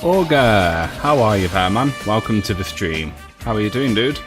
Augur, how are you there, man? Welcome to the stream. How are you doing, dude?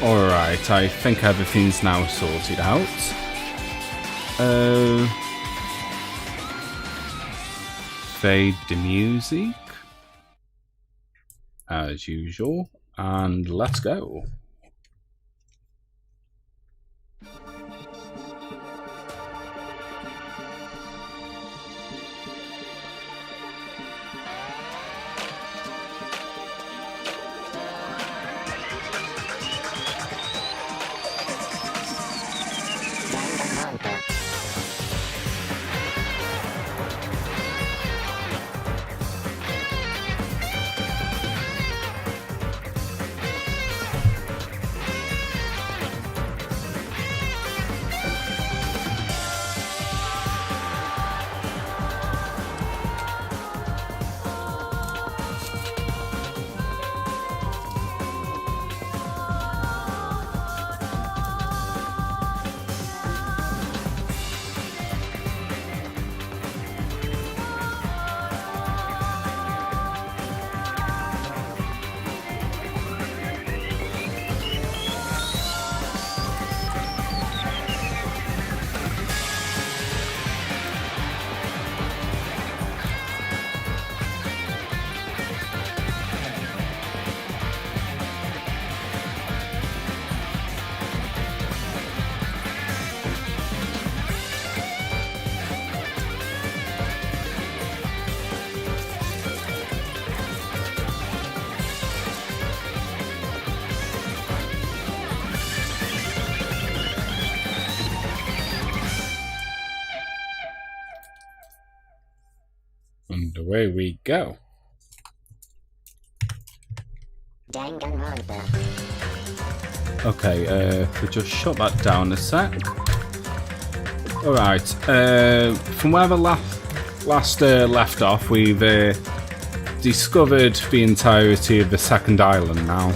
Alright, I think everything's now sorted out. Fade the music, as usual, and let's go. And away we go. Danganronpa. Okay, we'll just shut that down a sec. Alright, from where the last left off, we've discovered the entirety of the second island now,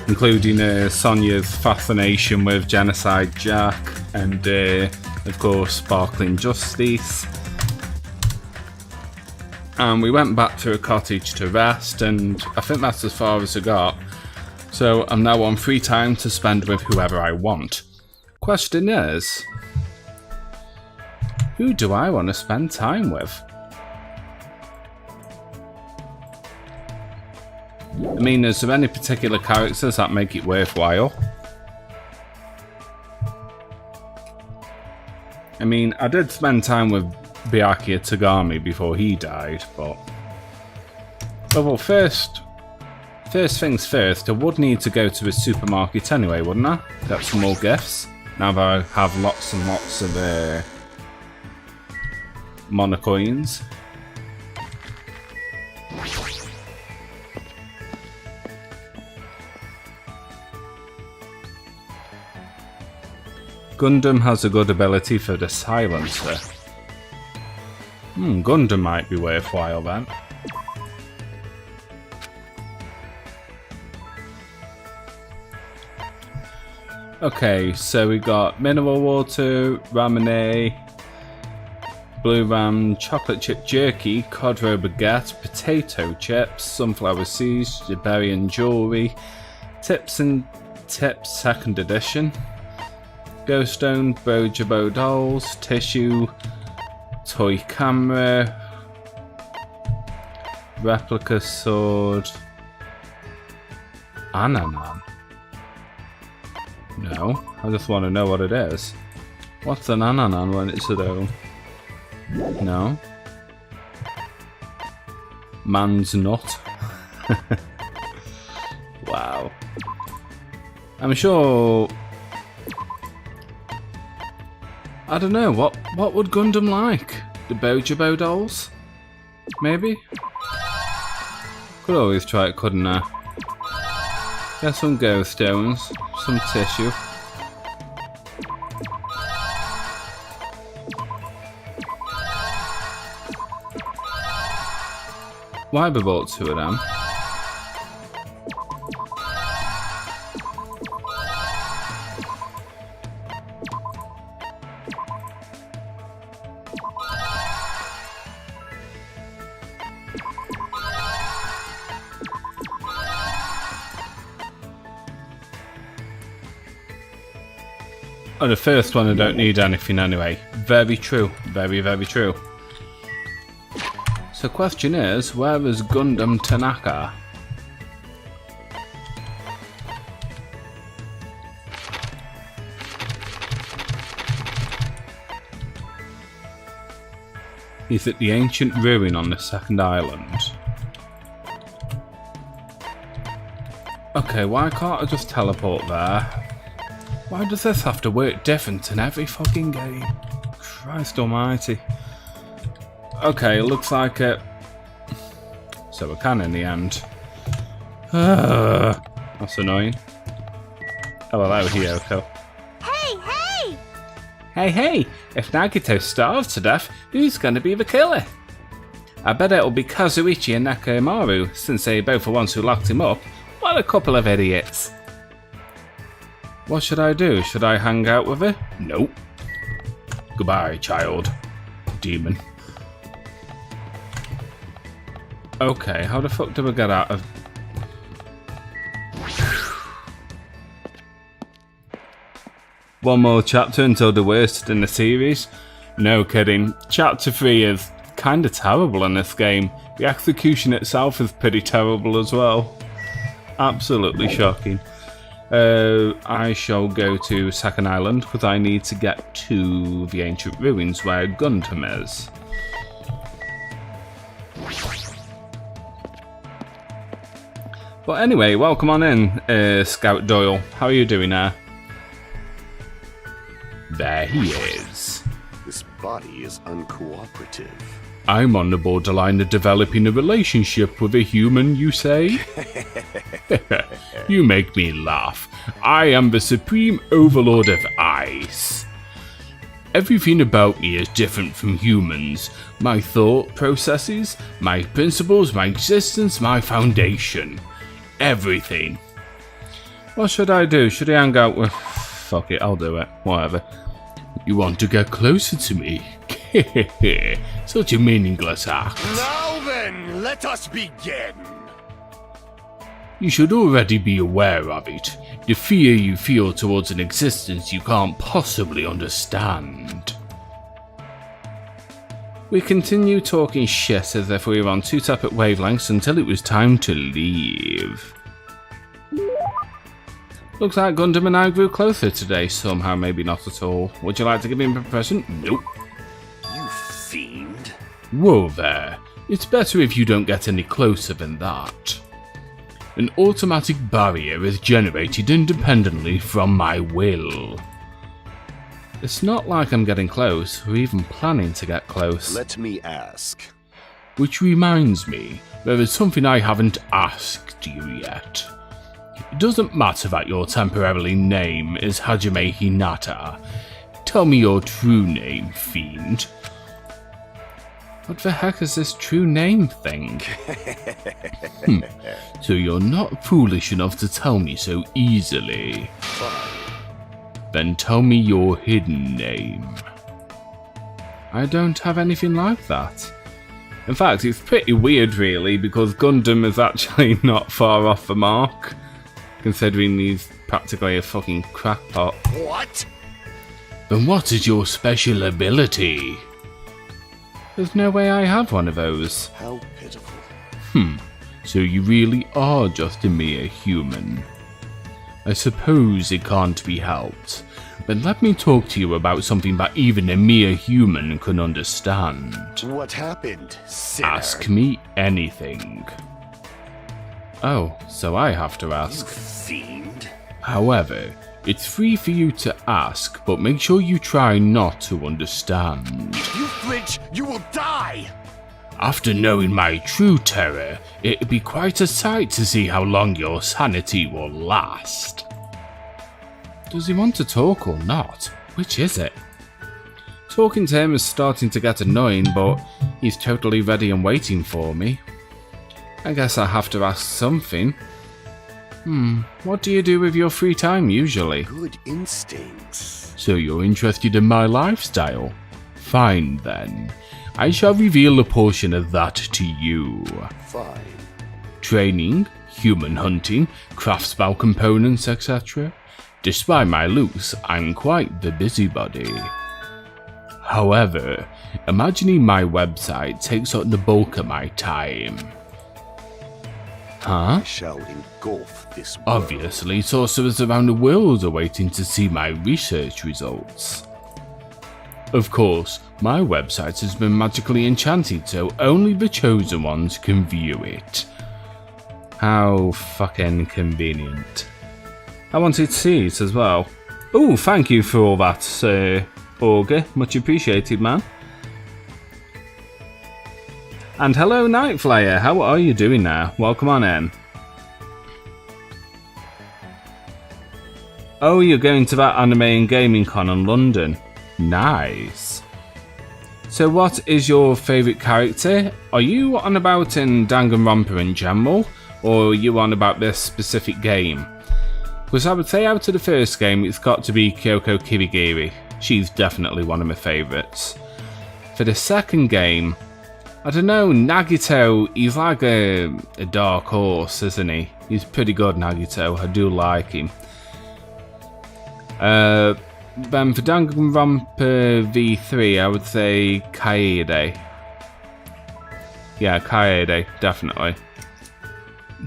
including Sonia's fascination with Genocide Jack and, of course, Sparkling Justice. And we went back to a cottage to rest, and I think that's as far as I got. So I'm now on free time to spend with whoever I want. Question is, who do I want to spend time with? I mean, is there any particular characters that make it worthwhile? I mean, I did spend time with Byakuya Tagami before he died, but... Well, first things first, I would need to go to a supermarket anyway, wouldn't I? Get some more gifts, now that I have lots and lots of monocoins. Gundam has a good ability for the silencer. Gundam might be worthwhile then. Okay, so we got mineral water, ramen, blue ram, chocolate chip jerky, cod roe baguette, potato chips, sunflower seeds, Iberian jewellery, tips and tips 2nd edition, ghost stone, Bojobo dolls, tissue, toy camera, replica sword, ananan. No, I just want to know what it is. What's an ananan when it's a dough? No. Man's nut. Wow. I'm sure... I don't know, what would Gundam like? The Bojobo dolls? Maybe? Could always try it, couldn't I? Get some ghost stones, some tissue. Why have I bought 2 of them? Oh, the first one I don't need anything anyway. Very true. Very, very true. So question is, where is Gundam Tanaka? He's at the ancient ruin on the 2nd island. Okay, why can't I just teleport there? Why does this have to work different in every fucking game? Christ almighty. Okay, looks like it. So we can in the end. That's annoying. Oh, hello, Hiyoko. Hey! Hey! If Nagito starves to death, who's gonna be the killer? I bet it'll be Kazuichi and Nekomaru, since they both the ones who locked him up. What a couple of idiots. What should I do? Should I hang out with her? Nope. Goodbye, child. Demon. Okay, how the fuck do we get out of... One more chapter until the worst in the series? No kidding. Chapter 3 is kinda terrible in this game. The execution itself is pretty terrible as well. Absolutely shocking. I shall go to 2nd Island because I need to get to the ancient ruins where Gundam is. But anyway, welcome on in, Scout Doyle. How are you doing there? There he is. This body is uncooperative. I'm on the borderline of developing a relationship with a human, you say? You make me laugh. I am the supreme overlord of ice. Everything about me is different from humans. My thought processes, my principles, my existence, my foundation. Everything. What should I do? Should I hang out with... Fuck it, I'll do it. Whatever. You want to get closer to me? Such a meaningless act. Now then, let us begin. You should already be aware of it. The fear you feel towards an existence you can't possibly understand. We continue talking shit as if we were on 2 separate wavelengths until it was time to leave. Looks like Gundam and I grew closer today, somehow maybe not at all. Would you like to give me a present? Nope. You fiend. Whoa there. It's better if you don't get any closer than that. An automatic barrier is generated independently from my will. It's not like I'm getting close, or even planning to get close. Let me ask. Which reminds me, there is something I haven't asked you yet. It doesn't matter that your temporary name is Hajime Hinata. Tell me your true name, fiend. What the heck is this true name thing? So you're not foolish enough to tell me so easily. Fine. Then tell me your hidden name. I don't have anything like that. In fact, it's pretty weird really, because Gundam is actually not far off the mark, considering he's practically a fucking crackpot. What? Then what is your special ability? There's no way I have one of those. How pitiful. So you really are just a mere human. I suppose it can't be helped, but let me talk to you about something that even a mere human can understand. What happened, sinner? Ask me anything. Oh, so I have to You ask. fiend. However, it's free for you to ask, but make sure you try not to understand. If you flinch, you will die! After knowing my true terror, it'd be quite a sight to see how long your sanity will last. Does he want to talk or not? Which is it? Talking to him is starting to get annoying, but he's totally ready and waiting for me. I guess I have to ask something. What do you do with your free time usually? Good instincts. So you're interested in my lifestyle? Fine then. I shall reveal a portion of that to you. Fine. Training, human hunting, craftsman components, etc. Despite my looks, I'm quite the busybody. However, imagining my website takes up the bulk of my time. Huh? I shall engulf this world. Obviously, sorcerers around the world are waiting to see my research results. Of course, my website has been magically enchanted so only the chosen ones can view it. How fucking convenient. I wanted to see it as well. Oh, thank you for all that, Augur. Much appreciated, man. And hello, Nightflyer. How are you doing now? Welcome on in. Oh, you're going to that anime and gaming con in London. Nice. So what is your favourite character? Are you on about in Danganronpa in general, or are you on about this specific game? Because I would say out of the first game, it's got to be Kyoko Kirigiri. She's definitely one of my favourites. For the second game, I don't know, Nagito, he's like a dark horse, isn't he? He's pretty good, Nagito. I do like him. Then for Danganronpa V3, I would say Kaede. Yeah, Kaede, definitely.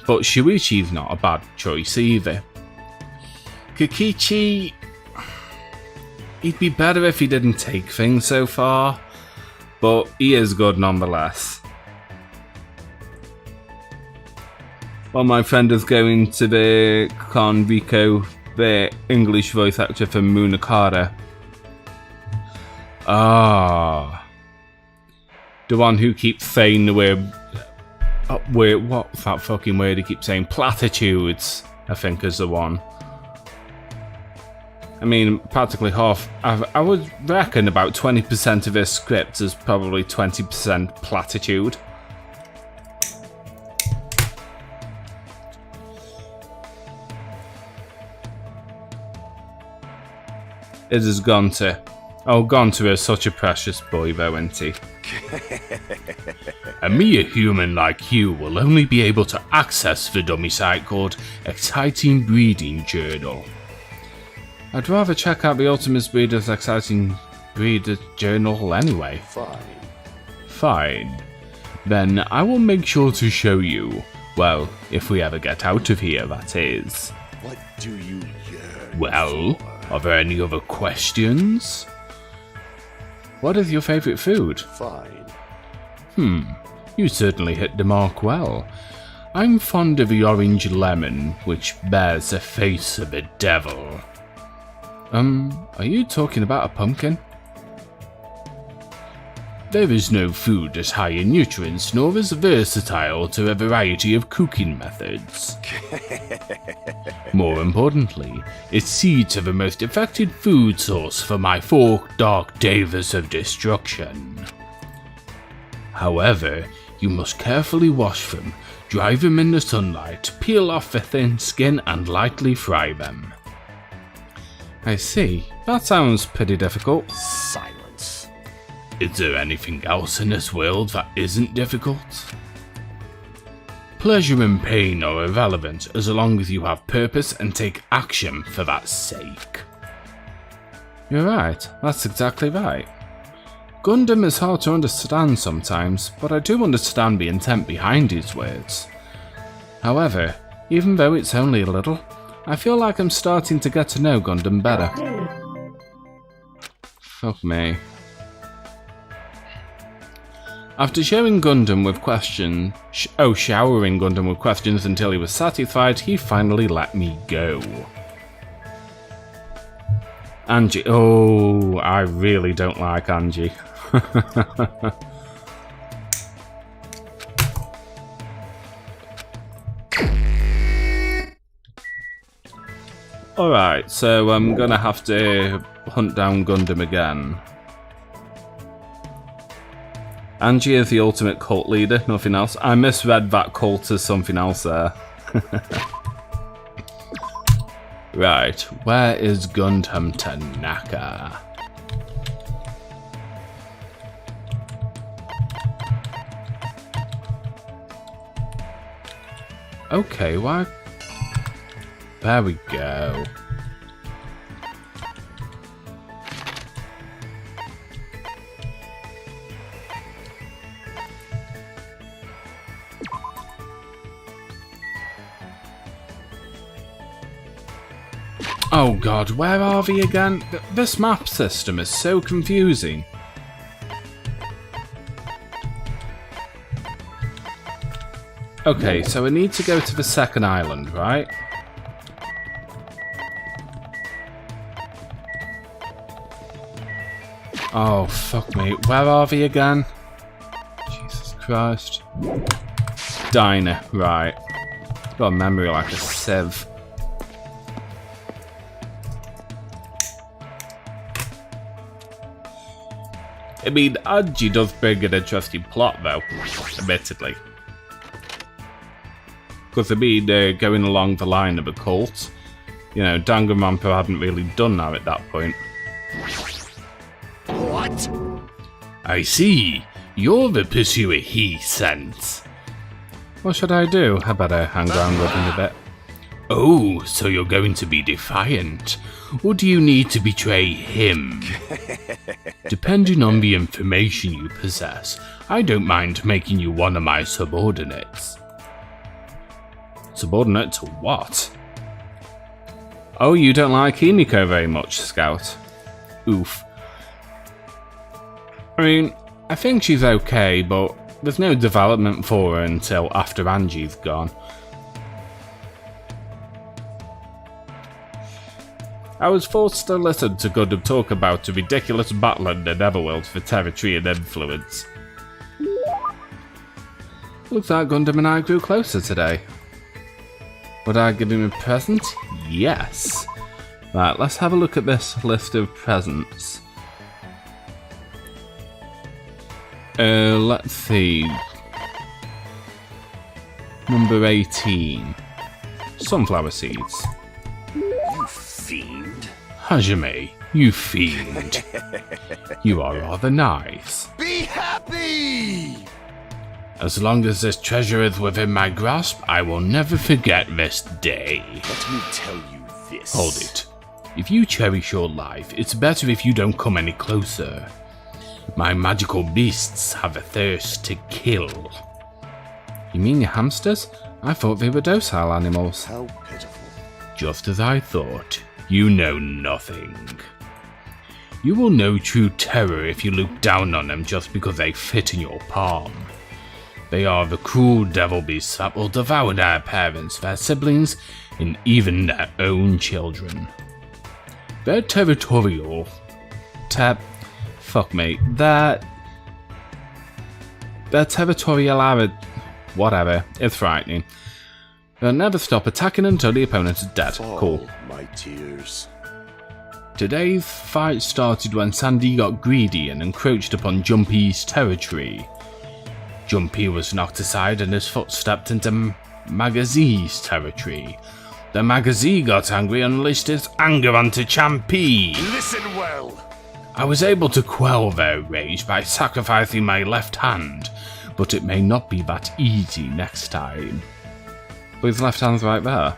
But Shuichi's not a bad choice either. Kokichi, he'd be better if he didn't take things so far, but he is good nonetheless. Well, my friend is going to the con Rico, the English voice actor for Monokuma. Ah. The one who keeps saying the word... what's that fucking word he keeps saying? Platitudes, I think is the one. I mean, practically half... I would reckon about 20% of his script is probably 20% platitude. It is Gonta. Oh, Gonta is such a precious boy though, isn't he? A mere human like you will only be able to access the dummy site called Exciting Breeding Journal. I'd rather check out the Ultimate Breeder's Exciting Breeder Journal anyway. Fine. Fine. Then I will make sure to show you. Well, if we ever get out of here, that is. What do you yearn Well, for? are there any other questions? What is your favourite food? Fine. You certainly hit the mark well. I'm fond of the orange lemon, which bears the face of a devil. Are you talking about a pumpkin? There is no food as high in nutrients nor as versatile to a variety of cooking methods. More importantly, its seeds are the most effective food source for my 4 dark devas of destruction. However, you must carefully wash them, dry them in the sunlight, peel off the thin skin and lightly fry them. I see. That sounds pretty difficult. Silence. Is there anything else in this world that isn't difficult? Pleasure and pain are irrelevant as long as you have purpose and take action for that sake. You're right, that's exactly right. Gundam is hard to understand sometimes, but I do understand the intent behind his words. However, even though it's only a little, I feel like I'm starting to get to know Gundam better. Fuck me. After showering Gundam with questions until he was satisfied, he finally let me go. Angie. Oh, I really don't like Angie. Alright, so I'm gonna have to hunt down Gundam again. Angie is the ultimate cult leader, nothing else. I misread that cult as something else there. Right, where is Gundam Tanaka? Okay, why? There we go. Oh god, where are we again? This map system is so confusing. Okay, so I need to go to the second island, right? Oh, fuck me. Where are we again? Jesus Christ. Diner, right. Got a memory like a sieve. I mean, Angie does bring an interesting plot, though, admittedly. Because, I mean, going along the line of a cult, you know, Danganronpa hadn't really done that at that point. What? I see. You're the pursuer he sent. What should I do? I better hang around with him a bit. Oh, so you're going to be defiant. Or do you need to betray him? Depending on the information you possess, I don't mind making you one of my subordinates. Subordinate to what? Oh, you don't like Himiko very much, Scout. Oof. I mean, I think she's okay, but there's no development for her until after Angie's gone. I was forced to listen to Gundam talk about a ridiculous battle in the Netherworld for territory and influence. Looks like Gundam and I grew closer today. Would I give him a present? Yes. Right, let's have a look at this list of presents. Let's see. Number 18. Sunflower seeds. You fiend. Hajime, you fiend. You are rather nice. Be happy! As long as this treasure is within my grasp, I will never forget this day. Let me tell you this. Hold it. If you cherish your life, it's better if you don't come any closer. My magical beasts have a thirst to kill. You mean your hamsters? I thought they were docile animals. How pitiful. Just as I thought. You know nothing. You will know true terror if you look down on them just because they fit in your palm. They are the cruel devil beasts that will devour their parents, their siblings, and even their own children. They're territorial. Fuck me. They're territorial. Whatever. It's frightening. They'll never stop attacking until the opponent is dead. Fall, Cool. my tears. Today's fight started when Sandy got greedy and encroached upon Jumpy's territory. Jumpy was knocked aside and his foot stepped into Magazee's territory. The Magazee got angry and unleashed its anger onto Champy. Listen well. I was able to quell their rage by sacrificing my left hand, but it may not be that easy next time. But his left hand's right there.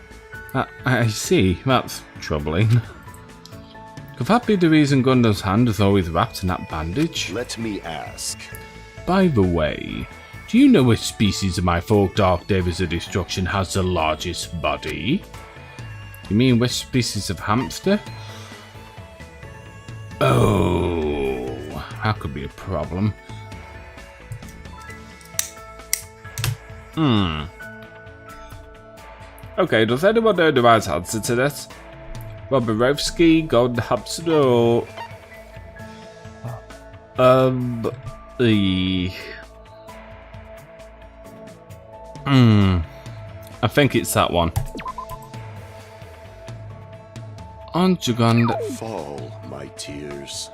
I see, that's troubling. Could that be the reason Gundam's hand is always wrapped in that bandage? Let me ask. By the way, do you know which species of my folk Dark Days of Destruction has the largest body? You mean which species of hamster? Oh, that could be a problem. Okay, does anyone know the right answer to this? Roborovsky, Golden Hamster, or... I think it's that one. Anjugand. Fall, my tears.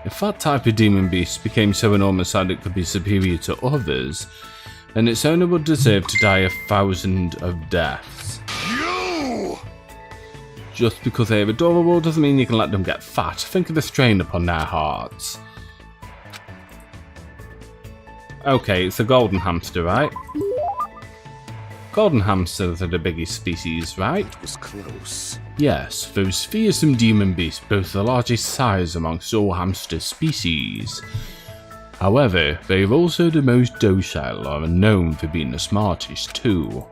If that type of demon beast became so enormous that it could be superior to others, then its owner would deserve to die 1,000 of deaths. You! Just because they're adorable doesn't mean you can let them get fat. Think of the strain upon their hearts. Okay, it's a golden hamster, right? Golden hamsters are the biggest species, right? It was close. Yes, those fearsome demon beasts boast the largest size amongst all hamster species. However, they are also the most docile and are known for being the smartest too.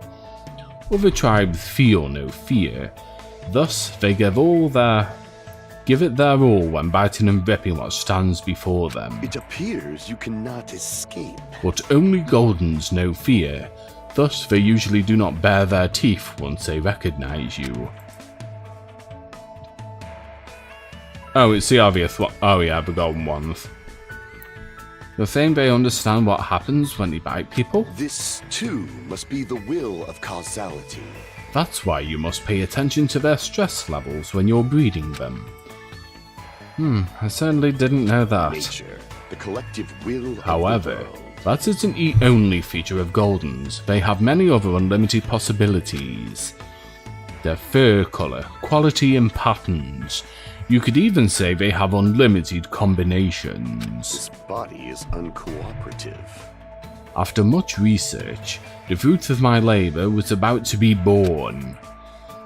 Other tribes feel no fear, thus they give it their all when biting and ripping what stands before them. It appears you cannot escape. But only Goldens know fear, thus they usually do not bare their teeth once they recognize you. Oh, it's the obvious one. Oh yeah, the golden ones. You're saying they understand what happens when they bite people? This, too, must be the will of causality. That's why you must pay attention to their stress levels when you're breeding them. I certainly didn't know that. Nature, the collective will However, of the world. that isn't the only feature of Goldens. They have many other unlimited possibilities. Their fur colour, quality and patterns. You could even say they have unlimited combinations. This body is uncooperative. After much research, the fruit of my labour was about to be born.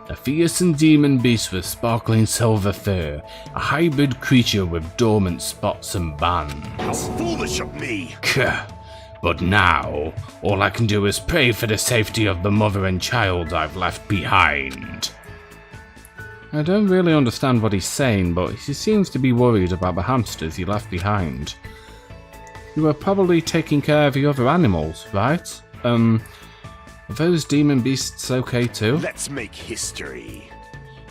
A fearsome demon beast with sparkling silver fur, a hybrid creature with dormant spots and bands. How foolish of me! But now, all I can do is pray for the safety of the mother and child I've left behind. I don't really understand what he's saying, but he seems to be worried about the hamsters he left behind. You were probably taking care of the other animals, right? Are those demon beasts okay too? Let's make history.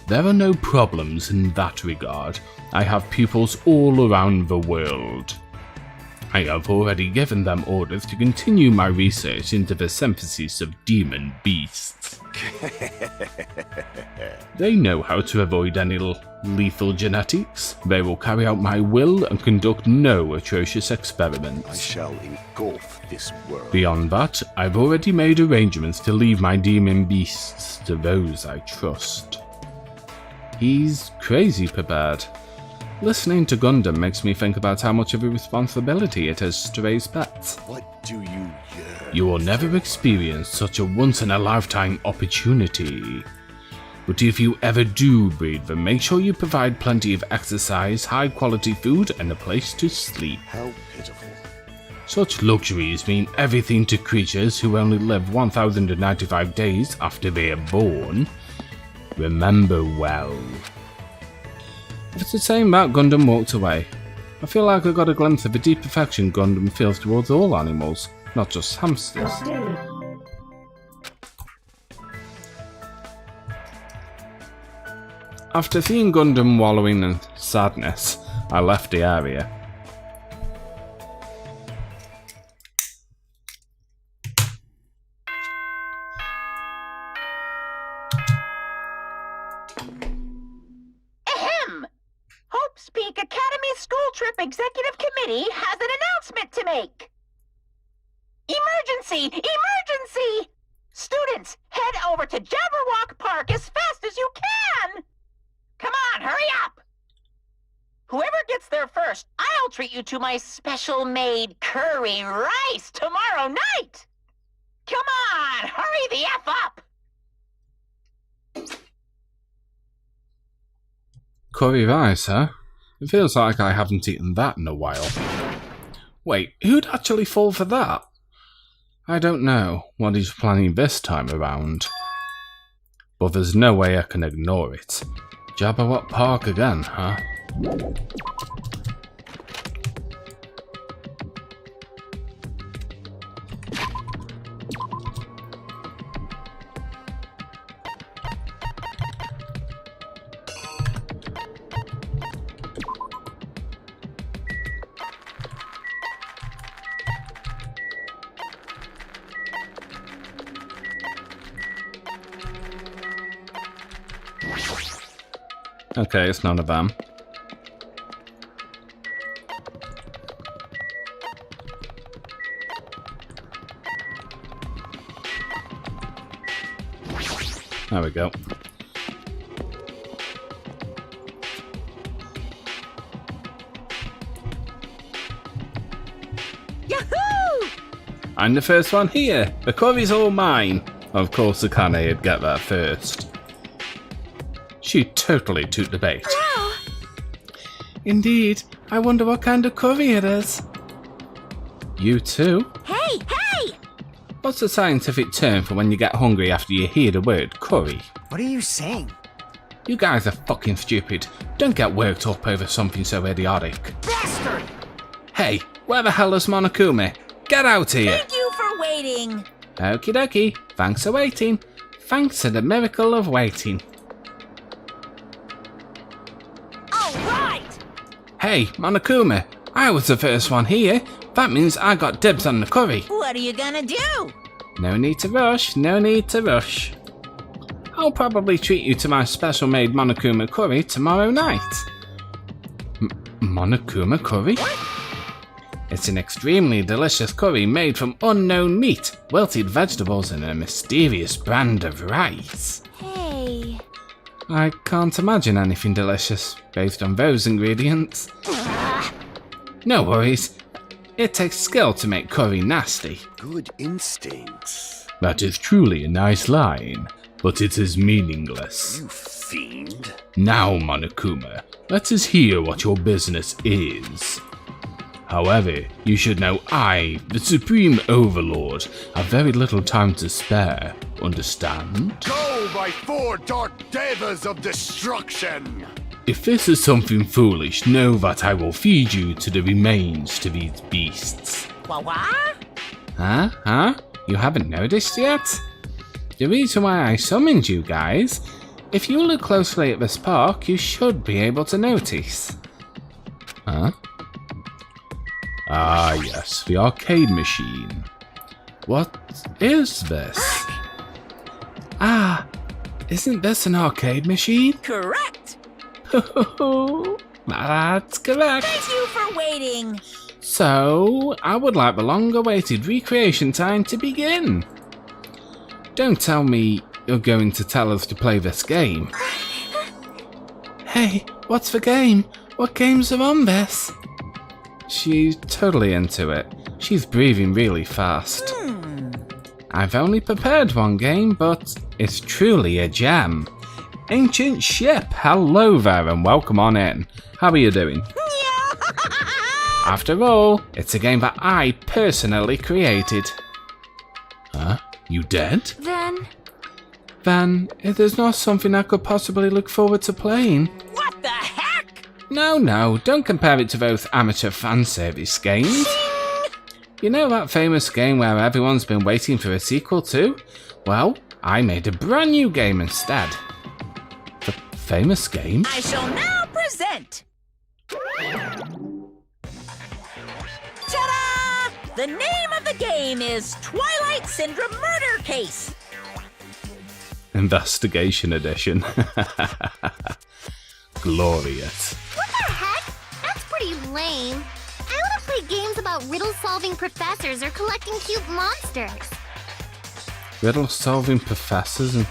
There are no problems in that regard. I have pupils all around the world. I have already given them orders to continue my research into the synthesis of demon beasts. They know how to avoid any lethal genetics. They will carry out my will and conduct no atrocious experiments. I shall engulf this world. Beyond that, I've already made arrangements to leave my demon beasts to those I trust. He's crazy prepared. Listening to Gundam makes me think about how much of a responsibility it is to raise pets. What do you yearn? You will never experience such a once-in-a-lifetime opportunity. But if you ever do breed them, make sure you provide plenty of exercise, high-quality food, and a place to sleep. How pitiful. Such luxuries mean everything to creatures who only live 1,095 days after they are born. Remember well. If it's the same that Gundam walked away, I feel like I got a glimpse of the deep affection Gundam feels towards all animals, not just hamsters. After seeing Gundam wallowing in sadness, I left the area. Ahem! Hope's Peak Academy School Trip Executive Committee has an announcement to make. Emergency! Emergency! Students, head over to Jabberwock Park as fast as you can! Come on, hurry up! Whoever gets there first, I'll treat you to my special-made curry rice tomorrow night! Come on, hurry the F up! Curry rice, huh? It feels like I haven't eaten that in a while. Wait, who'd actually fall for that? I don't know what he's planning this time around. But there's no way I can ignore it. Jabberwock Park again, huh? Okay, it's none of them. There we go. Yahoo! I'm the first one here. The curry's all mine. Of course, Akane'd get there first. She totally took the bait. Wow. Indeed. I wonder what kind of curry it is. You too? Hey, hey! What's the scientific term for when you get hungry after you hear the word curry? What are you saying? You guys are fucking stupid. Don't get worked up over something so idiotic. Bastard! Hey, where the hell is Monokuma? Get out here! Thank you for waiting. Okie dokie. Thanks for waiting. Thanks for the miracle of waiting. All right. Hey, Monokuma. I was the first one here. That means I got dibs on the curry. What are you gonna do? No need to rush, no need to rush. I'll probably treat you to my special-made Monokuma Curry tomorrow night. Monokuma Curry? It's an extremely delicious curry made from unknown meat, wilted vegetables, and a mysterious brand of rice. Hey. I can't imagine anything delicious based on those ingredients. No worries. It takes skill to make curry nasty. Good instincts. That is truly a nice line, but it is meaningless. You fiend. Now, Monokuma, let us hear what your business is. However, you should know I, the Supreme Overlord, have very little time to spare. Understand? Go, my four dark devas of destruction! If this is something foolish, know that I will feed you to the remains to these beasts. What? Huh? You haven't noticed yet? The reason why I summoned you guys, if you look closely at this park, you should be able to notice. Huh? Ah, yes, the arcade machine. What is this? Ah, isn't this an arcade machine? Correct. That's correct. Thank you for waiting. So, I would like the long-awaited recreation time to begin. Don't tell me you're going to tell us to play this game. Hey, what's the game? What games are on this? She's totally into it. She's breathing really fast. I've only prepared one game, but it's truly a gem. Ancient Ship, hello there and welcome on in. How are you doing? After all, it's a game that I personally created. Huh? You dead? Then it is not something I could possibly look forward to playing. What the heck? No, don't compare it to those amateur fan service games. You know that famous game where everyone's been waiting for a sequel to? Well, I made a brand new game instead. The famous game. I shall now present. Ta-da! The name of the game is Twilight Syndrome Murder Case. Investigation Edition. Glorious. What the heck? That's pretty lame. I want to play games about riddle-solving professors or collecting cute monsters. Riddle-solving professors and...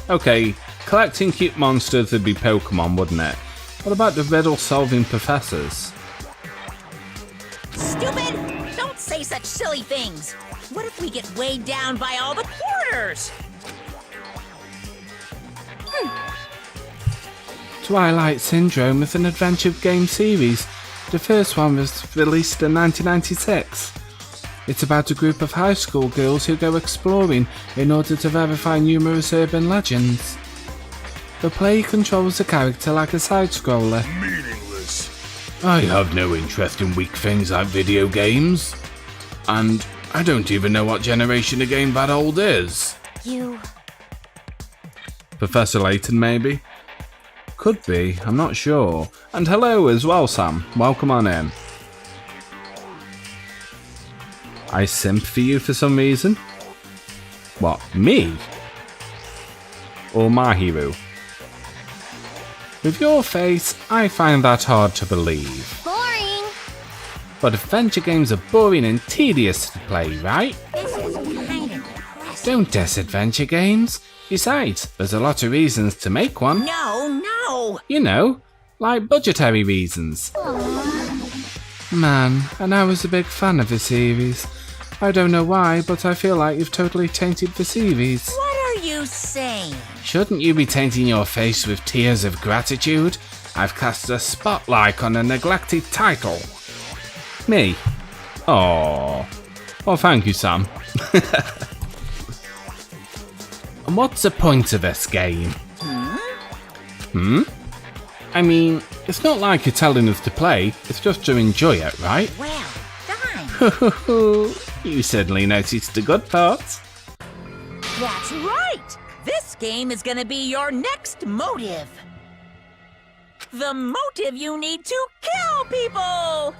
Okay, collecting cute monsters would be Pokemon, wouldn't it? What about the riddle-solving professors? Stupid! Don't say such silly things. What if we get weighed down by all the quarters? Twilight Syndrome is an adventure game series. The first one was released in 1996. It's about a group of high school girls who go exploring in order to verify numerous urban legends. The player controls the character like a side-scroller. Meaningless. I have no interest in weak things like video games. And I don't even know what generation a game that old is. You... Professor Layton, maybe? Could be, I'm not sure. And hello as well, Sam. Welcome on in. I simp for you for some reason? What, me? Or Mahiru? With your face, I find that hard to believe. boring. But adventure games are boring and tedious to play, right? This is kind of impressive. Don't diss adventure games. Besides, there's a lot of reasons to make one. No! You know, like budgetary reasons. Man, and I was a big fan of the series. I don't know why, but I feel like you've totally tainted the series. What are you saying? Shouldn't you be tainting your face with tears of gratitude? I've cast a spotlight on a neglected title. Me? Oh, well, thank you, Sam. And what's the point of this game? I mean, it's not like you're telling us to play, it's just to enjoy it, right? Well done. You certainly noticed the good parts. That's right! This game is gonna be your next motive. The motive you need to kill people!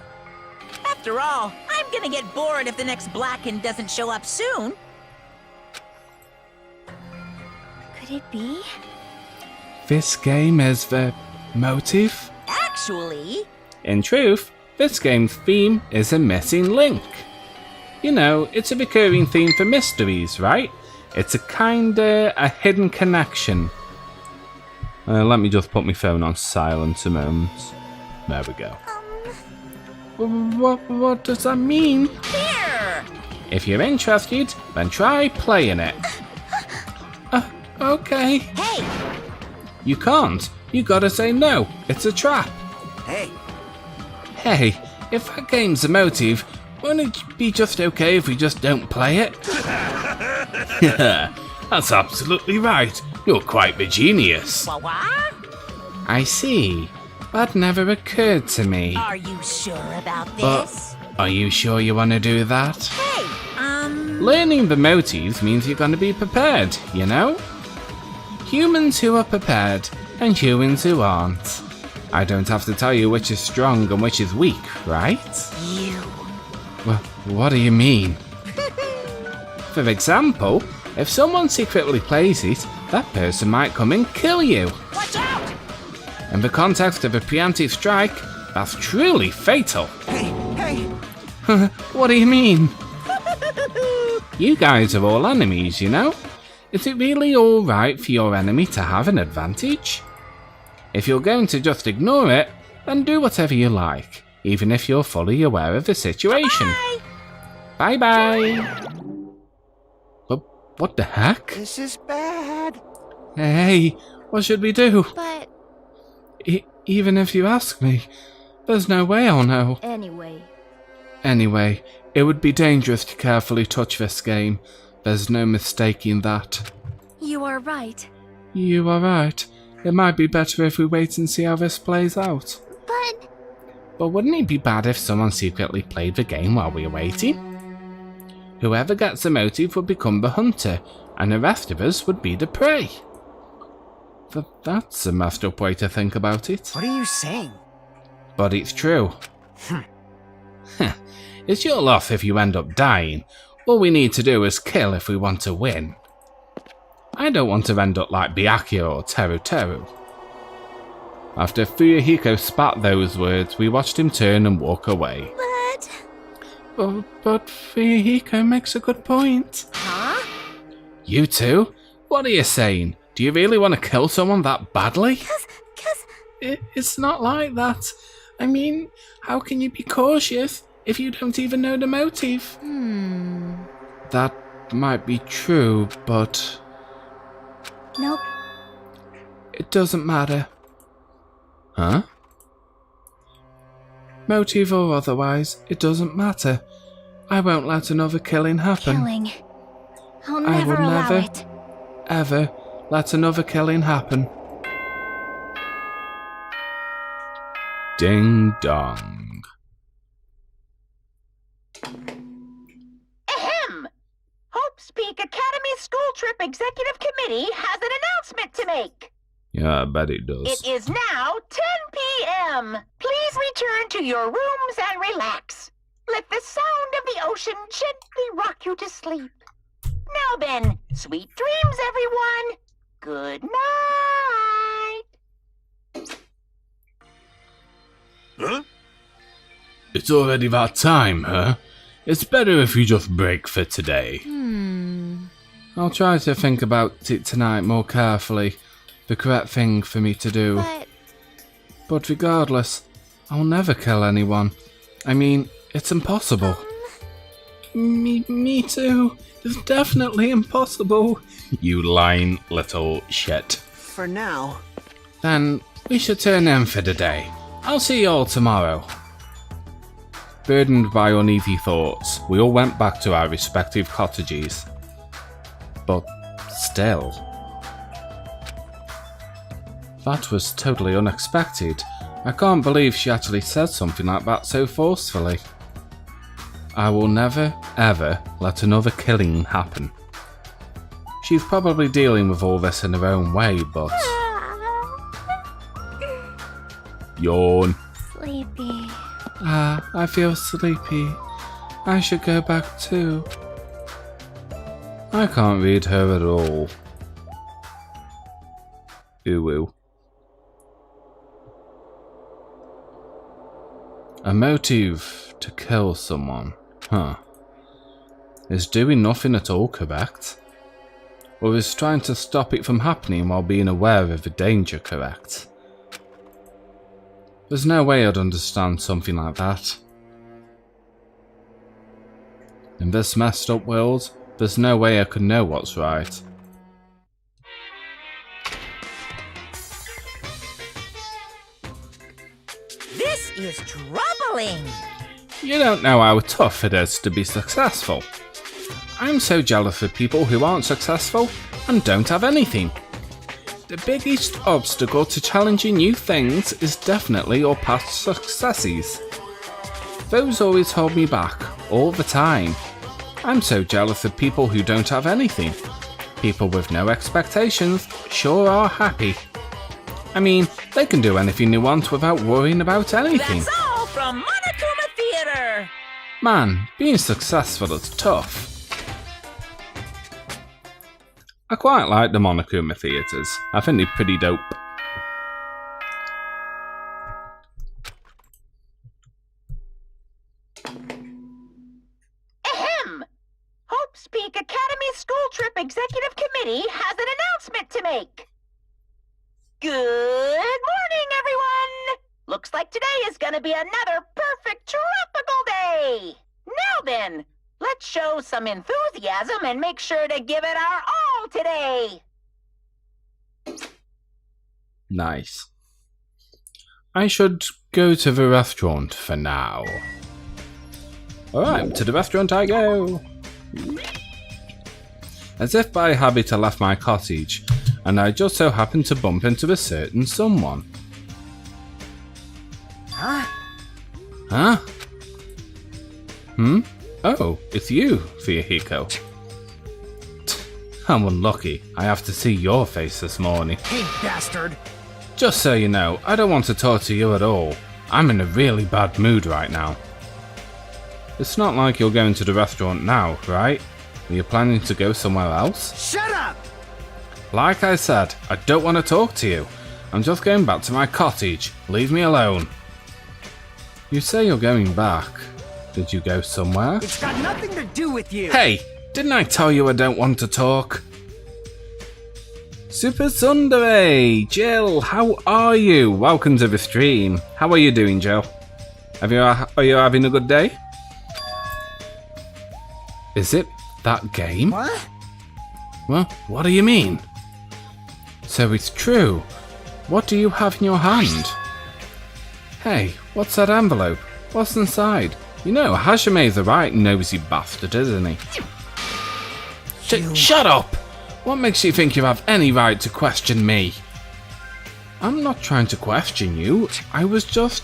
After all, I'm gonna get bored if the next Blacken doesn't show up soon. Could it be? This game is the motive? Actually, In truth, this game's theme is a missing link. You know, it's a recurring theme for mysteries, right? It's a hidden connection. Let me just put my phone on silent a moment. There we go. What does that mean? here! If you're interested, then try playing it. Okay. Hey! You can't. You gotta say no. It's a trap. Hey! Hey, if that game's a motive, won't it be just okay if we just don't play it? That's absolutely right. You're quite the genius. What? I see. That never occurred to me. Are you sure about But this? are you sure you want to do that? Hey, Learning the motives means you're going to be prepared, you know? Humans who are prepared and humans who aren't. I don't have to tell you which is strong and which is weak, right? you. Well, what do you mean? For example, if someone secretly plays it, that person might come and kill you. Watch out! In the context of a preemptive strike, that's truly fatal. Hey! What do you mean? You guys are all enemies, you know? Is it really alright for your enemy to have an advantage? If you're going to just ignore it, then do whatever you like, even if you're fully aware of the situation. Bye! Bye-bye! What the heck? This is bad. Hey, what should we do? But Even if you ask me, there's no way I'll know. anyway. Anyway, it would be dangerous to carefully touch this game. There's no mistaking that. You are right. You are right. It might be better if we wait and see how this plays out. But wouldn't it be bad if someone secretly played the game while we were waiting? Whoever gets the motive would become the hunter, and the rest of us would be the prey. That's a messed up way to think about it. What are you saying? But it's true. It's your loss if you end up dying. All we need to do is kill if we want to win. I don't want to end up like Byakuya or Teru Teru. After Fuyuhiko spat those words, we watched him turn and walk away. But Fuyuhiko makes a good point. Huh? You two? What are you saying? Do you really want to kill someone that badly? Cause... It's not like that. I mean, how can you be cautious if you don't even know the motive? That might be true, but... Nope. It doesn't matter. Huh? Motive or otherwise, it doesn't matter. I won't let another killing happen. Killing. I'll I never will allow never, it. ever let another killing happen. Ding dong. Ahem! Hope's Peak Academy School Trip Executive Committee has an announcement to make. Yeah, I bet it does. It is now 10 p.m. Please return to your rooms and relax. Let the sound of the ocean gently rock you to sleep. Now then, sweet dreams, everyone. Good night. Huh? It's already that time, huh? It's better if you just break for today. I'll try to think about it tonight more carefully. The correct thing for me to do. But regardless, I'll never kill anyone. I mean, it's impossible. Me too. It's definitely impossible. You lying little shit. For now. Then we should turn in for the day. I'll see you all tomorrow. Burdened by uneasy thoughts, we all went back to our respective cottages. But still... That was totally unexpected. I can't believe she actually said something like that so forcefully. I will never, ever let another killing happen. She's probably dealing with all this in her own way, but... Yawn. Sleepy. I feel sleepy. I should go back too. I can't read her at all. Ooh. A motive to kill someone, huh? Is doing nothing at all correct? Or is trying to stop it from happening while being aware of the danger correct? There's no way I'd understand something like that. In this messed up world, there's no way I could know what's right. This is troubling. You don't know how tough it is to be successful. I'm so jealous of people who aren't successful and don't have anything. The biggest obstacle to challenging new things is definitely your past successes. Those always hold me back, all the time. I'm so jealous of people who don't have anything. People with no expectations sure are happy. I mean, they can do anything they want without worrying about anything. That's all from Monokuma Theater. Man, being successful is tough. I quite like the Monokuma theatres. I think they're pretty dope. Ahem! Hope's Peak Academy School Trip Executive Committee has an announcement to make. Good morning, everyone! Looks like today is gonna be another perfect tropical day! Now then, let's show some enthusiasm and make sure to give it our all today! Nice. I should go to the restaurant for now. Alright, to the restaurant I go! As if by habit I left my cottage, and I just so happened to bump into a certain someone. Huh? Huh? Oh, it's you, Fuyuhiko. I'm unlucky. I have to see your face this morning. Hey, bastard! Just so you know, I don't want to talk to you at all. I'm in a really bad mood right now. It's not like you're going to the restaurant now, right? Are you planning to go somewhere else? Shut up! Like I said, I don't want to talk to you. I'm just going back to my cottage. Leave me alone. You say you're going back. Did you go somewhere? It's got nothing to do with you! Hey! Didn't I tell you I don't want to talk? Super Tsundere! Jill, how are you? Welcome to the stream. How are you doing, Jill? Are you having a good day? Is it that game? What? Well, what do you mean? So it's true. What do you have in your hand? Hey, what's that envelope? What's inside? You know, Hajime's a right nosy bastard, isn't he? Shut up! What makes you think you have any right to question me? I'm not trying to question you. I was just...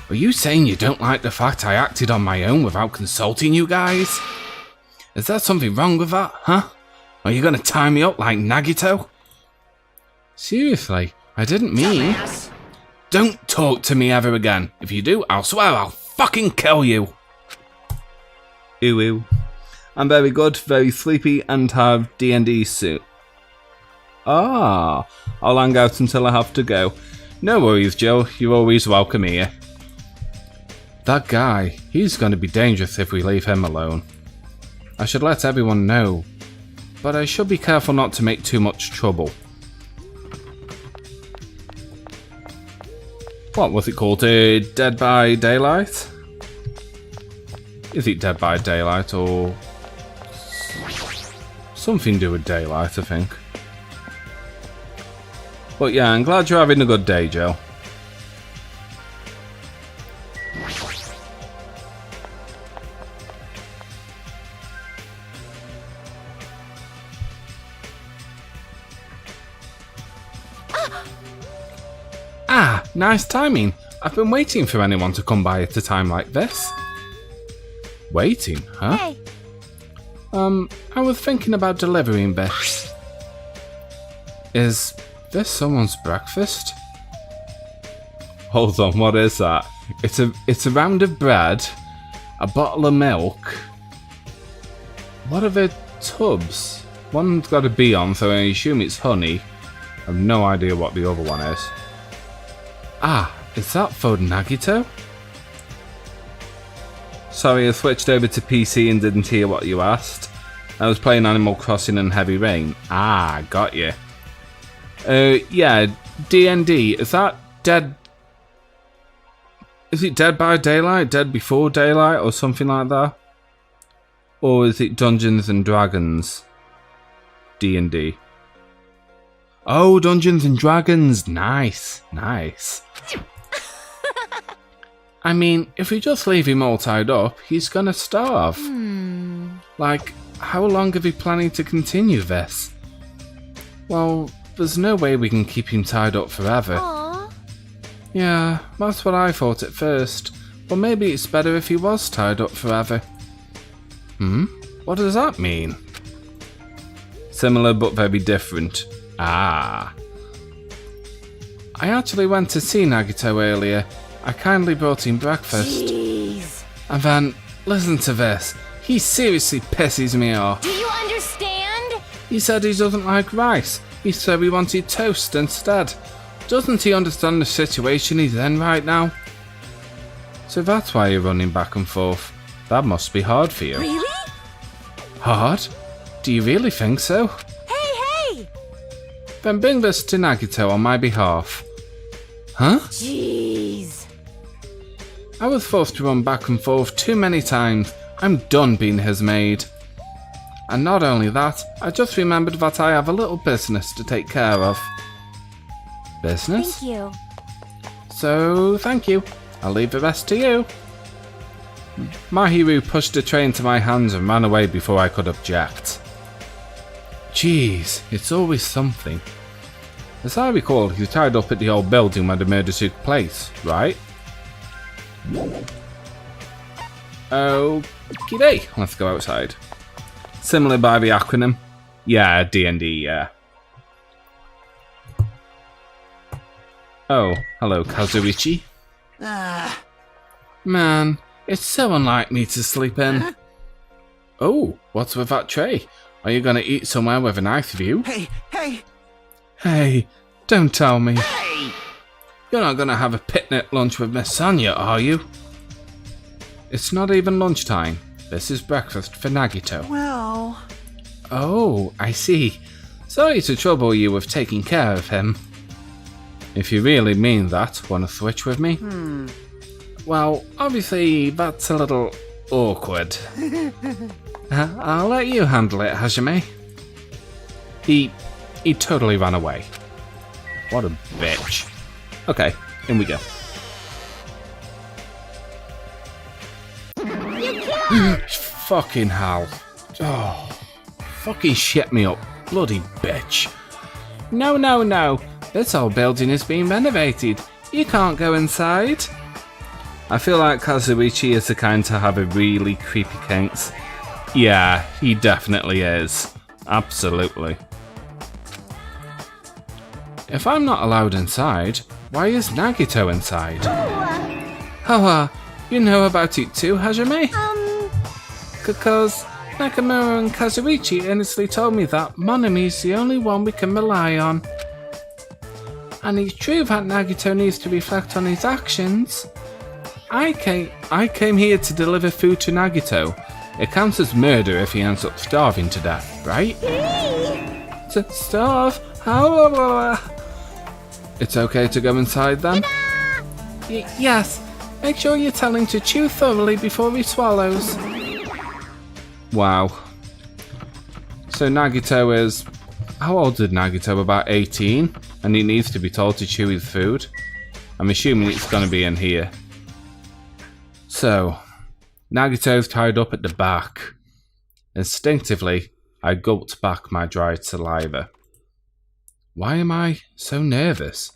Are you saying you don't like the fact I acted on my own without consulting you guys? Is there something wrong with that, huh? Are you gonna tie me up like Nagito? Seriously, I didn't mean... Dumbass. Don't talk to me ever again. If you do, I'll swear I'll fucking kill you. Ooh. I'm very good, very sleepy, and have D&D soon. Ah, I'll hang out until I have to go. No worries, Jill. You're always welcome here. That guy, he's going to be dangerous if we leave him alone. I should let everyone know, but I should be careful not to make too much trouble. What was it called? Dead by Daylight? Is it Dead by Daylight or something to do with daylight, I think. But yeah, I'm glad you're having a good day, Joe. Ah, nice timing. I've been waiting for anyone to come by at a time like this. Waiting, huh? Hey, I was thinking about delivering this. Is this someone's breakfast? Hold on, what is that? It's a round of bread, a bottle of milk. What are the tubs? One's got a bee on, so I assume it's honey. I have no idea what the other one is. Ah, is that for Nagito? Sorry, I switched over to PC and didn't hear what you asked. I was playing Animal Crossing and Heavy Rain. Ah, got you. Yeah, D&D. Is that Dead... Is it Dead by Daylight? Dead Before Daylight? Or something like that? Or is it Dungeons and Dragons? D&D. Oh, Dungeons and Dragons. Nice. Nice. I mean, if we just leave him all tied up, he's gonna starve. Like, how long are we planning to continue this? Well, there's no way we can keep him tied up forever. aw. Yeah, that's what I thought at first. But maybe it's better if he was tied up forever. What does that mean? Similar but very different. Ah. I actually went to see Nagito earlier. I kindly brought him breakfast. Jeez. And then, listen to this. He seriously pisses me off. Do you understand? He said he doesn't like rice. He said he wanted toast instead. Doesn't he understand the situation he's in right now? So that's why you're running back and forth. That must be hard for you. Really? Hard? Do you really think so? Hey! Then bring this to Nagito on my behalf. Huh? Jeez. I was forced to run back and forth too many times. I'm done being his maid. And not only that, I just remembered that I have a little business to take care of. Business? Thank you. So, thank you. I'll leave the rest to you. Mahiru pushed the tray into my hands and ran away before I could object. Jeez, it's always something. As I recall, he's tied up at the old building where the murder took place, right? Okie day, let's go outside. Similar by the acronym. Yeah, D&D, yeah. Oh, hello, Kazuichi. Man, it's so unlike me to sleep in. Oh, what's with that tray? Are you gonna eat somewhere with a nice view? Hey! Hey, don't tell me. Hey! You're not gonna have a picnic lunch with Miss Sonia, are you? It's not even lunchtime. This is breakfast for Nagito. Well... Oh, I see. Sorry to trouble you with taking care of him. If you really mean that, wanna switch with me? Well, obviously, that's a little awkward. I'll let you handle it, Hajime. He totally ran away. What a bitch. Okay, in we go. Fucking hell. Oh, fucking shit me up. Bloody bitch. No. This whole building is being renovated. You can't go inside. I feel like Kazuichi is the kind to have a really creepy kinks. Yeah, he definitely is. Absolutely. If I'm not allowed inside, why is Nagito inside? Haha, you know about it too, Hajime? Because Nekomaru and Kazuichi honestly told me that Monomi's the only one we can rely on. And it's true that Nagito needs to reflect on his actions. I came here to deliver food to Nagito. It counts as murder if he ends up starving to death, right? To starve? How? It's okay to go inside then? Yes. Make sure you tell him to chew thoroughly before he swallows. Wow. So Nagito is... How old is Nagito? About 18? And he needs to be told to chew his food? I'm assuming it's going to be in here. So, Nagito's tied up at the back. Instinctively, I gulped back my dry saliva. Why am I so nervous?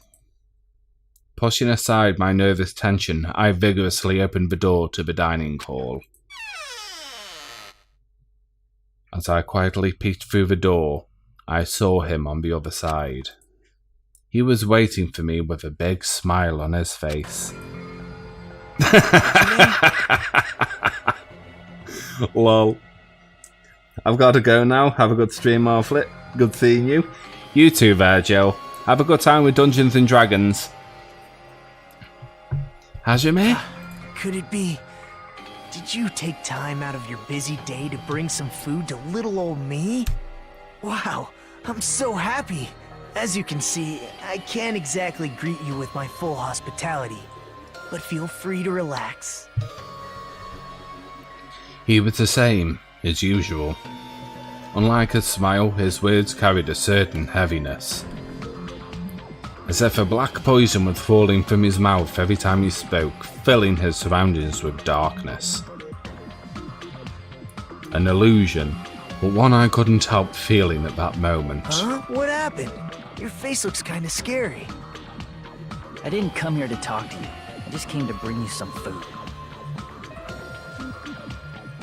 Pushing aside my nervous tension, I vigorously opened the door to the dining hall. As I quietly peeked through the door, I saw him on the other side. He was waiting for me with a big smile on his face. Lol. I've got to go now. Have a good stream, Marflit. Good seeing you. You too there, Joe. Have a good time with Dungeons and Dragons. Hajime? Could it be... Did you take time out of your busy day to bring some food to little old me? Wow, I'm so happy. As you can see, I can't exactly greet you with my full hospitality. But feel free to relax. He was the same, as usual. Unlike a smile, his words carried a certain heaviness. As if a black poison was falling from his mouth every time he spoke, filling his surroundings with darkness. An illusion, but one I couldn't help feeling at that moment. Huh? What happened? Your face looks kinda scary. I didn't come here to talk to you. I just came to bring you some food.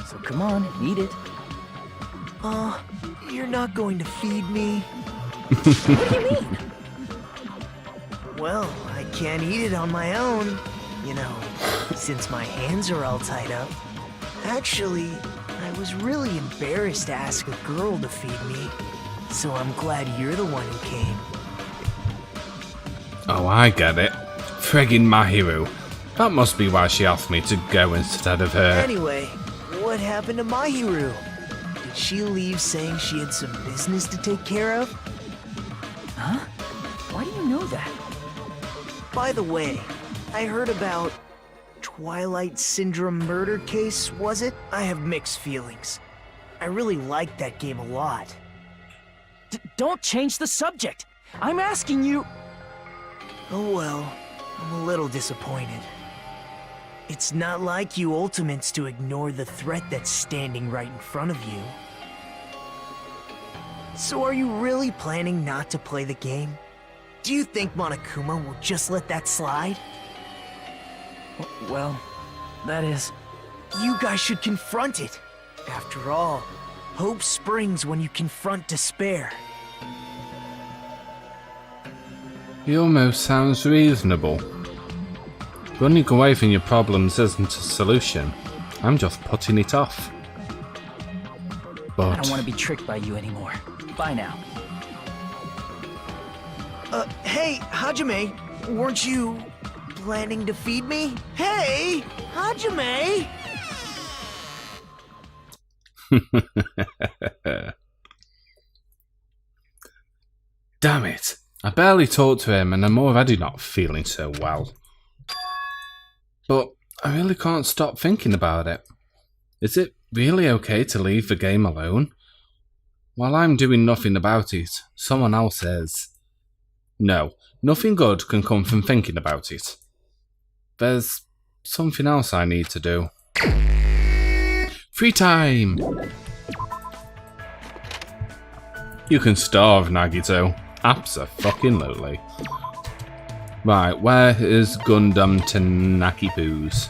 So come on, eat it. You're not going to feed me? What do you mean? Well, I can't eat it on my own, you know, since my hands are all tied up. Actually, I was really embarrassed to ask a girl to feed me, so I'm glad you're the one who came. Oh, I get it. Friggin' Mahiru. That must be why she asked me to go instead of her. Anyway, what happened to Mahiru? Did she leave saying she had some business to take care of? Huh? Why do you know that? By the way, I heard about Twilight Syndrome murder case, was it? I have mixed feelings. I really liked that game a lot. Don't change the subject. I'm asking you... Oh well, I'm a little disappointed. It's not like you Ultimates to ignore the threat that's standing right in front of you. So are you really planning not to play the game? Do you think Monokuma will just let that slide? Well, that is... You guys should confront it. After all, Hope springs when you confront despair. He almost sounds reasonable. Running away from your problems isn't a solution. I'm just putting it off. I don't want But to be tricked by you anymore. Bye now. Hey, Hajime, weren't you planning to feed me? Hey, Hajime! damn it, I barely talked to him and I'm already not feeling so well. But I really can't stop thinking about it. Is it really okay to leave the game alone? While I'm doing nothing about it, someone else is. No, nothing good can come from thinking about it. There's something else I need to do. Free time! You can starve, Nagito. Abso-fucking-lutely. Right, where is Gundam Tanaki Boos?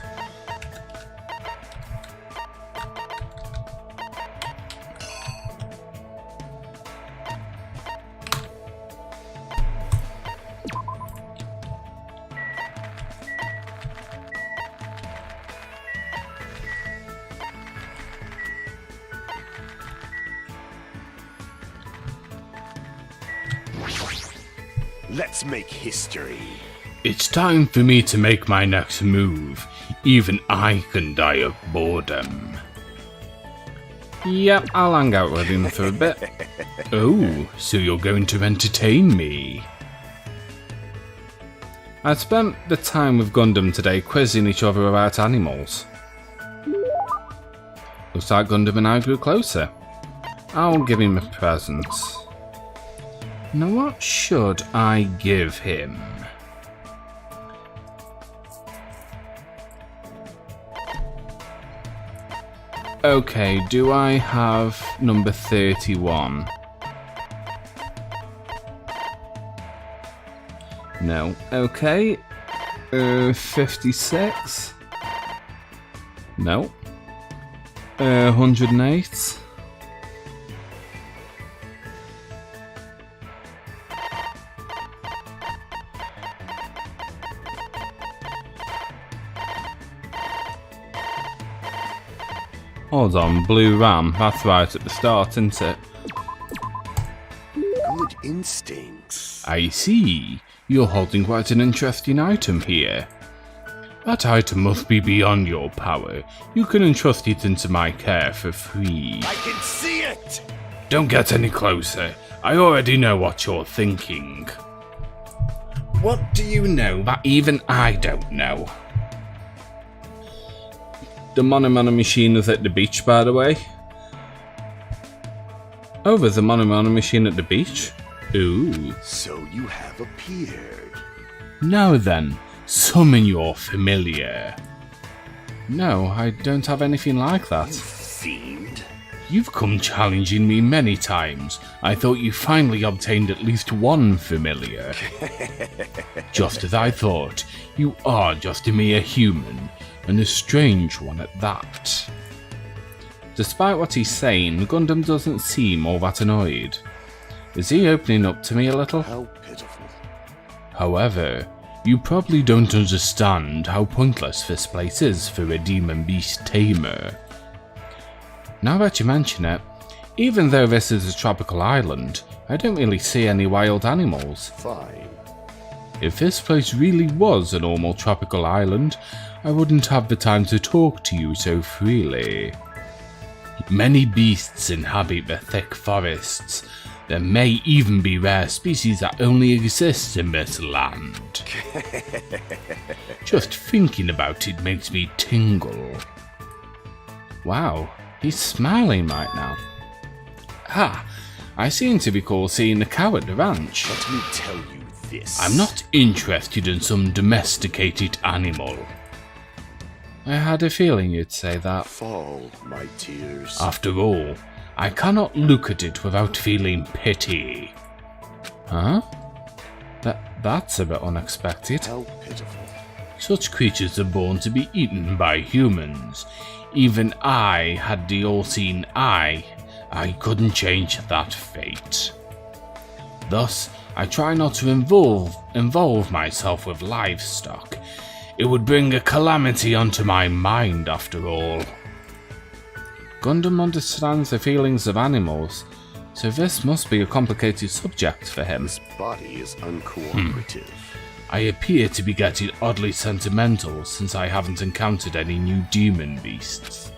Let's make history. It's time for me to make my next move. Even I can die of boredom. Yep, I'll hang out with him for a bit. Oh, so you're going to entertain me? I spent the time with Gundam today quizzing each other about animals. Looks like Gundam and I grew closer. I'll give him a present. Now what should I give him? Okay, do I have number 31? No. Okay. 56? No. 108? Hold on, Blue Ram. That's right at the start, isn't it? Good instincts. I see. You're holding quite an interesting item here. That item must be beyond your power. You can entrust it into my care for free. I can see it! Don't get any closer. I already know what you're thinking. What do you know that even I don't know? The Monokuma machine is at the beach, by the way. Oh, there's a Monokuma machine at the beach? Ooh. So you have appeared. Now then, summon your familiar. No, I don't have anything like that. Fiend. You've come challenging me many times. I thought you finally obtained at least one familiar. Just as I thought, you are just a mere human, and a strange one at that. Despite what he's saying, Gundam doesn't seem all that annoyed. Is he opening up to me a little? How pitiful. However, you probably don't understand how pointless this place is for a demon beast tamer. Now that you mention it, even though this is a tropical island, I don't really see any wild animals. Fine. If this place really was a normal tropical island, I wouldn't have the time to talk to you so freely. Many beasts inhabit the thick forests. There may even be rare species that only exist in this land. Just thinking about it makes me tingle. Wow, he's smiling right now. Ha! I seem to recall seeing a cow at the ranch. Let me tell you this. I'm not interested in some domesticated animal. I had a feeling you'd say that. Fall, my tears. After all, I cannot look at it without feeling pity. Huh? That's a bit unexpected. How pitiful. Such creatures are born to be eaten by humans. Even I had the all-seeing eye, I couldn't change that fate. Thus, I try not to involve myself with livestock. It would bring a calamity onto my mind after all. Gundam understands the feelings of animals, so this must be a complicated subject for him. His body is uncooperative. I appear to be getting oddly sentimental since I haven't encountered any new demon beasts.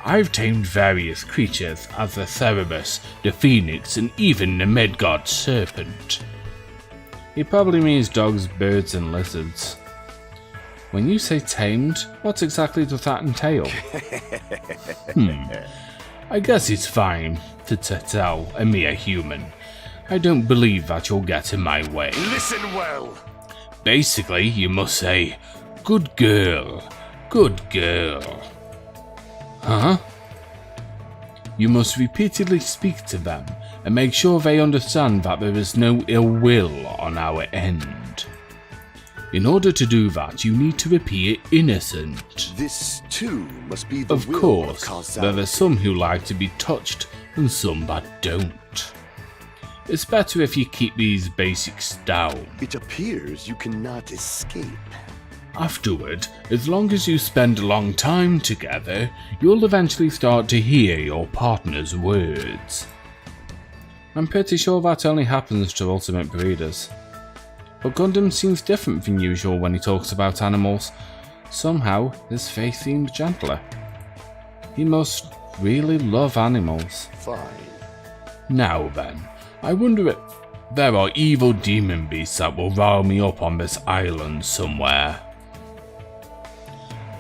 I've tamed various creatures as the Cerberus, the Phoenix, and even the Midgard Serpent. He probably means dogs, birds, and lizards. When you say tamed, what exactly does that entail? I guess it's fine to tell a mere human. I don't believe that you'll get in my way. Listen well. Basically, you must say, good girl, good girl. Huh? You must repeatedly speak to them and make sure they understand that there is no ill will on our end. In order to do that, you need to appear innocent. This, too, must be the Of will course, of causality. there are some who like to be touched and some that don't. It's better if you keep these basics down. It appears you cannot escape. Afterward, as long as you spend a long time together, you'll eventually start to hear your partner's words. I'm pretty sure that only happens to ultimate breeders. But Gundam seems different than usual when he talks about animals. Somehow, his face seems gentler. He must really love animals. Fine. Now then, I wonder if there are evil demon beasts that will rile me up on this island somewhere.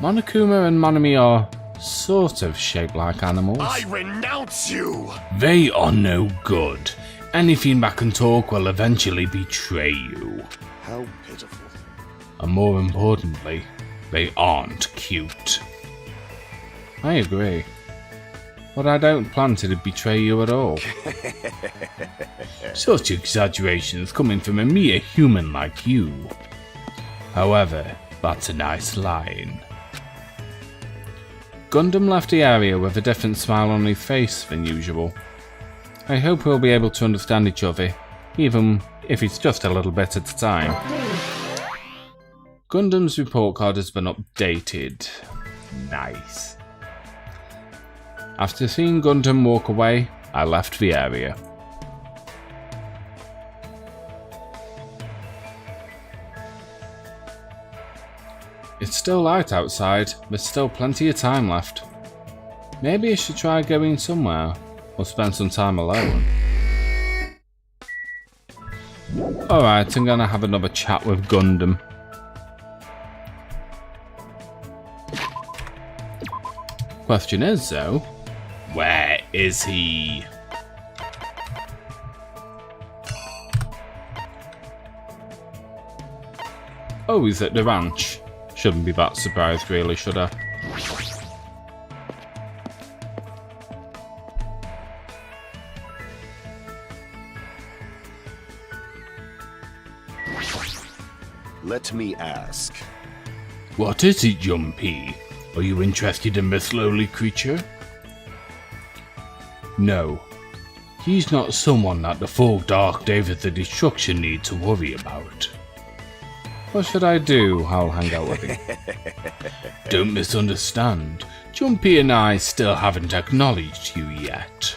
Monokuma and Monomi are sort of shaped like animals. I renounce you! They are no good. Anything that can talk will eventually betray you. How pitiful. And more importantly, they aren't cute. I agree. But I don't plan to betray you at all. Such exaggerations coming from a mere human like you. However, that's a nice line. Gundam left the area with a different smile on his face than usual. I hope we'll be able to understand each other, even if it's just a little bit at a time. Gundam's report card has been updated. Nice. After seeing Gundam walk away, I left the area. It's still light outside, there's still plenty of time left. Maybe I should try going somewhere, or spend some time alone. Alright, I'm gonna have another chat with Gundam. Question is though, where is he? Oh, he's at the ranch. Shouldn't be that surprised really, should I? Let me ask. What is it, Jumpy? Are you interested in this lowly creature? No. He's not someone that the full dark days of the destruction need to worry about. What should I do? I'll hang out with him. Don't misunderstand. Jumpy and I still haven't acknowledged you yet.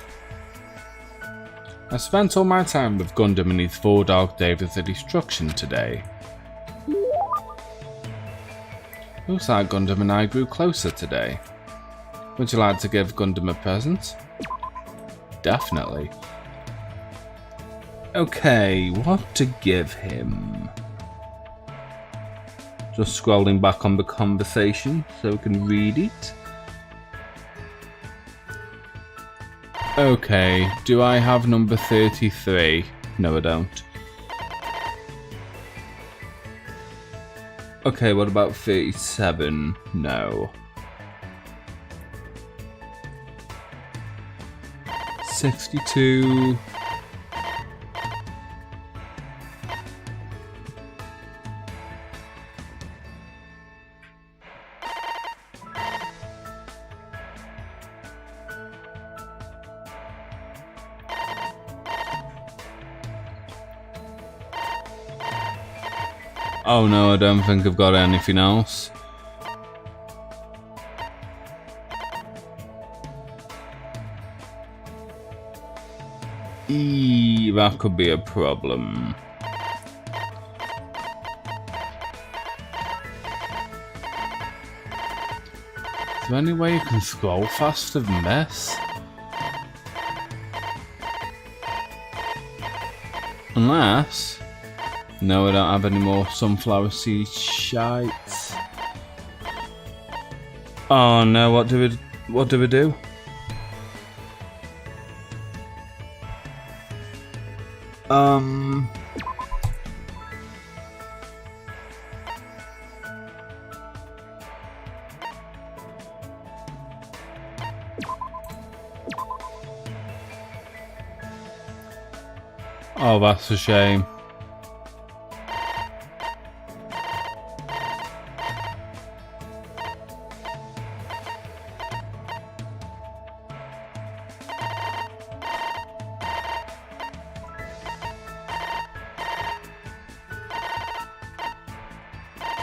I spent all my time with Gundam in his 4 dark days of the destruction today. Looks like Gundam and I grew closer today. Would you like to give Gundam a present? Definitely. Okay, what to give him? Just scrolling back on the conversation so we can read it. Okay, do I have number 33? No, I don't. Okay, what about 37? No. 62. Oh no, I don't think I've got anything else. That could be a problem. Is there any way you can scroll faster than this? Unless... No, I don't have any more sunflower seed shite. Oh no, what do we do? Oh, that's a shame.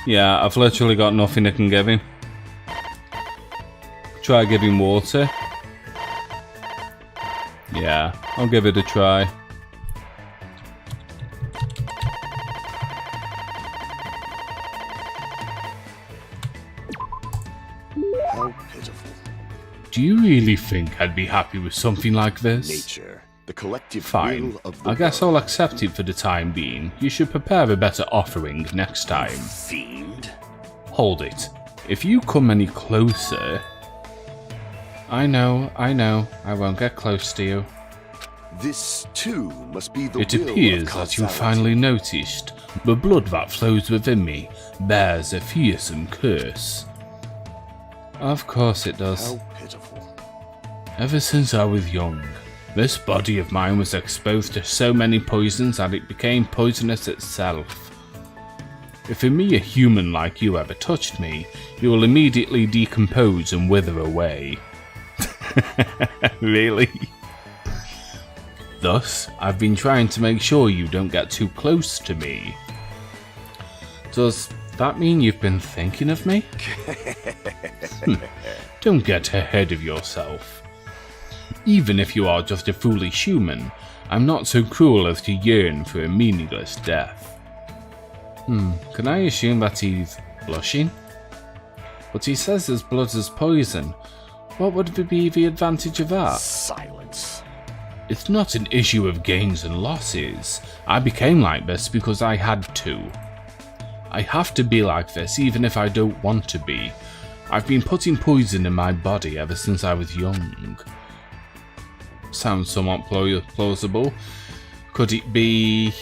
Yeah, I've literally got nothing I can give him. Try giving water. Yeah, I'll give it a try. How pitiful. Do you really think I'd be happy with something like this? Nature, the collective Fine. will of the I guess world. I'll accept it for the time being. You should prepare a better offering next time. Fiend. Hold it. If you come any closer... I know. I won't get close to you. This too must be the It will appears of that you causality. finally noticed the blood that flows within me bears a fearsome curse. Of course it does. How pitiful. Ever since I was young, this body of mine was exposed to so many poisons that it became poisonous itself. If a mere human like you ever touched me, you will immediately decompose and wither away. Really? Thus, I've been trying to make sure you don't get too close to me. Does that mean you've been thinking of me? Don't get ahead of yourself. Even if you are just a foolish human, I'm not so cruel as to yearn for a meaningless death. Can I assume that he's blushing? But he says his blood is poison. What would be the advantage of that? Silence. It's not an issue of gains and losses. I became like this because I had to. I have to be like this even if I don't want to be. I've been putting poison in my body ever since I was young. Sounds somewhat plausible. Could it be...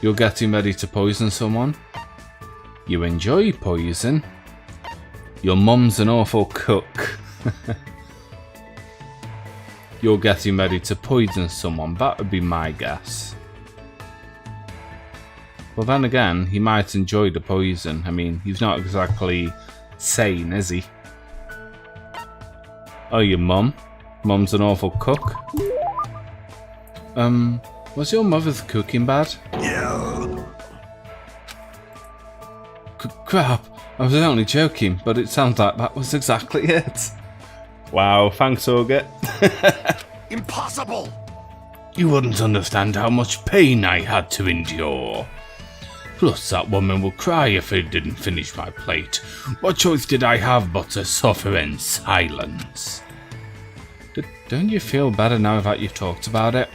You're getting ready to poison someone? You enjoy poison? Your mum's an awful cook. You're getting ready to poison someone, that would be my guess. Well then again, he might enjoy the poison. I mean, he's not exactly sane, is he? Oh, your mum? Mum's an awful cook? Was your mother's cooking bad? Crap, I was only joking, but it sounds like that was exactly it. Wow, thanks, Auger. Impossible! You wouldn't understand how much pain I had to endure. Plus, that woman would cry if I didn't finish my plate. What choice did I have but to suffer in silence? Don't you feel better now that you've talked about it?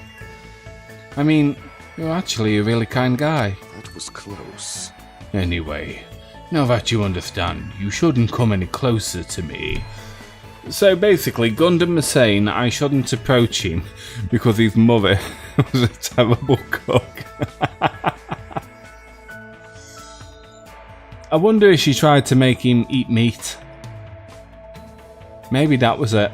I mean, you're actually a really kind guy. That was close. Anyway, now that you understand, you shouldn't come any closer to me. So basically, Gundam is saying I shouldn't approach him because his mother was a terrible cook. I wonder if she tried to make him eat meat. Maybe that was it.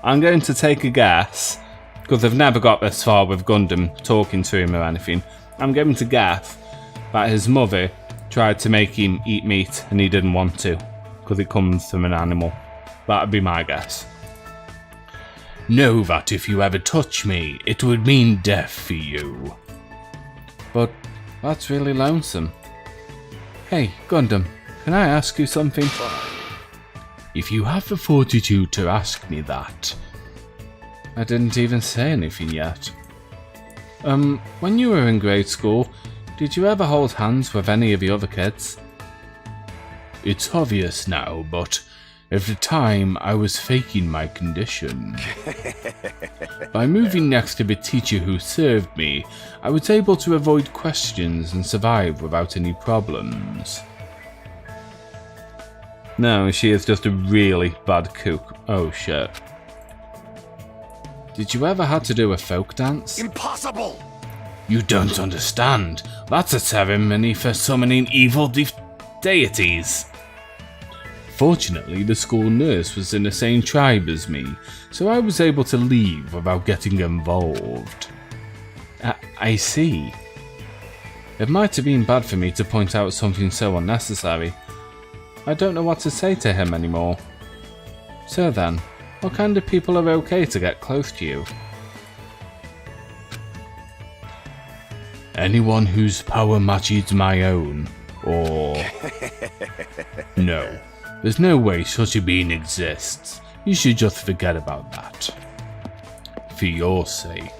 I'm going to take a guess, because I've never got this far with Gundam talking to him or anything. I'm going to guess that his mother tried to make him eat meat and he didn't want to, because it comes from an animal. That would be my guess. Know that if you ever touch me, it would mean death for you. But that's really lonesome. Hey, Gundam, can I ask you something? If you have the fortitude to ask me that. I didn't even say anything yet. When you were in grade school, did you ever hold hands with any of the other kids? It's obvious now, but at the time I was faking my condition. By moving next to the teacher who served me, I was able to avoid questions and survive without any problems. No, she is just a really bad cook. Oh shit. Did you ever have to do a folk dance? Impossible! You don't understand. That's a ceremony for summoning evil deities. Fortunately, the school nurse was in the same tribe as me, so I was able to leave without getting involved. I see. It might have been bad for me to point out something so unnecessary. I don't know what to say to him anymore. So then, what kind of people are okay to get close to you? Anyone whose power matches my own, or... No, there's no way such a being exists. You should just forget about that. For your sake.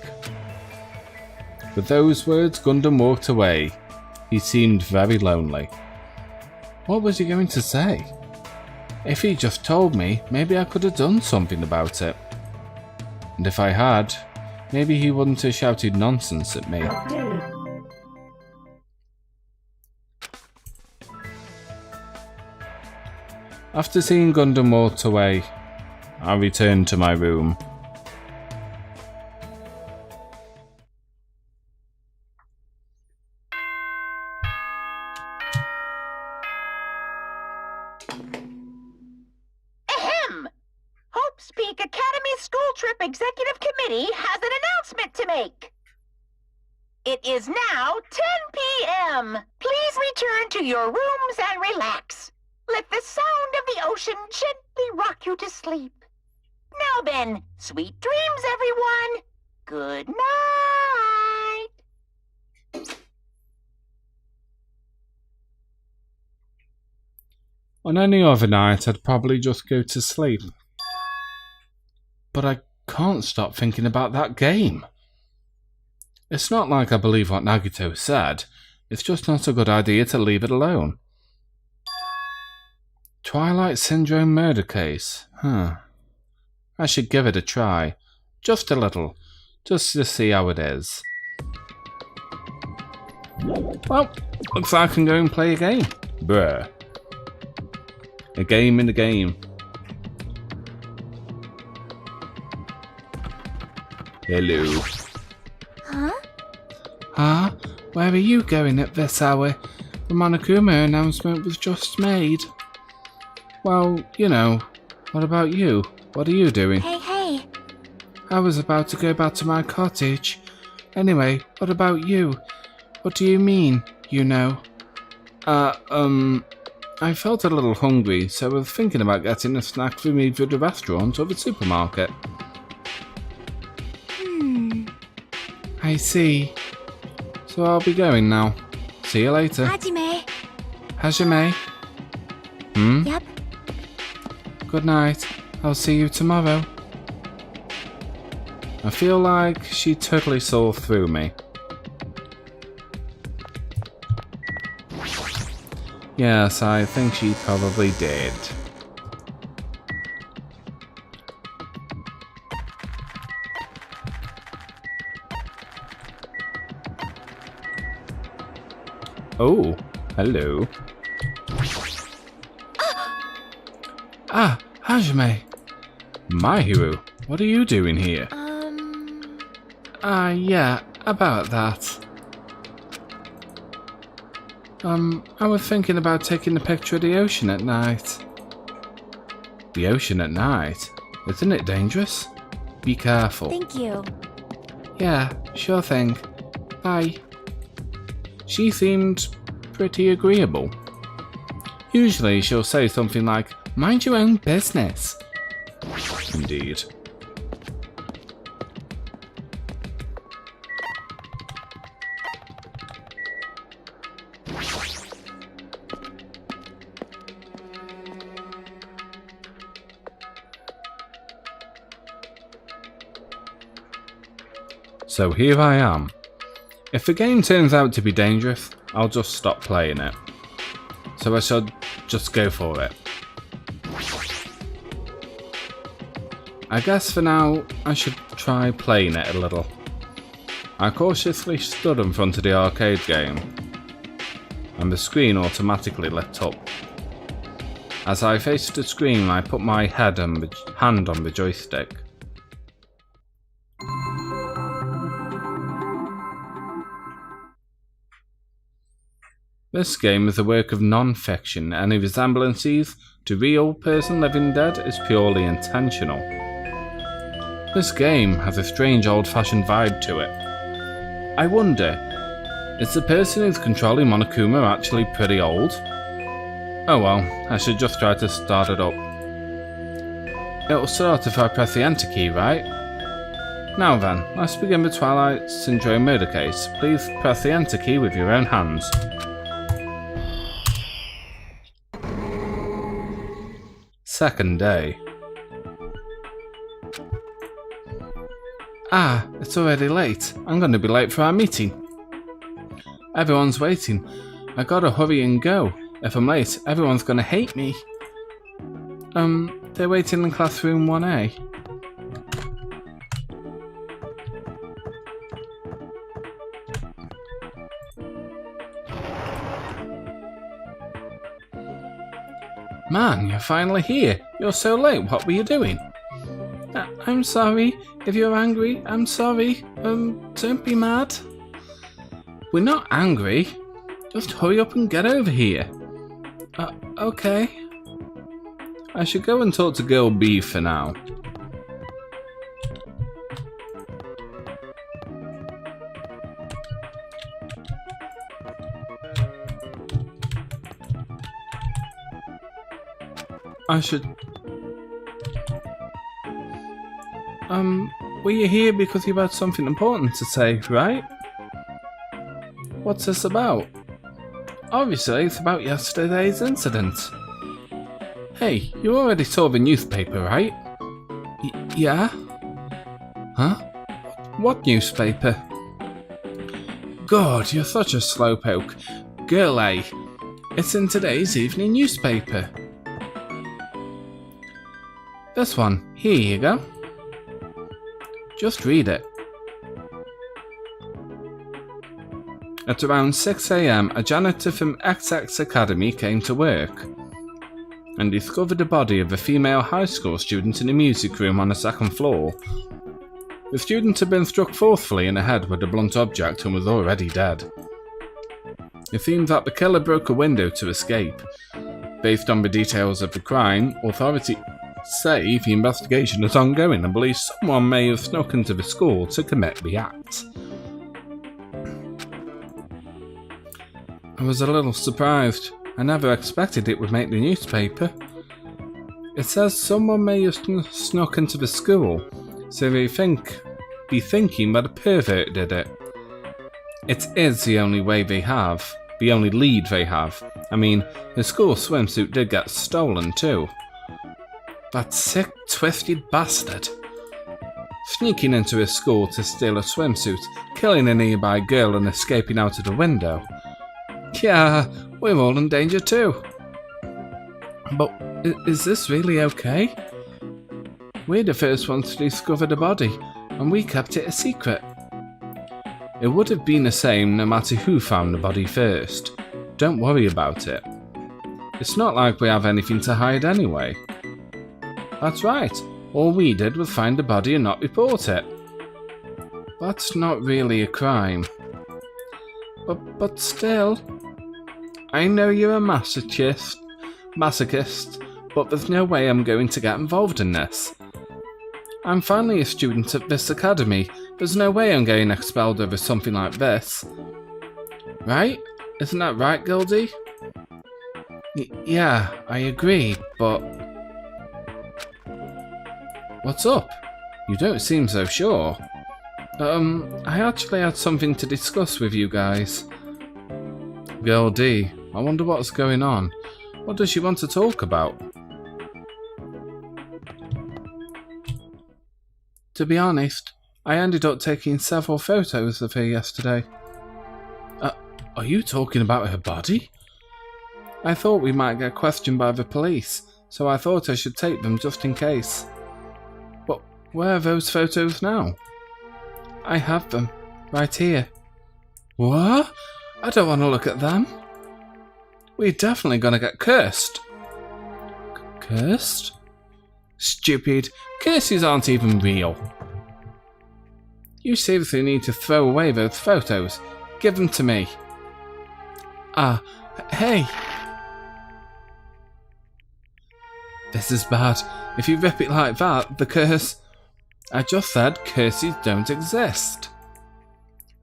With those words, Gundam walked away. He seemed very lonely. What was he going to say? If he just told me, maybe I could have done something about it. And if I had, maybe he wouldn't have shouted nonsense at me. After seeing Gundam walk away, I returned to my room. Ahem! Hope's Peak Academy School Trip Executive Committee has an announcement to make. It is now 10 p.m. Please return to your rooms and relax. Let the sound of the ocean gently rock you to sleep. Now then, sweet dreams, everyone. Good night. On any other night, I'd probably just go to sleep. But I can't stop thinking about that game. It's not like I believe what Nagito said. It's just not a good idea to leave it alone. Twilight Syndrome murder case. I should give it a try. Just a little. Just to see how it is. Well, looks like I can go and play a game. Bruh. A game in a game. Hello. Huh? Huh? Where are you going at this hour? The Monokuma announcement was just made. Well, you know. What about you? What are you doing? Hey. I was about to go back to my cottage. Anyway, what about you? What do you mean, you know? I felt a little hungry, so I was thinking about getting a snack for me through the restaurant or the supermarket. I see. So I'll be going now. See you later. Hajime. Yep. Good night. I'll see you tomorrow. I feel like she totally saw through me. Yes, I think she probably did. Oh, hello. Ah, Hajime. Mahiru, what are you doing here? Yeah, about that. I was thinking about taking a picture of the ocean at night. The ocean at night? Isn't it dangerous? Be careful. Thank you. Yeah, sure thing. Bye. She seemed pretty agreeable. Usually she'll say something like, mind your own business. Indeed. So here I am. If the game turns out to be dangerous, I'll just stop playing it. So I should just go for it. I guess for now, I should try playing it a little. I cautiously stood in front of the arcade game, and the screen automatically lit up. As I faced the screen, I put my hand on the joystick. This game is a work of non-fiction. Any resemblances to real person living dead is purely intentional. This game has a strange old-fashioned vibe to it. I wonder, is the person who's controlling Monokuma actually pretty old? Oh well, I should just try to start it up. It'll start if I press the enter key, right? Now then, let's begin the Twilight Syndrome murder case. Please press the enter key with your own hands. Second day. Ah, it's already late. I'm going to be late for our meeting. Everyone's waiting. I gotta hurry and go. If I'm late, everyone's going to hate me. They're waiting in classroom 1A. Man, you're finally here. You're so late. What were you doing? I'm sorry. If you're angry, I'm sorry. Don't be mad. We're not angry. Just hurry up and get over here. Okay. I should go and talk to Girl B for now. I should... were you here because you had something important to say, right? What's this about? Obviously, it's about yesterday's incident. Hey, you already saw the newspaper, right? Yeah? Huh? What newspaper? God, you're such a slowpoke. Girl A, it's in today's evening newspaper. This one, here you go. Just read it. At around 6 AM, a janitor from XX Academy came to work and discovered the body of a female high school student in a music room on the second floor. The student had been struck forcefully in the head with a blunt object and was already dead. It seems that the killer broke a window to escape. Based on the details of the crime, authorities say the investigation is ongoing and believe someone may have snuck into the school to commit the act. I was a little surprised. I never expected it would make the newspaper. It says someone may have snuck into the school, so they be thinking that a pervert did it. It is the only lead they have. I mean, the school swimsuit did get stolen too. That sick, twisted bastard. Sneaking into a school to steal a swimsuit, killing a nearby girl and escaping out of the window. Yeah, we're all in danger too. But is this really okay? We're the first ones to discover the body, and we kept it a secret. It would have been the same no matter who found the body first. Don't worry about it. It's not like we have anything to hide anyway. That's right, all we did was find the body and not report it. That's not really a crime. But still, I know you're a masochist, but there's no way I'm going to get involved in this. I'm finally a student at this academy. There's no way I'm getting expelled over something like this. Right? Isn't that right, Goldie? Yeah, I agree, but... What's up? You don't seem so sure. I actually had something to discuss with you guys. Girl D, I wonder what's going on. What does she want to talk about? To be honest, I ended up taking several photos of her yesterday. Are you talking about her body? I thought we might get questioned by the police, so I thought I should take them just in case. But where are those photos now? I have them, right here. What? I don't want to look at them. We're definitely gonna get cursed. Cursed? Stupid. Curses aren't even real. You seriously need to throw away those photos. Give them to me. Hey! This is bad. If you rip it like that, the curse... I just said curses don't exist.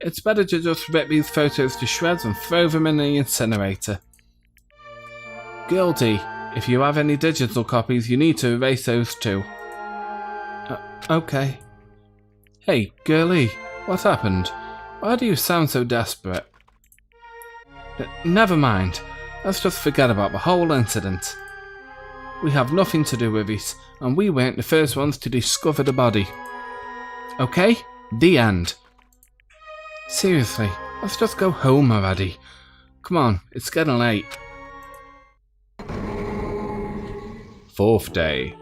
It's better to just rip these photos to shreds and throw them in the incinerator. Guilty. If you have any digital copies, you need to erase those too. Okay. Hey, girlie, what happened? Why do you sound so desperate? Never mind. Let's just forget about the whole incident. We have nothing to do with it, and we weren't the first ones to discover the body. Okay? The end. Seriously, let's just go home already. Come on, it's getting late. 4th day.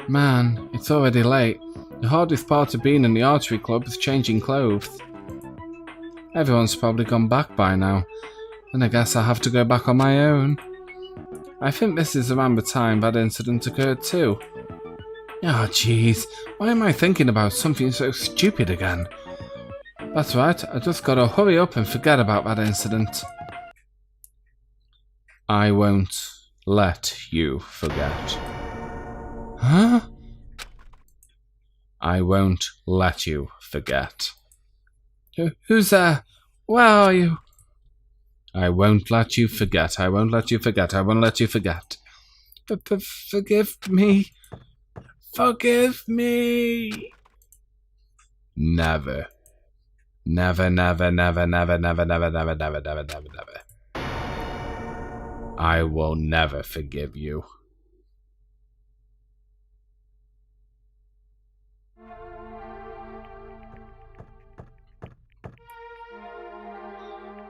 Man, it's already late. The hardest part of being in the archery club is changing clothes. Everyone's probably gone back by now, and I guess I'll have to go back on my own. I think this is around the time that incident occurred too. Ah, jeez, why am I thinking about something so stupid again? That's right, I just gotta hurry up and forget about that incident. I won't let you forget. Huh? I won't let you forget. Who's there? Where are you? I won't let you forget. I won't let you forget. I won't let you forget. Forgive me. Forgive me. Never. Never, never, never, never, never, never, never, never, never, never, never. I will never forgive you.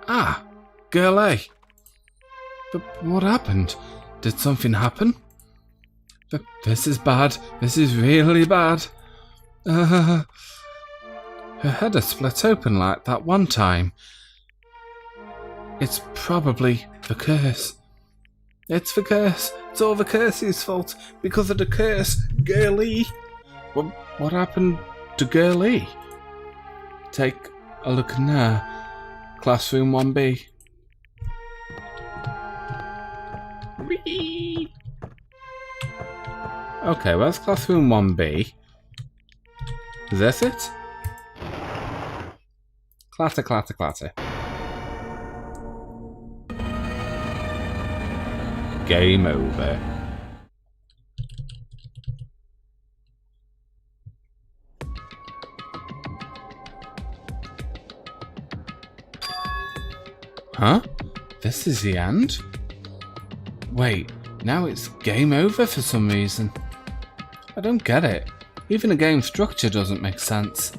Ah, Girl A. But what happened? Did something happen? This is bad. This is really bad. Her head has split open like that one time. It's probably the curse. It's the curse. It's all the curse's fault. Because of the curse, Girlie. What happened to Girlie? Take a look in there. Classroom 1B. Whee! Okay, where's classroom 1B? Is this it? Clatter, clatter, clatter. Game over. Huh? This is the end? Wait, now it's game over for some reason. I don't get it. Even the game structure doesn't make sense.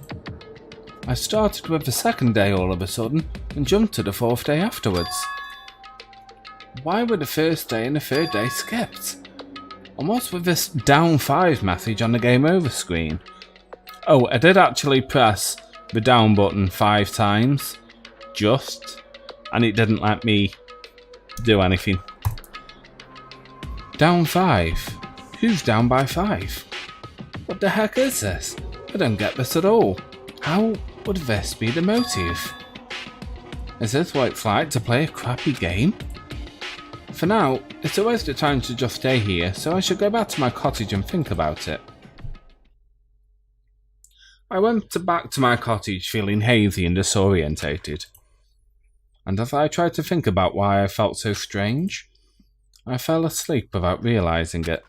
I started with the 2nd day all of a sudden and jumped to the 4th day afterwards. Why were the 1st day and the 3rd day skipped? And what's with this down 5 message on the game over screen? Oh, I did actually press the down button 5 times. Just. And it didn't let me do anything. Down 5? Who's down by 5? What the heck is this? I don't get this at all. How would this be the motive? Is this what it's like to play a crappy game? For now, it's a waste of time to just stay here, so I should go back to my cottage and think about it. I went back to my cottage feeling hazy and disorientated. And as I tried to think about why I felt so strange, I fell asleep without realizing it.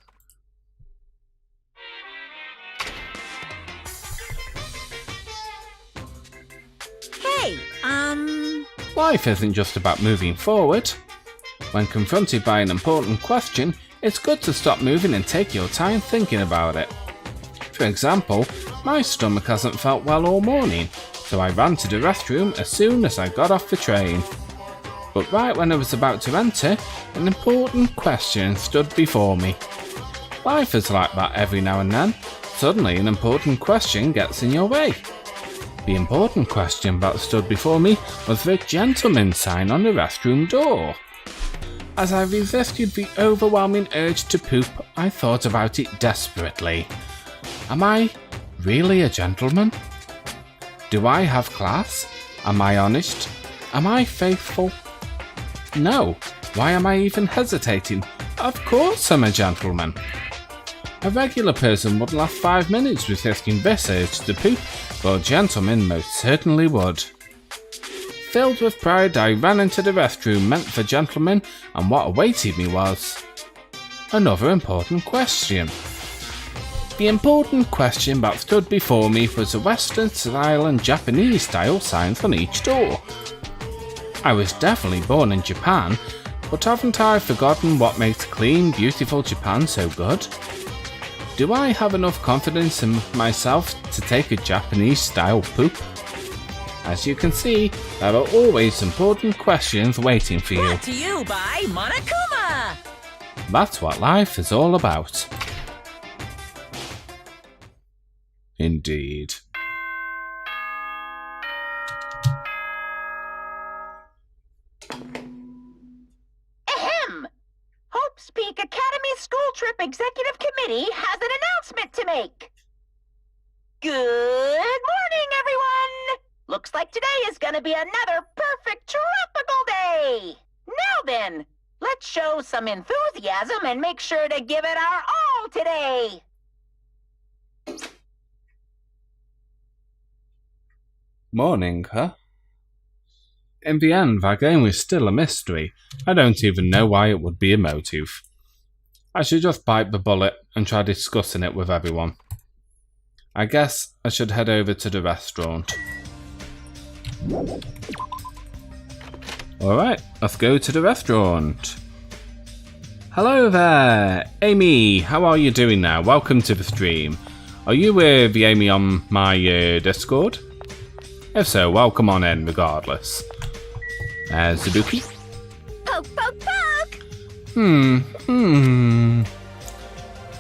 Hey, Life isn't just about moving forward. When confronted by an important question, It's good to stop moving and take your time thinking about it. For example, my stomach hasn't felt well all morning, so I ran to the restroom as soon as I got off the train. But right when I was about to enter, an important question stood before me. Life is like that every now and then. Suddenly an important question gets in your way. The important question that stood before me was the gentleman sign on the restroom door. As I resisted the overwhelming urge to poop, I thought about it desperately. Am I really a gentleman? Do I have class? Am I honest? Am I faithful? No. Why am I even hesitating? Of course I'm a gentleman. A regular person would last 5 minutes resisting this urge to poop, but a gentleman most certainly would. Filled with pride, I ran into the restroom meant for gentlemen, and what awaited me was another important question. The important question that stood before me was the Western style and Japanese style signs on each door. I was definitely born in Japan, but haven't I forgotten what makes clean, beautiful Japan so good? Do I have enough confidence in myself to take a Japanese style poop? As you can see, there are always important questions waiting for you. Brought to you by Monokuma! That's what life is all about. Indeed. Ahem! Hope's Peak Academy School Trip Executive Committee has an announcement to make. Good morning, everyone! Looks like today is gonna be another perfect tropical day! Now then, let's show some enthusiasm and make sure to give it our all today! Morning, huh? In the end, that game was still a mystery. I don't even know why it would be a motive. I should just bite the bullet and try discussing it with everyone. I guess I should head over to the restaurant. Alright, let's go to the restaurant. Hello there! Amy, how are you doing now? Welcome to the stream. Are you the Amy on my Discord? If so, welcome on in regardless. Zabuki? Poke, poke, poke!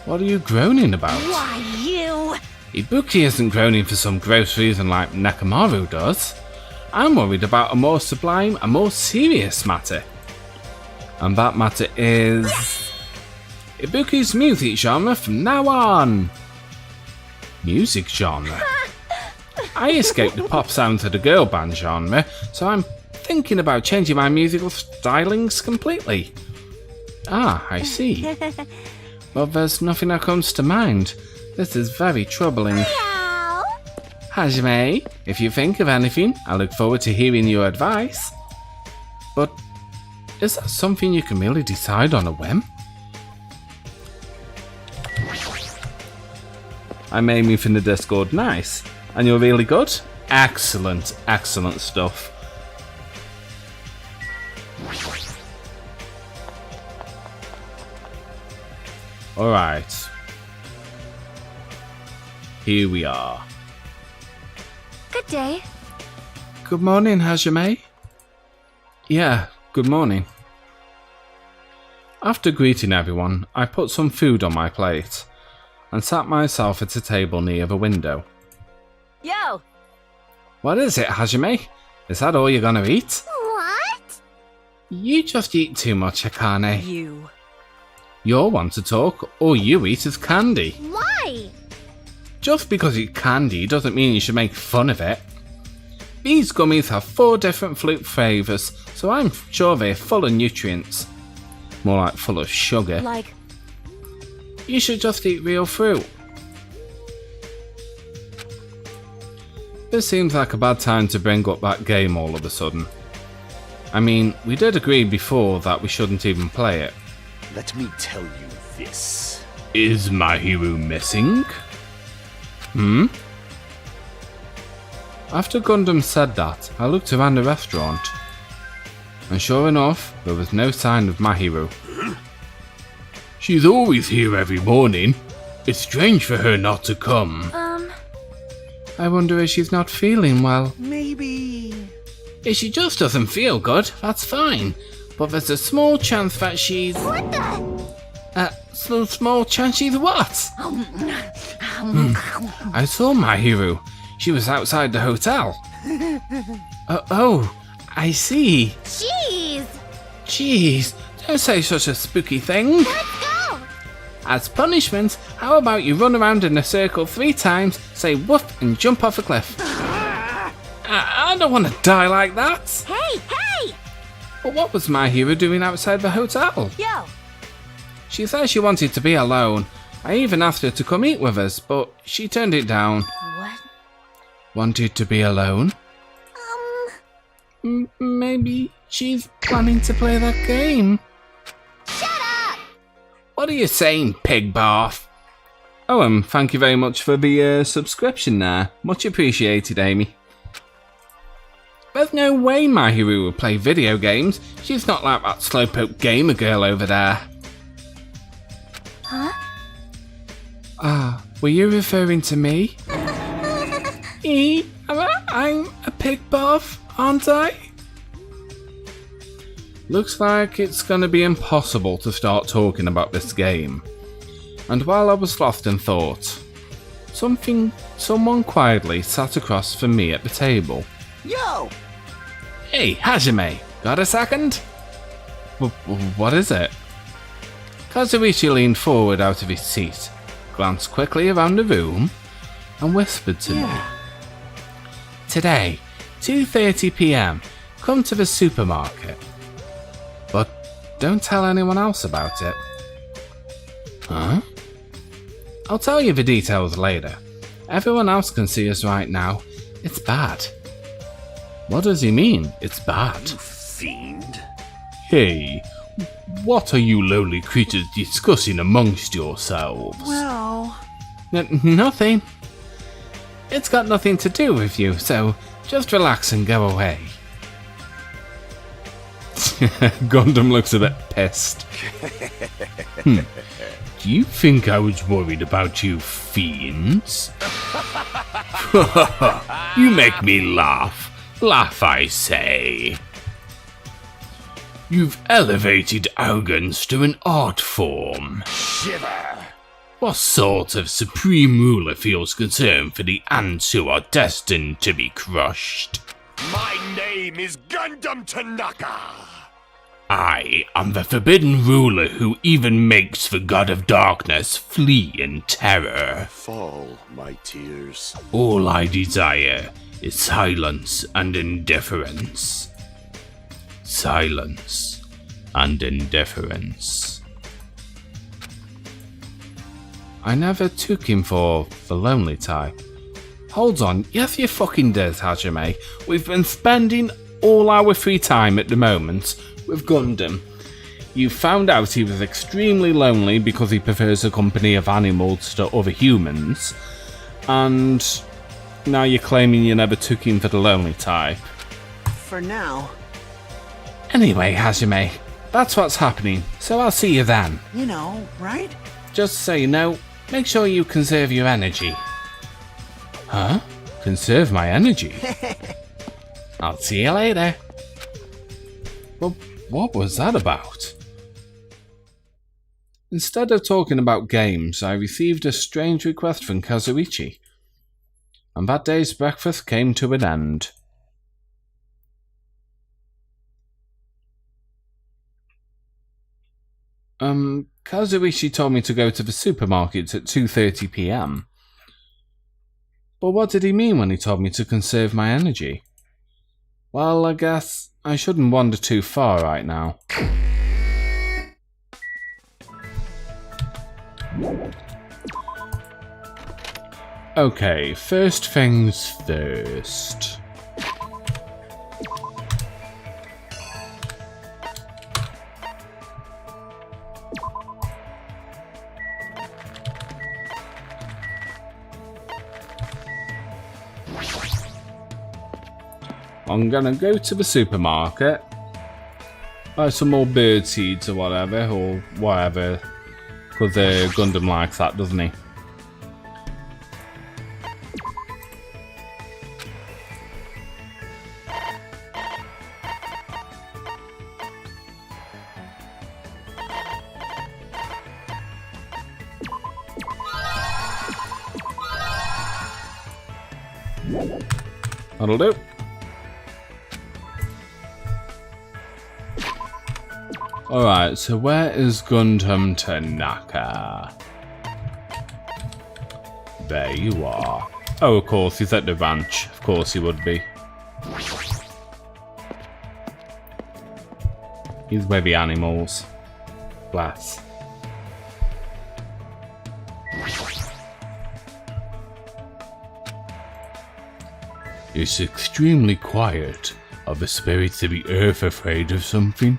What are you groaning about? Why, you... Ibuki isn't groaning for some gross reason like Nekomaru does. I'm worried about a more sublime and more serious matter. And that matter is... Ibuki's music genre from now on. Music genre? I escaped the pop sound to the girl band genre, so I'm thinking about changing my musical stylings completely. Ah, I see. Well, there's nothing that comes to mind. This is very troubling. Meow. Hajime, if you think of anything, I look forward to hearing your advice. But is that something you can really decide on a whim? I'm Amy from the Discord. Nice. And you're really good? Excellent, excellent stuff. Alright. Here we are. Good day. Good morning, Hajime. Yeah, good morning. After greeting everyone, I put some food on my plate and sat myself at a table near the window. Yo! What is it, Hajime? Is that all you're gonna eat? What? You just eat too much, Akane. You. You're one to talk, all you eat is candy. Why? Just because it's candy doesn't mean you should make fun of it. These gummies have 4 different fruit flavours, so I'm sure they're full of nutrients. More like full of sugar. Like... You should just eat real fruit. This seems like a bad time to bring up that game all of a sudden. I mean, we did agree before that we shouldn't even play it. Let me tell you this. Is Mahiru missing? After Gundam said that, I looked around the restaurant. And sure enough, there was no sign of Mahiru. She's always here every morning. It's strange for her not to come. I wonder if she's not feeling well. Maybe... If she just doesn't feel good, that's fine. But there's a small chance that she's... What the? Small chance she's what? I saw Mahiru. She was outside the hotel. Oh, I see. Jeez, don't say such a spooky thing. Let's go! As punishment, how about you run around in a circle 3 times, say woof, and jump off a cliff? I don't want to die like that. Hey! But what was Mahiru doing outside the hotel? Yo! She said she wanted to be alone. I even asked her to come eat with us, but she turned it down. What? Wanted to be alone? Maybe she's planning to play that game. Shut up! What are you saying, pig barf? Oh, thank you very much for the subscription there. Much appreciated, Amy. There's no way Mahiru would play video games. She's not like that slowpoke gamer girl over there. Huh? Were you referring to me? I'm a pig barf, aren't I? Looks like it's gonna be impossible to start talking about this game. And while I was lost in thought, someone quietly sat across from me at the table. Yo! Hey, Hajime, got a second? What is it? Kazuichi leaned forward out of his seat, glanced quickly around the room, and whispered to me. Today, 2:30 PM, come to the supermarket. But don't tell anyone else about it. Huh? I'll tell you the details later. Everyone else can see us right now. It's bad. What does he mean, it's bad? You fiend. Hey, what are you lowly creatures discussing amongst yourselves? Well... Nothing. It's got nothing to do with you, so just relax and go away. Gundam looks a bit pissed. Do you think I was worried about you fiends? You make me laugh. Laugh, I say. You've elevated arrogance to an art form. Shiver. What sort of supreme ruler feels concern for the ants who are destined to be crushed? My name is Gundam Tanaka. I am the forbidden ruler who even makes the god of darkness flee in terror. Fall, my tears. All I desire is silence and indifference. Silence and indifference. I never took him for the lonely type. Hold on, yes you fucking did, Hajime. We've been spending all our free time at the moment with Gundam. You found out he was extremely lonely because he prefers the company of animals to other humans, and now you're claiming you never took him for the lonely type. For now. Anyway, Hajime, that's what's happening, so I'll see you then. You know, right? Just so you know, make sure you conserve your energy. Huh? Conserve my energy? I'll see you later. Well, what was that about? Instead of talking about games, I received a strange request from Kazuichi, and that day's breakfast came to an end. Kazuichi told me to go to the supermarket at 2:30 PM. But what did he mean when he told me to conserve my energy? Well, I guess I shouldn't wander too far right now. Okay, first things first. I'm gonna go to the supermarket, buy some more bird seeds or whatever Because Gundam likes that, doesn't he? That'll do. Alright, so where is Gundam Tanaka? There you are. Oh, of course, he's at the ranch. Of course he would be. He's with the animals. Bless. It's extremely quiet. Are the spirits of the earth afraid of something?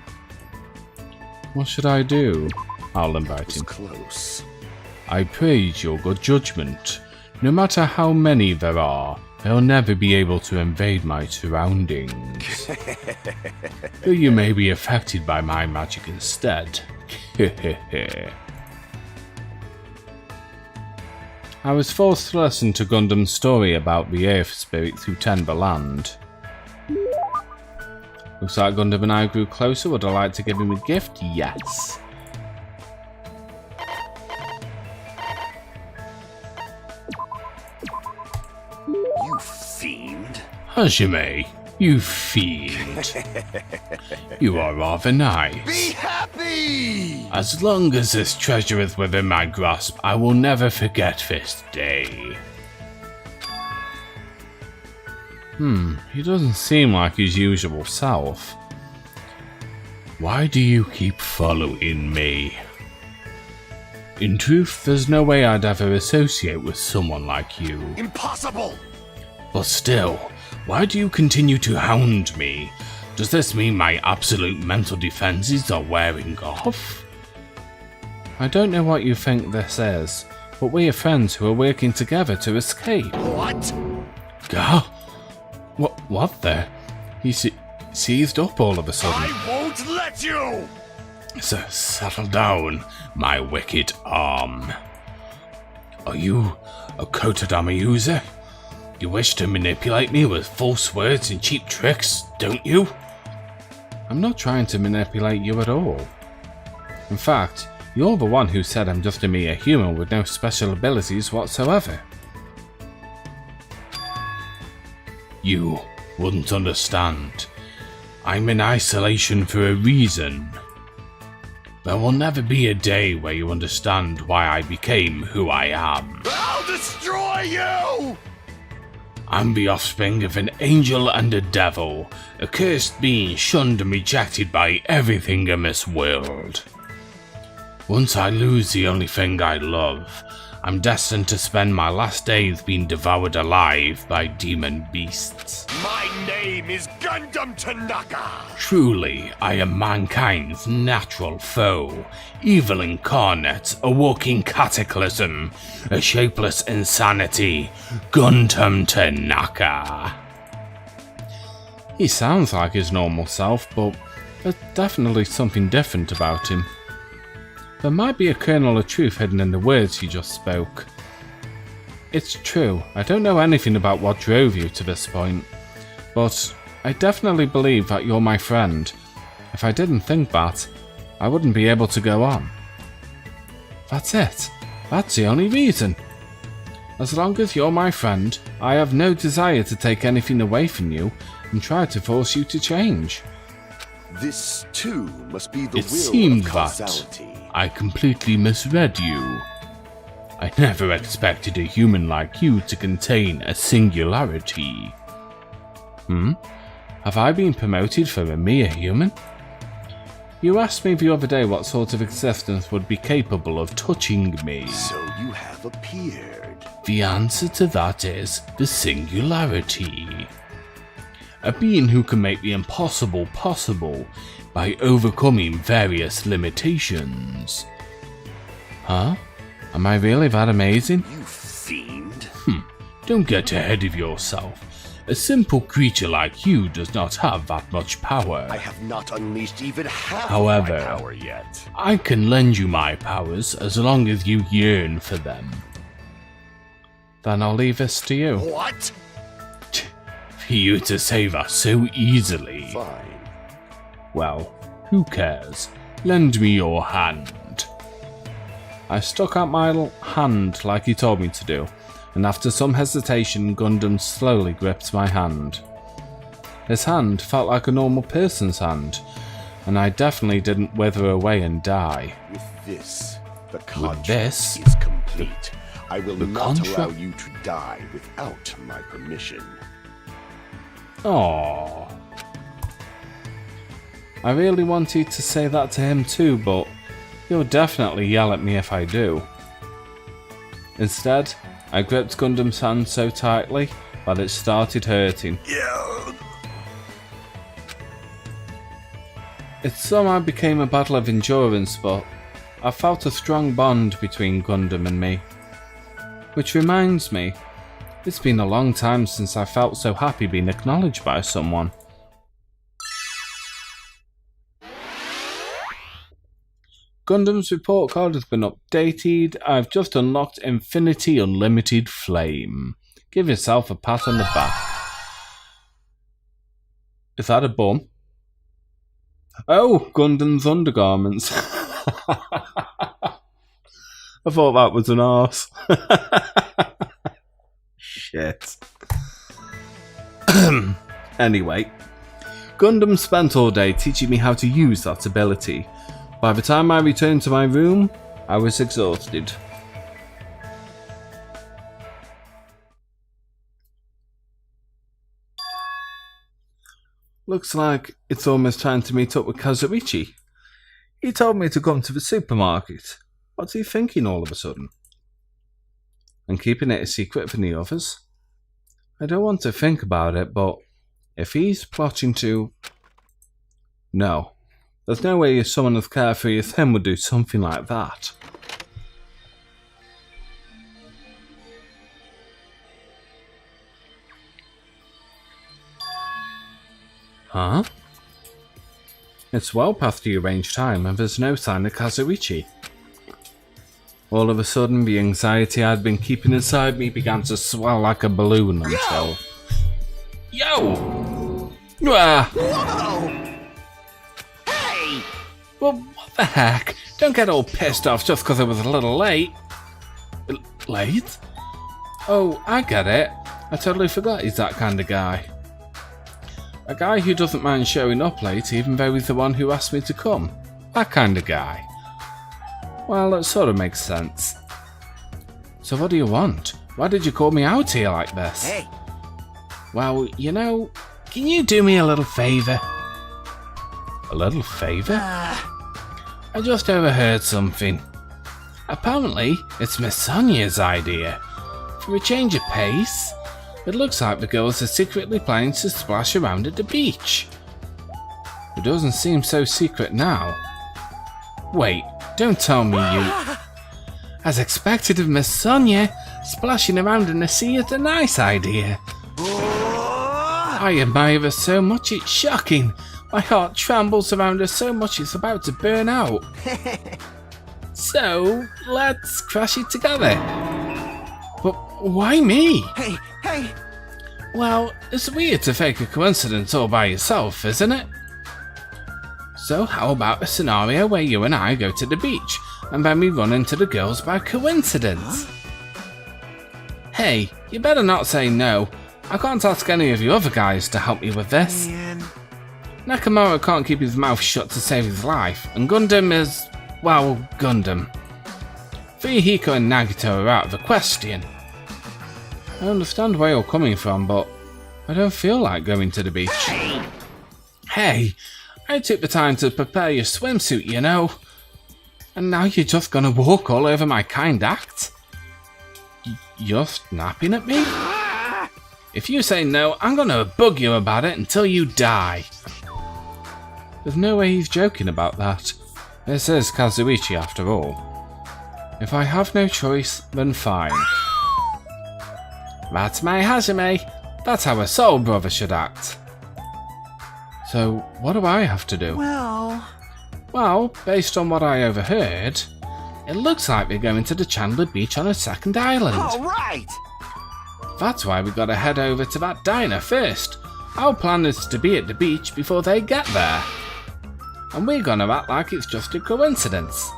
What should I do? I'll invite him. Close. I praise your good judgment. No matter how many there are, they'll never be able to invade my surroundings. Though you may be affected by my magic instead. I was forced to listen to Gundam's story about the Earth spirits who tend the land. Looks like Gundam and I grew closer. Would I like to give him a gift? Yes. You fiend. Hajime, you fiend. You are rather nice. Be happy! As long as this treasure is within my grasp, I will never forget this day. He doesn't seem like his usual self. Why do you keep following me? In truth, there's no way I'd ever associate with someone like you. Impossible! But still, why do you continue to hound me? Does this mean my absolute mental defenses are wearing off? I don't know what you think this is, but we are friends who are working together to escape. What? Gah? What the? He seized up all of a sudden. I won't let you! So settle down, my wicked arm. Are you a Kotodama user? You wish to manipulate me with false words and cheap tricks, don't you? I'm not trying to manipulate you at all. In fact, you're the one who said I'm just a mere human with no special abilities whatsoever. You wouldn't understand. I'm in isolation for a reason. There will never be a day where you understand why I became who I am. I'll destroy you! I'm the offspring of an angel and a devil, a cursed being shunned and rejected by everything in this world. Once I lose the only thing I love, I'm destined to spend my last days being devoured alive by demon beasts. My name is Gundam Tanaka! Truly, I am mankind's natural foe, evil incarnate, a walking cataclysm, a shapeless insanity, Gundam Tanaka. He sounds like his normal self, but there's definitely something different about him. There might be a kernel of truth hidden in the words he just spoke. It's true, I don't know anything about what drove you to this point, but I definitely believe that you're my friend. If I didn't think that, I wouldn't be able to go on. That's it. That's the only reason. As long as you're my friend, I have no desire to take anything away from you and try to force you to change. This, too, must be the It will seemed of that causality. I completely misread you. I never expected a human like you to contain a singularity. Have I been promoted from a mere human? You asked me the other day what sort of existence would be capable of touching me. So you have appeared. The answer to that is the singularity. A being who can make the impossible possible by overcoming various limitations. Huh? Am I really that amazing? You fiend. Don't get ahead of yourself. A simple creature like you does not have that much power. I have not unleashed even half However, of my power yet. I can lend you my powers as long as you yearn for them. Then I'll leave this to you. What? For you to save us so easily. Fine. Well, who cares? Lend me your hand. I stuck out my hand like he told me to do, and after some hesitation, Gundam slowly gripped my hand. His hand felt like a normal person's hand, and I definitely didn't wither away and die. With this, the With contract this, is complete. I will the not contract- allow you to die without my permission. Aww. I really wanted to say that to him too, but he'll definitely yell at me if I do. Instead, I gripped Gundam's hand so tightly that it started hurting. Yeah. It somehow became a battle of endurance, but I felt a strong bond between Gundam and me. Which reminds me, it's been a long time since I felt so happy being acknowledged by someone. Gundam's report card has been updated. I've just unlocked Infinity Unlimited Flame. Give yourself a pat on the back. Is that a bum? Oh, Gundam's undergarments. I thought that was an arse. Shit. Anyway, Gundam spent all day teaching me how to use that ability. By the time I returned to my room, I was exhausted. Looks like it's almost time to meet up with Kazuichi. He told me to come to the supermarket. What's he thinking all of a sudden? And keeping it a secret from the others? I don't want to think about it, but if he's plotting to... No. There's no way someone as carefree as him would do something like that. Huh? It's well past the arranged time and there's no sign of Kazuichi. All of a sudden, the anxiety I'd been keeping inside me began to swell like a balloon until... Yo! Ah! Whoa! Hey! Well, what the heck? Don't get all pissed off just because I was a little late. Late? Oh, I get it. I totally forgot he's that kind of guy. A guy who doesn't mind showing up late even though he's the one who asked me to come. That kind of guy. Well, that sort of makes sense. So what do you want? Why did you call me out here like this? Hey! Well, you know, can you do me a little favour? A little favour? I just overheard something. Apparently, it's Miss Sonia's idea. For a change of pace, it looks like the girls are secretly planning to splash around at the beach. It doesn't seem so secret now. Wait, don't tell me you... As expected of Miss Sonia, splashing around in the sea is a nice idea. I admire her so much it's shocking. My heart trembles around her so much it's about to burn out. So, let's crash it together. But why me? Hey! Hey! Well, it's weird to fake a coincidence all by yourself, isn't it? So how about a scenario where you and I go to the beach, and then we run into the girls by coincidence? Hey, you better not say no. I can't ask any of you other guys to help me with this. Man. Nekomaru can't keep his mouth shut to save his life, and Gundam is... well, Gundam. Fuyuhiko and Nagito are out of the question. I understand where you're coming from, but I don't feel like going to the beach. Hey, I took the time to prepare your swimsuit, you know. And now you're just gonna walk all over my kind act? You're snapping at me? If you say no, I'm gonna bug you about it until you die. There's no way he's joking about that. This is Kazuichi after all. If I have no choice, then fine. That's my Hajime. That's how a soul brother should act. So, what do I have to do? Well, based on what I overheard, it looks like we're going to the Chandler Beach on a second island. All right! That's why we gotta head over to that diner first. Our plan is to be at the beach before they get there. And we're gonna act like it's just a coincidence.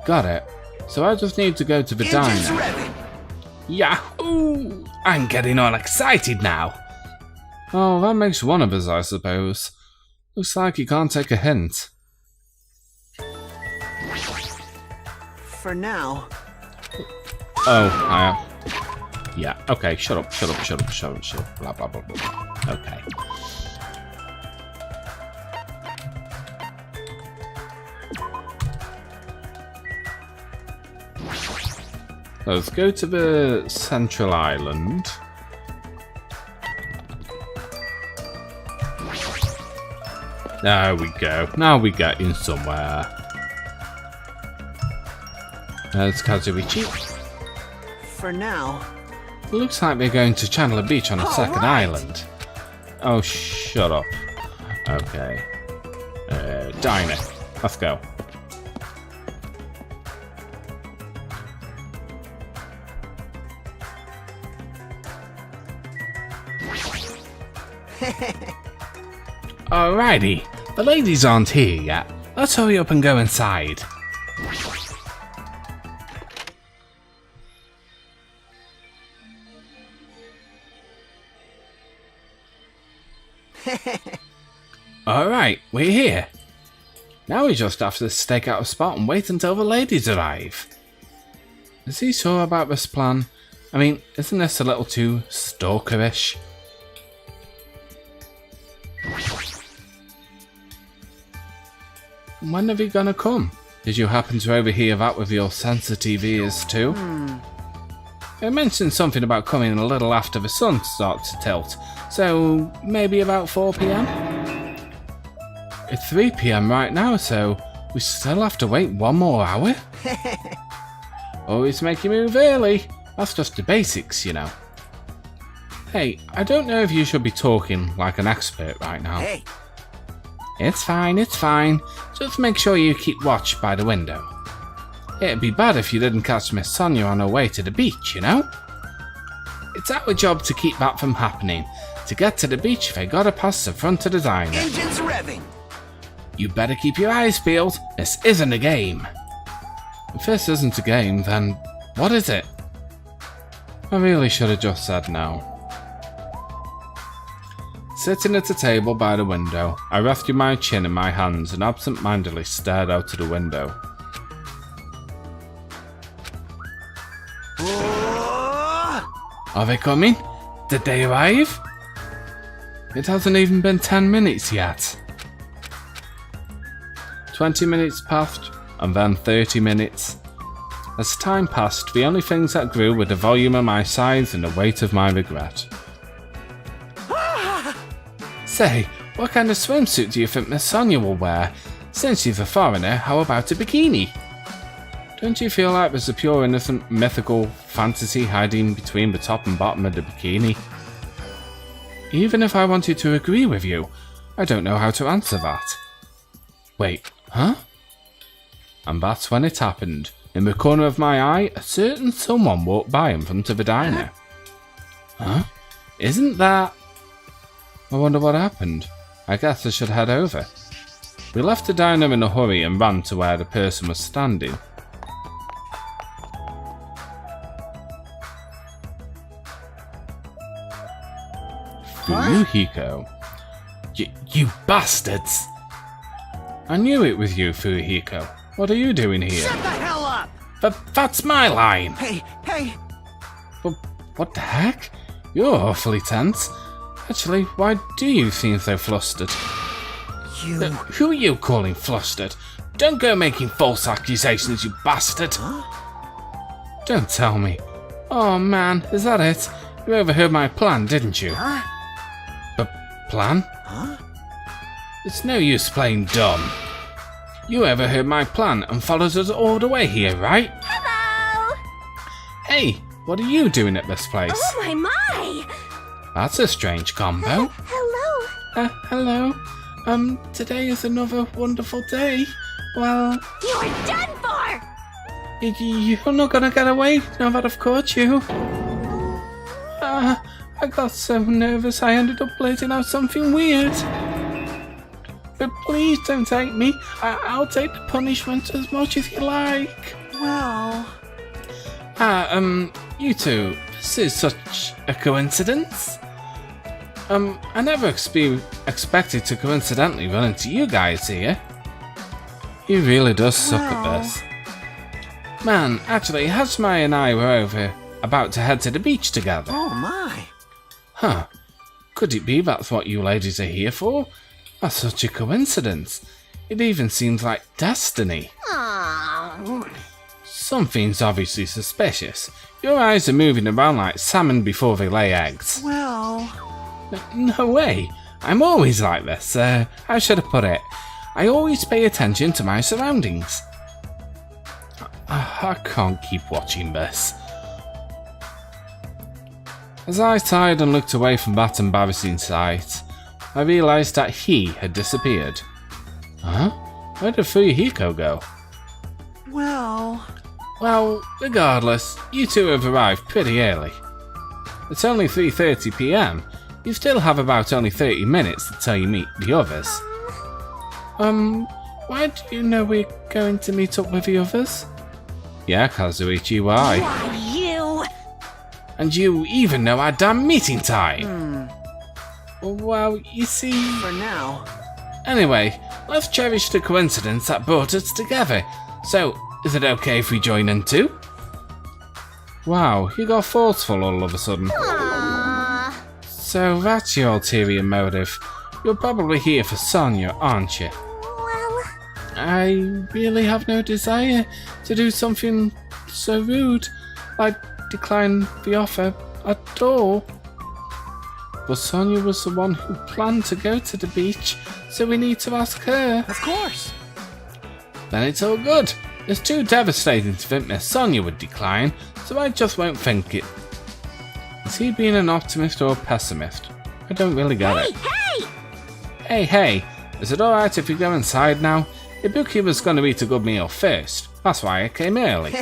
Got it. So I just need to go to the Engines diner. revving. Yahoo! I'm getting all excited now. Oh, that makes one of us, I suppose. Looks like you can't take a hint. For now. Oh, yeah, okay, shut up, blah, blah, blah, blah, blah. Okay. Let's go to the central island. There we go. Now we're getting somewhere. There's Kazuichi. For now. Looks like we're going to Chandler Beach on a second right. island. Oh, shut up. Okay. Diner. Let's go. Alrighty. The ladies aren't here yet. Let's hurry up and go inside. Alright, we're here. Now we just have to stake out a spot and wait until the ladies arrive. Is he sure about this plan? I mean, isn't this a little too stalkerish? When are they gonna come? Did you happen to overhear that with your sensitive ears too? They mentioned something about coming a little after the sun starts to tilt, so maybe about 4 PM? It's 3 PM right now, so we still have to wait 1 more hour? Always make you move early. That's just the basics, you know. Hey, I don't know if you should be talking like an expert right now. Hey, It's fine, it's fine. Just make sure you keep watch by the window. It'd be bad if you didn't catch Miss Sonia on her way to the beach, you know? It's our job to keep that from happening. To get to the beach, they gotta pass the front of the diner. engines revving. You better keep your eyes peeled. This isn't a game. If this isn't a game, then what is it? I really should have just said no. Sitting at a table by the window, I rested my chin in my hands and absent-mindedly stared out of the window. Are they coming? Did they arrive? It hasn't even been 10 minutes yet. 20 minutes passed, and then 30 minutes. As time passed, the only things that grew were the volume of my sighs and the weight of my regret. Say, what kind of swimsuit do you think Miss Sonia will wear? Since she's a foreigner, how about a bikini? Don't you feel like there's a pure innocent mythical fantasy hiding between the top and bottom of the bikini? Even if I wanted to agree with you, I don't know how to answer that. Wait, huh? And that's when it happened. In the corner of my eye, a certain someone walked by in front of the diner. Huh? Isn't that... I wonder what happened. I guess I should head over. We left the diner in a hurry and ran to where the person was standing. Furuhiko. You bastards! I knew it was you, Furuhiko. What are you doing here? Shut the hell up! That's my line! Hey, hey! What the heck? You're awfully tense. Actually, why do you seem so flustered? You... Who are you calling flustered? Don't go making false accusations, you bastard! Huh? Don't tell me. Oh man, is that it? You overheard my plan, didn't you? Huh? Plan? Huh? It's no use playing dumb. You overheard my plan and followed us all the way here, right? Hello! Hey, what are you doing at this place? Oh my! That's a strange combo. Hello. Hello. Today is another wonderful day. Well, You're done for! you're not gonna get away now that I've caught you. I got so nervous I ended up blurting out something weird. But please don't take me. I'll take the punishment as much as you like. Well... You two, this is such a coincidence. I never expected to coincidentally run into you guys here. He really does suck at this. Man, actually, Hajime and I were about to head to the beach together. Oh my! Huh. Could it be that's what you ladies are here for? That's such a coincidence. It even seems like destiny. Aww. Something's obviously suspicious. Your eyes are moving around like salmon before they lay eggs. Well... No way. I'm always like this. How should I put it? I always pay attention to my surroundings. I can't keep watching this. As I sighed and looked away from that embarrassing sight, I realised that he had disappeared. Huh? Where did Fuyuhiko go? Well, regardless, you two have arrived pretty early. It's only 3:30 PM. You still have about only 30 minutes until you meet the others. Why do you know we're going to meet up with the others? Yeah, Kazuichi, why? Why, you? And you even know our damn meeting time! Well, you see... For now... Anyway, let's cherish the coincidence that brought us together. So, is it okay if we join in too? Wow, you got forceful all of a sudden. Aww. So that's your ulterior motive. You're probably here for Sonia, aren't you? Well... I really have no desire to do something so rude, like decline the offer at all. But Sonia was the one who planned to go to the beach, so we need to ask her. Of course! Then it's all good. It's too devastating to think Miss Sonia would decline, so I just won't think it. Is he being an optimist or a pessimist? I don't really get it. Hey, is it alright if we go inside now? Ibuki was going to eat a good meal first. That's why I came early.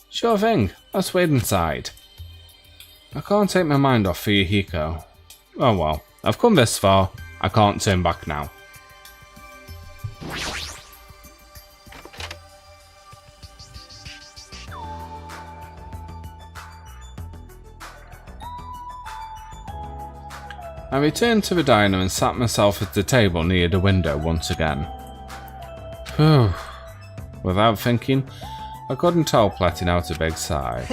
Sure thing, let's wait inside. I can't take my mind off Fuyuhiko. Oh well, I've come this far. I can't turn back now. I returned to the diner and sat myself at the table near the window once again. Whew. Without thinking, I couldn't help letting out a big sigh.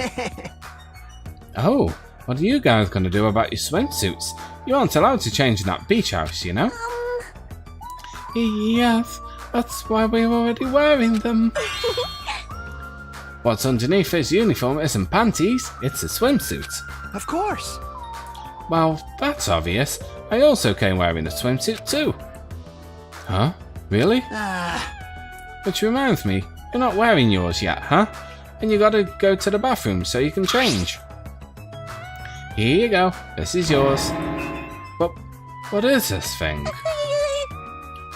Oh, what are you guys going to do about your swimsuits? You aren't allowed to change in that beach house, you know? Yes, that's why we're already wearing them. What's underneath his uniform isn't panties, it's a swimsuit. Of course! Well, that's obvious. I also came wearing a swimsuit too. Huh? Really? Which reminds me, you're not wearing yours yet, huh? And you gotta go to the bathroom so you can change. Here you go, this is yours. But what is this thing?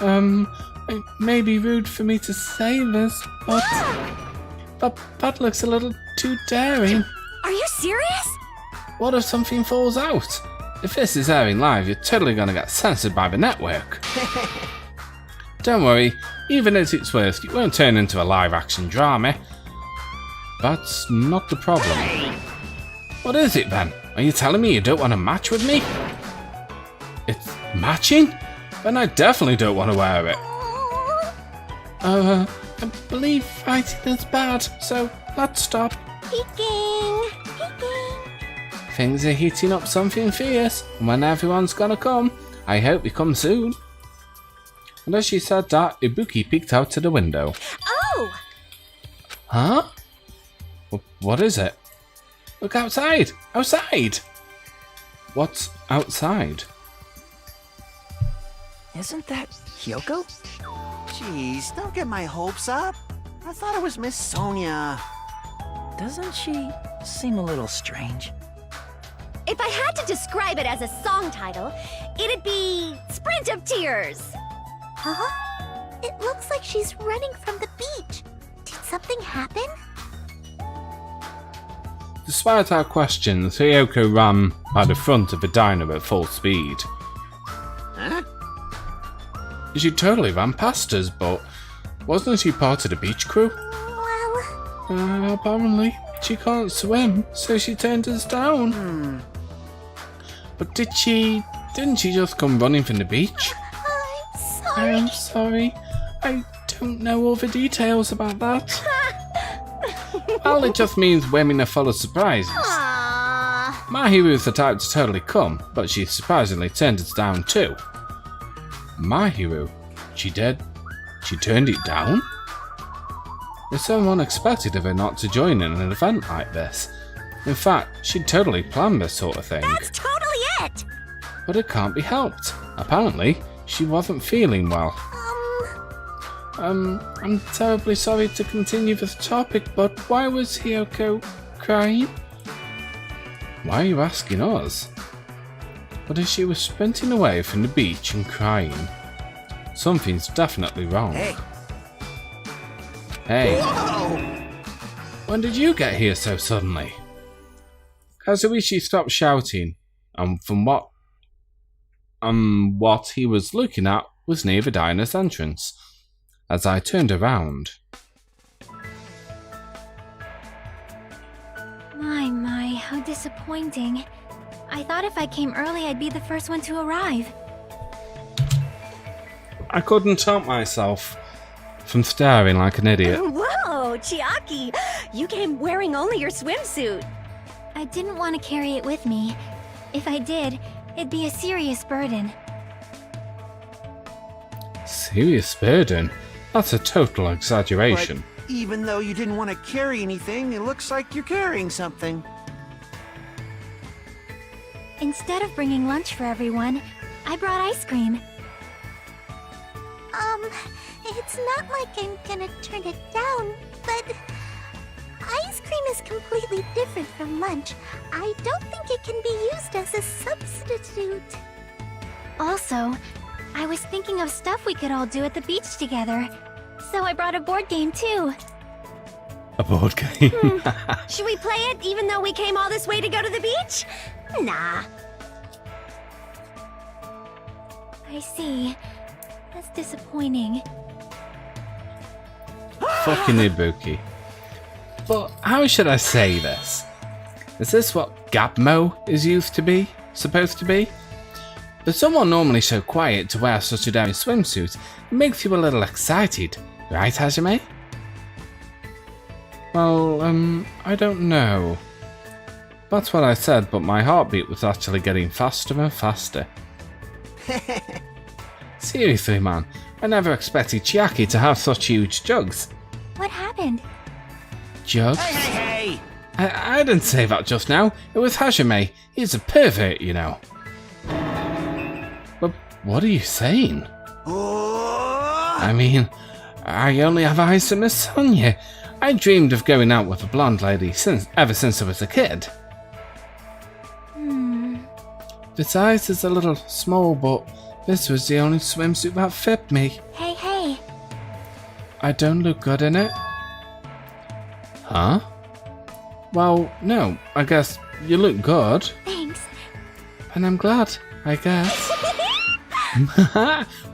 It may be rude for me to say this, but that looks a little too daring. Are you serious? What if something falls out? If this is airing live, you're totally gonna get censored by the network. Don't worry, even at its worst, it won't turn into a live-action drama. That's not the problem. What is it then? Are you telling me you don't want to match with me? It's matching? Then I definitely don't want to wear it. I believe fighting is bad, so let's stop. Peeking. Things are heating up something fierce, and when everyone's gonna come, I hope they come soon. And as she said that, Ibuki peeked out to the window. Oh! Huh? What is it? Look outside! Outside! What's outside? Isn't that Hyoko? Jeez, don't get my hopes up. I thought it was Miss Sonia. Doesn't she seem a little strange? If I had to describe it as a song title, it'd be Sprint of Tears. Huh? It looks like she's running from the beach. Did something happen? Despite our questions, Hiyoko ran by the front of the diner at full speed. Huh? She totally ran past us, but wasn't she part of the beach crew? Well, Apparently, she can't swim, so she turned us down. But didn't she just come running from the beach? I'm sorry. I'm sorry. I don't know all the details about that. Well, it just means women are full of surprises. Aww. Mahiru's the type to totally come, but she surprisingly turned us down too. Mahiru? She did? She turned it down? It's so unexpected of her not to join in an event like this. In fact, she'd totally planned this sort of thing. That's totally it. But it can't be helped. Apparently, she wasn't feeling well. I'm terribly sorry to continue this topic, but why was Hiyoko crying? Why are you asking us? But as she was sprinting away from the beach and crying, something's definitely wrong. Hey. Whoa! When did you get here so suddenly? Kazuichi stopped shouting, and from what he was looking at was near the diner's entrance. As I turned around. My, how disappointing. I thought if I came early, I'd be the first one to arrive. I couldn't help myself from staring like an idiot. Whoa, Chiaki! You came wearing only your swimsuit. I didn't want to carry it with me. If I did, it'd be a serious burden. Serious burden? That's a total exaggeration. But even though you didn't want to carry anything, it looks like you're carrying something. Instead of bringing lunch for everyone, I brought ice cream. It's not like I'm gonna turn it down, but ice cream is completely different from lunch. I don't think it can be used as a substitute. Also, I was thinking of stuff we could all do at the beach together, so I brought a board game too. A board game? Should we play it even though we came all this way to go to the beach? Nah. I see. That's disappointing. Fucking Ibuki. But how should I say this? Is this what Gabmo is supposed to be? For someone normally so quiet to wear such a daring swimsuit, it makes you a little excited, right, Hajime? Well, I don't know. That's what I said, but my heartbeat was actually getting faster and faster. Seriously, man, I never expected Chiaki to have such huge jugs. What happened? Jugs? Hey! I didn't say that just now. It was Hajime. He's a pervert, you know. But what are you saying? Oh! I mean, I only have eyes for Miss Sonia. I dreamed of going out with a blonde lady ever since I was a kid. The size is a little small, but this was the only swimsuit that fit me. Hey. I don't look good in it. Huh? Well, no, I guess you look good. Thanks. And I'm glad, I guess.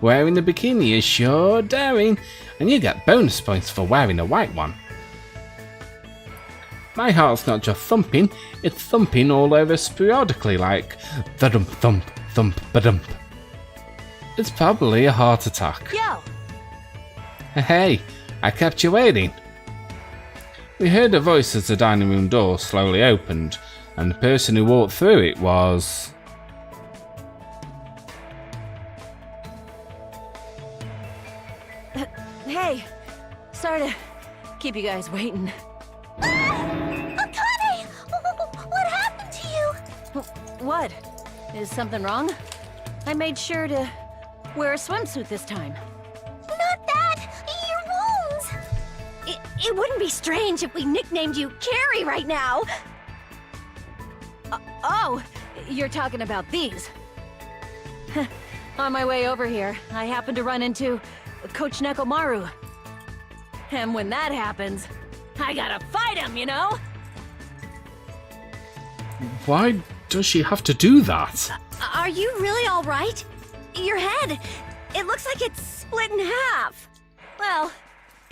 Wearing a bikini is sure daring, and you get bonus points for wearing a white one. My heart's not just thumping, it's thumping all over periodically like thump thump thump ba-dump. It's probably a heart attack. Yo! Hey, I kept you waiting. We heard a voice as the dining room door slowly opened, and the person who walked through it was... Hey! Sorry to keep you guys waiting. Akane! What happened to you? What? Is something wrong? I made sure to wear a swimsuit this time. Not that! Your wounds! It wouldn't be strange if we nicknamed you Carrie right now! Oh, you're talking about these. On my way over here, I happened to run into Coach Nekomaru. And when that happens, I gotta fight him, you know? Why does she have to do that? Are you really all right? Your head, it looks like it's split in half. Well,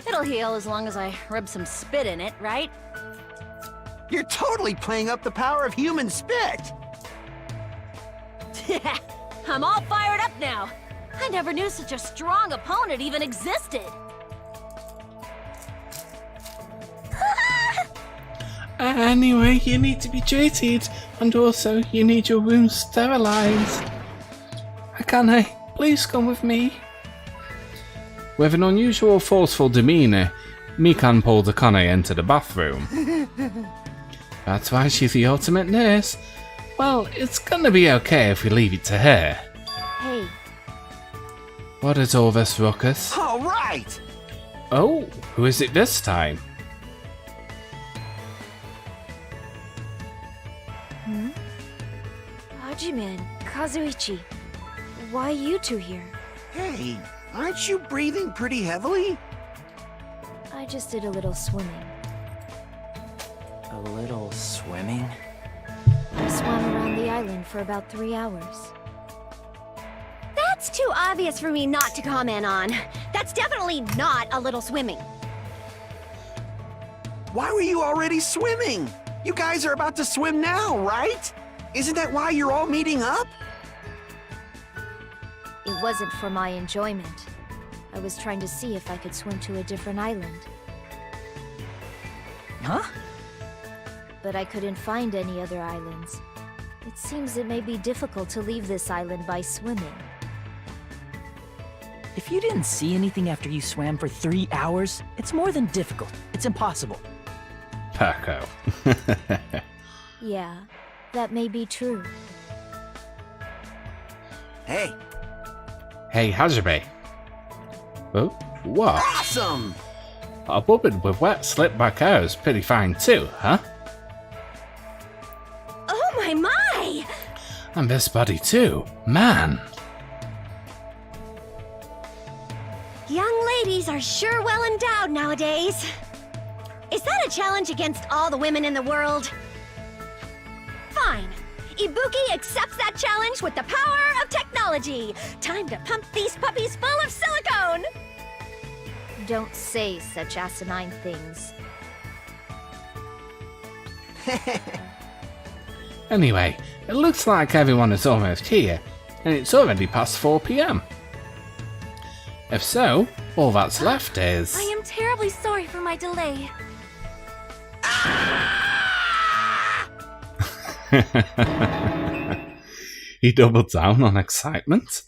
it'll heal as long as I rub some spit in it, right? You're totally playing up the power of human spit! I'm all fired up now. I never knew such a strong opponent even existed. Anyway, you need to be treated, and also you need your wounds sterilized. Akane, please come with me. With an unusual forceful demeanor, Mikan pulled Akane into the bathroom. That's why she's the ultimate nurse. Well, it's gonna be okay if we leave it to her. Hey. What is all this ruckus? All right! Oh, who is it this time? Hajime and Kazuichi, why you two here? Hey, aren't you breathing pretty heavily? I just did a little swimming. A little swimming? I swam around the island for about 3 hours. That's too obvious for me not to comment on. That's definitely not a little swimming. Why were you already swimming? You guys are about to swim now, right? Isn't that why you're all meeting up? It wasn't for my enjoyment. I was trying to see if I could swim to a different island. Huh? But I couldn't find any other islands. It seems it may be difficult to leave this island by swimming. If you didn't see anything after you swam for 3 hours, it's more than difficult. It's impossible. Paco. Yeah, that may be true. Hey. Hey, Hajime. Oh, what? Awesome! A woman with wet slick back hair is pretty fine too, huh? Oh my! And this body too, man. Young ladies are sure well endowed nowadays. Is that a challenge against all the women in the world? Fine. Ibuki accepts that challenge with the power of technology. Time to pump these puppies full of silicone. Don't say such asinine things. Anyway, it looks like everyone is almost here, and it's already past 4 PM. If so, all that's left is... I am terribly sorry for my delay. He doubled down on excitement.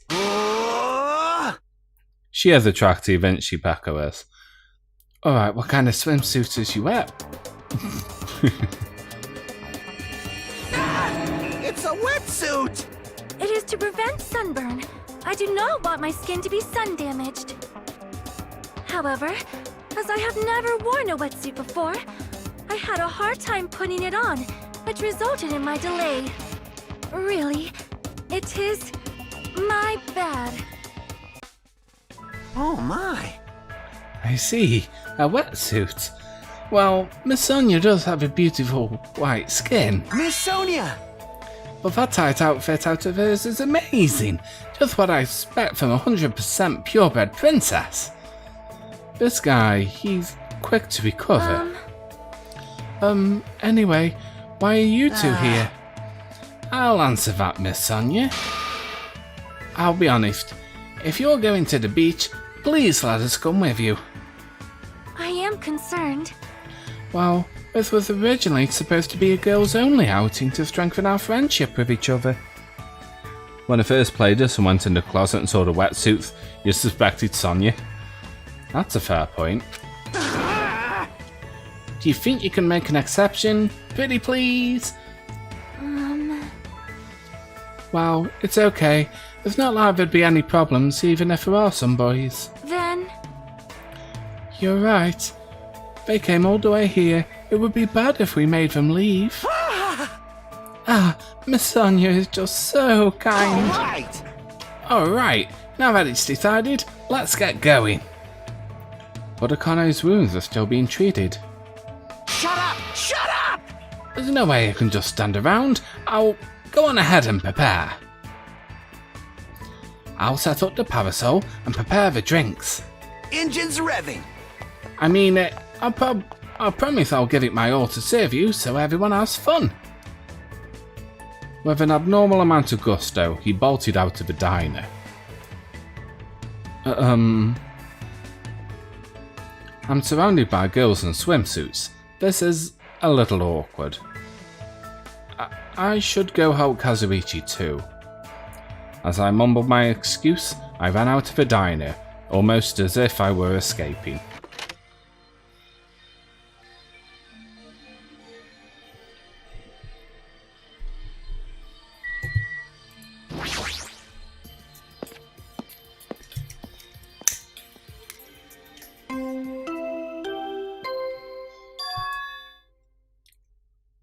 She is attractive, isn't she, Paco is? Alright, what kind of swimsuit is you wear? It's a wetsuit! It is to prevent sunburn. I do not want my skin to be sun damaged. However, as I have never worn a wetsuit before, I had a hard time putting it on, which resulted in my delay. Really, it is my bad. Oh my. I see, a wetsuit. Well, Miss Sonia does have a beautiful white skin, Miss Sonia! but that tight outfit out of hers is amazing. Just what I expect from a 100% purebred princess. This guy, he's quick to recover. Anyway, why are you two here? I'll answer that, Miss Sonia. I'll be honest, if you're going to the beach, please let us come with you. I am concerned. Well, this was originally supposed to be a girls-only outing to strengthen our friendship with each other. When I first played this and went in the closet and saw the wetsuits, you suspected Sonia. That's a fair point. Do you think you can make an exception? Pretty please? Well, it's okay. It's not like there'd be any problems, even if there are some boys. Then, You're right. They came all the way here. It would be bad if we made them leave. Ah, Miss Sonia is just so kind. Alright! Alright, now that it's decided, let's get going. But Akane's wounds are still being treated. Shut up! Shut up! There's no way I can just stand around. I'll go on ahead and prepare. I'll set up the parasol and prepare the drinks. Engine's revving. I mean, I'll promise I'll give it my all to serve you so everyone has fun. With an abnormal amount of gusto, he bolted out of the diner. I'm surrounded by girls in swimsuits. This is a little awkward. I should go help Kazuichi too. As I mumbled my excuse, I ran out of the diner, almost as if I were escaping.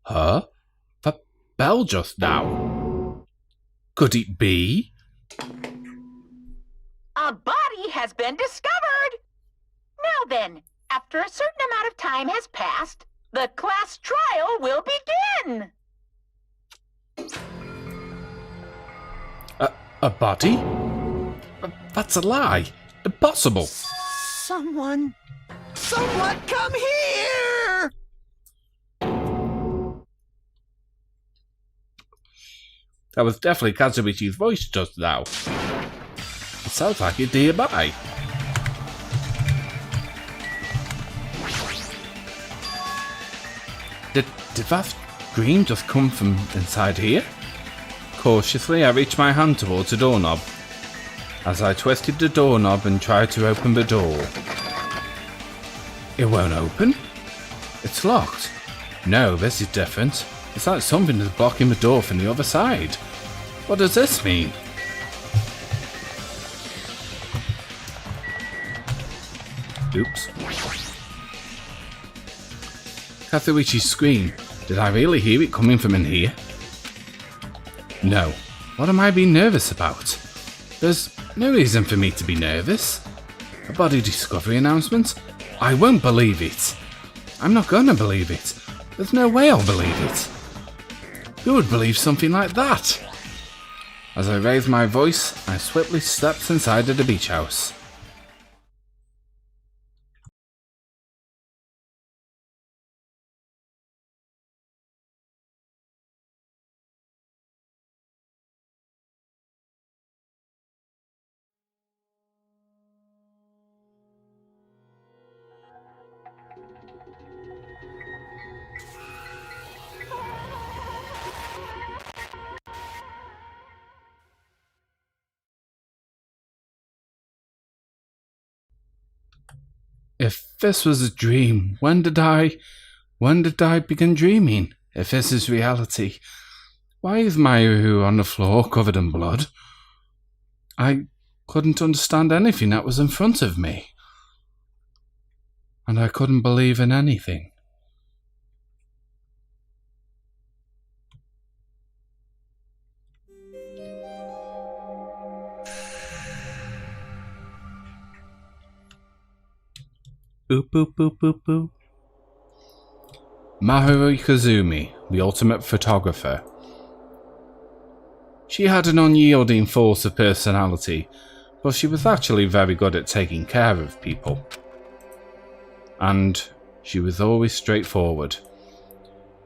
Huh? The bell just now. Could it be? A body has been discovered! Now then, after a certain amount of time has passed, the class trial will begin! A body? That's a lie. Impossible. Someone come here! That was definitely Kazuichi's voice just now. It sounds like it's nearby. Did that scream just come from inside here? Cautiously, I reached my hand towards the doorknob. As I twisted the doorknob and tried to open the door. It won't open? It's locked. No, this is different. It's like something is blocking the door from the other side. What does this mean? Oops. Kazuichi's scream. Did I really hear it coming from in here? No. What am I being nervous about? There's no reason for me to be nervous. A body discovery announcement? I won't believe it. I'm not gonna believe it. There's no way I'll believe it. Who would believe something like that? As I raised my voice, I swiftly stepped inside of the beach house. If this was a dream, when did I begin dreaming? If this is reality, why is Mahiru on the floor covered in blood? I couldn't understand anything that was in front of me. And I couldn't believe in anything. Boop boop boop boop boop. Mahiru Koizumi, the ultimate photographer. She had an unyielding force of personality, but she was actually very good at taking care of people. And she was always straightforward.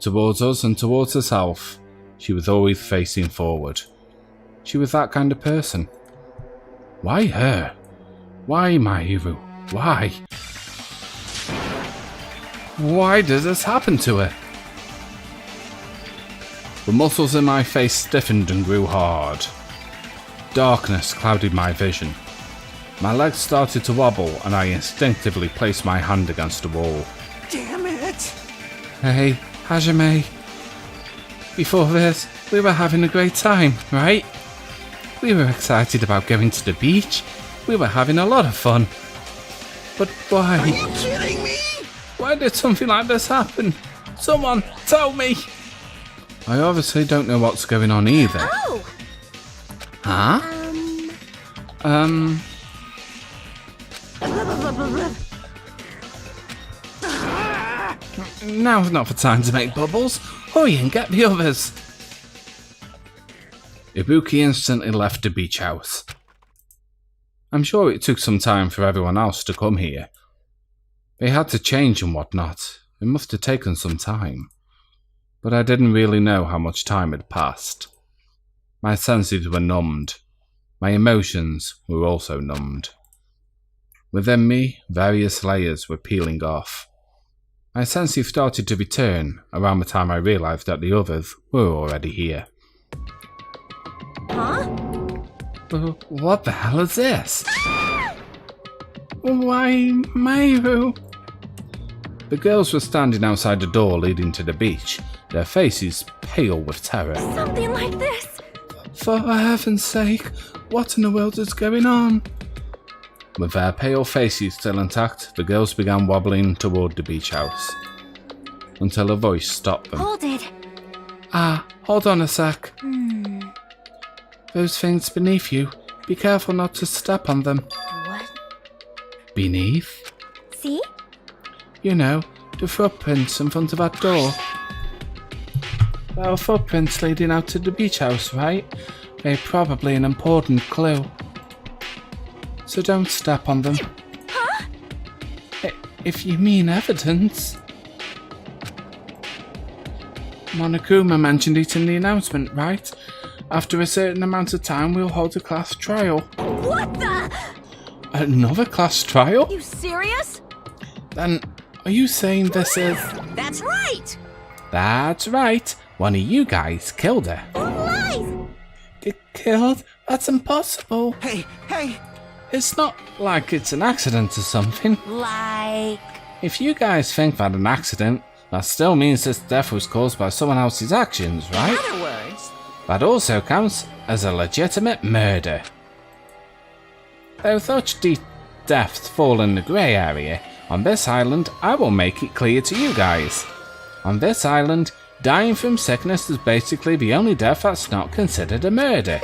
Towards us and towards herself, she was always facing forward. She was that kind of person. Why her? Why Mahiru? Why? Why did this happen to her? The muscles in my face stiffened and grew hard. Darkness clouded my vision. My legs started to wobble and I instinctively placed my hand against the wall. Damn it! Hey, Hajime. Before this, we were having a great time, right? We were excited about going to the beach. We were having a lot of fun. But why? Are you kidding me? Why did something like this happen? Someone, tell me! I obviously don't know what's going on either. Oh! Huh? Now's not the time to make bubbles. Hurry and get the others. Ibuki instantly left the beach house. I'm sure it took some time for everyone else to come here. They had to change and whatnot. It must have taken some time. But I didn't really know how much time had passed. My senses were numbed. My emotions were also numbed. Within me, various layers were peeling off. My senses started to return around the time I realised that the others were already here. Huh? What the hell is this? Why, Mahiru? The girls were standing outside the door leading to the beach, their faces pale with terror. Something like this? For heaven's sake, what in the world is going on? With their pale faces still intact, the girls began wobbling toward the beach house, until a voice stopped them. Hold it. Hold on a sec. Those things beneath you, be careful not to step on them. What? Beneath? See? You know, the footprints in front of that door. There are footprints leading out to the beach house, right? They're probably an important clue. So don't step on them. Huh? If you mean evidence. Monokuma mentioned it in the announcement, right? After a certain amount of time, we'll hold a class trial. What the? Another class trial? You serious? Then, are you saying this is... That's right! That's right. One of you guys killed her. Lies! Killed? That's impossible. Hey! It's not like it's an accident or something. Like... If you guys think that an accident, that still means this death was caused by someone else's actions, right? In other words... That also counts as a legitimate murder. Though such deaths fall in the grey area, on this island I will make it clear to you guys. On this island, dying from sickness is basically the only death that's not considered a murder.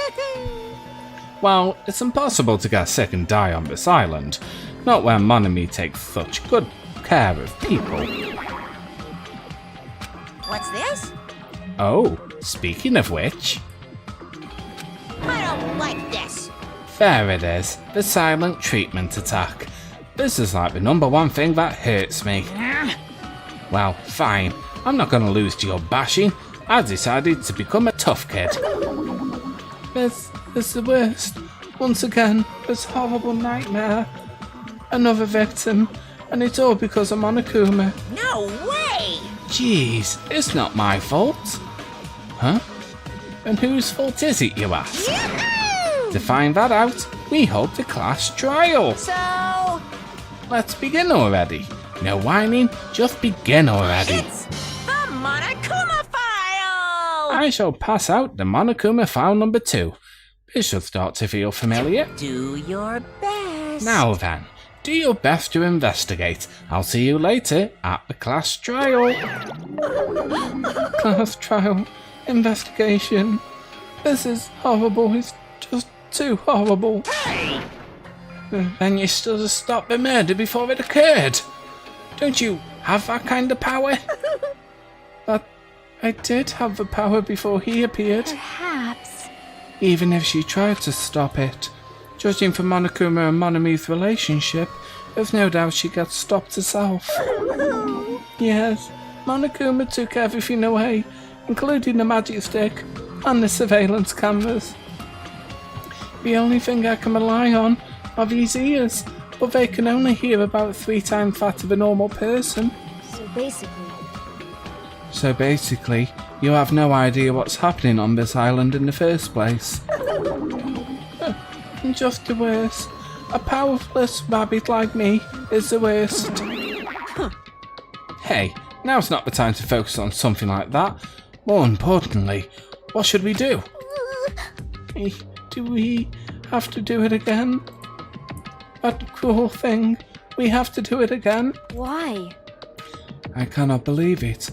Well, it's impossible to get sick and die on this island, not where Monami takes such good care of people. What's this? Oh, speaking of which... I don't like this. There it is, the silent treatment attack. This is like the #1 thing that hurts me. Well, fine, I'm not gonna lose to your bashing. I decided to become a tough kid. This is the worst. Once again, this horrible nightmare. Another victim, and it's all because of Monokuma. No way! Jeez, it's not my fault. Huh? And whose fault is it, you ask? To find that out, we hold the class trial. So... Let's begin already. No whining, just begin already. It's the Monokuma file! I shall pass out the Monokuma file number 2. This should start to feel familiar. Do your best. Now then, do your best to investigate. I'll see you later at the class trial. Class trial. Investigation. This is horrible. It's just too horrible. Hey! Then you stood to stop the murder before it occurred. Don't you have that kind of power? But I did have the power before he appeared. Perhaps. Even if she tried to stop it. Judging from Monokuma and Monami's relationship, there's no doubt she got stopped herself. Yes, Monokuma took everything away, including the magic stick and the surveillance cameras. The only thing I can rely on are these ears, but they can only hear about 3 times that of a normal person. So basically, you have no idea what's happening on this island in the first place. Just the worst. A powerless rabbit like me is the worst. Hey, now's not the time to focus on something like that. More importantly, what should we do? Do we have to do it again? That cruel thing. We have to do it again? Why? I cannot believe it.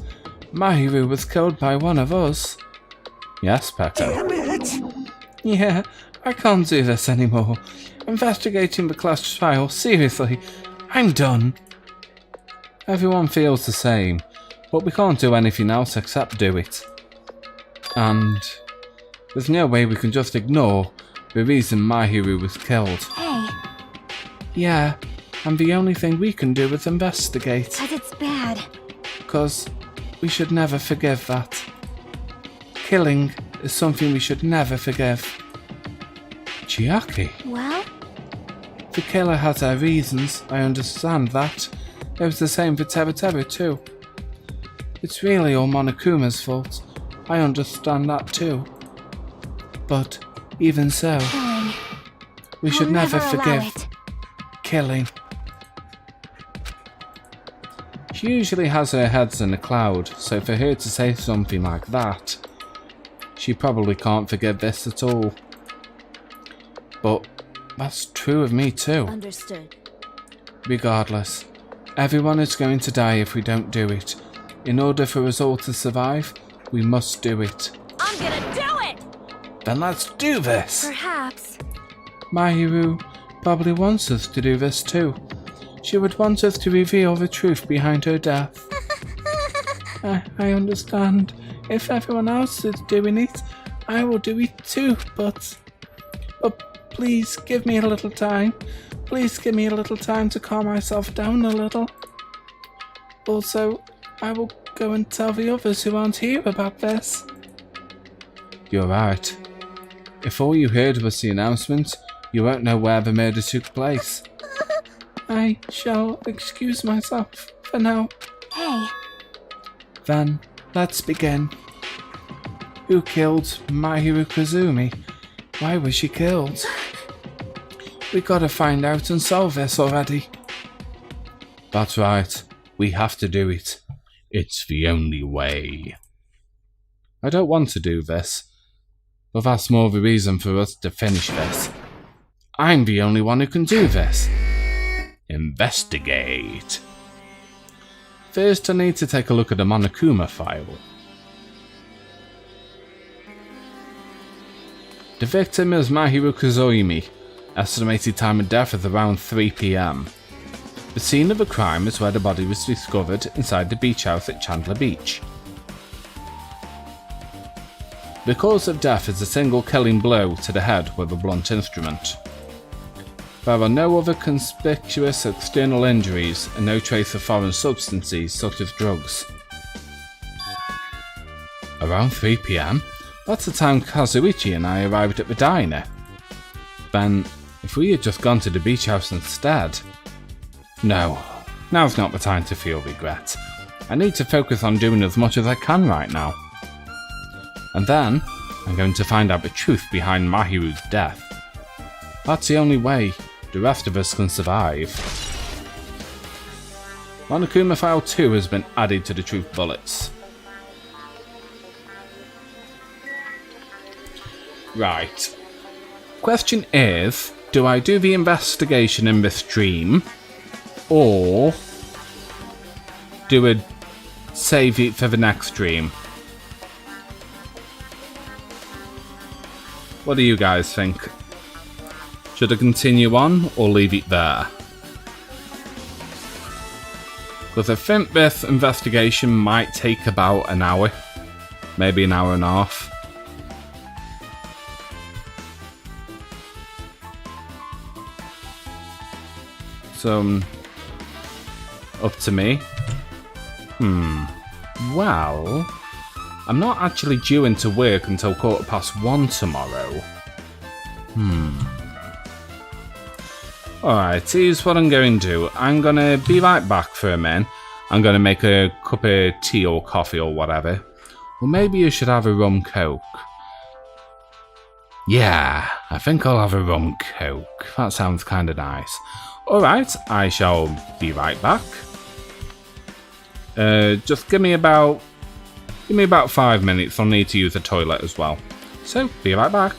Mahiru was killed by one of us. Yes, Pekka. Damn it! Yeah, I can't do this anymore. Investigating the class trial, seriously, I'm done. Everyone feels the same, but we can't do anything else except do it. And there's no way we can just ignore the reason Mahiru was killed. Hey, Yeah, and the only thing we can do is investigate. 'cause it's bad. Because we should never forgive that. Killing is something we should never forgive. Chiaki, Well, the killer has her reasons, I understand that. It was the same for Teru too. It's really all Monokuma's fault. I understand that too. But even so, killing. we should I'll never allow forgive it. killing. She usually has her heads in a cloud, so for her to say something like that, she probably can't forgive this at all. But that's true of me too. Understood. Regardless, everyone is going to die if we don't do it. In order for us all to survive, we must do it. I'm gonna do it! Then let's do this! Perhaps. Mahiru probably wants us to do this too. She would want us to reveal the truth behind her death. I understand. If everyone else is doing it, I will do it too, but please give me a little time. Please give me a little time to calm myself down a little. Also, I will go and tell the others who aren't here about this. You're right. If all you heard was the announcement, you won't know where the murder took place. I shall excuse myself for now. Hey, Then, let's begin. Who killed Mahiru Koizumi? Why was she killed? We gotta find out and solve this already. That's right. We have to do it. It's the only way. I don't want to do this, but that's more the reason for us to finish this. I'm the only one who can do this. Investigate. First, I need to take a look at the Monokuma file. The victim is Mahiru Koizumi. Estimated time of death is around 3 PM. The scene of the crime is where the body was discovered inside the beach house at Chandler Beach. The cause of death is a single killing blow to the head with a blunt instrument. There are no other conspicuous external injuries and no trace of foreign substances such as drugs. Around 3 PM? That's the time Kazuichi and I arrived at the diner. Then, if we had just gone to the beach house instead... No, now's not the time to feel regret. I need to focus on doing as much as I can right now. And then, I'm going to find out the truth behind Mahiru's death. That's the only way the rest of us can survive. Monokuma File 2 has been added to the truth bullets. Right. Question is, do I do the investigation in this stream, or do I save it for the next stream? What do you guys think? Should I continue on or leave it there? Because I think this investigation might take about an hour, maybe an hour and a half. So, up to me. Well, I'm not actually due into work until 1:15 tomorrow. Alright, here's what I'm going to do. I'm going to be right back for a minute. I'm going to make a cup of tea or coffee or whatever. Or maybe you should have a rum coke. Yeah, I think I'll have a rum coke. That sounds kind of nice. Alright, I shall be right back. Just give me about 5 minutes. I'll need to use the toilet as well. So, be right back.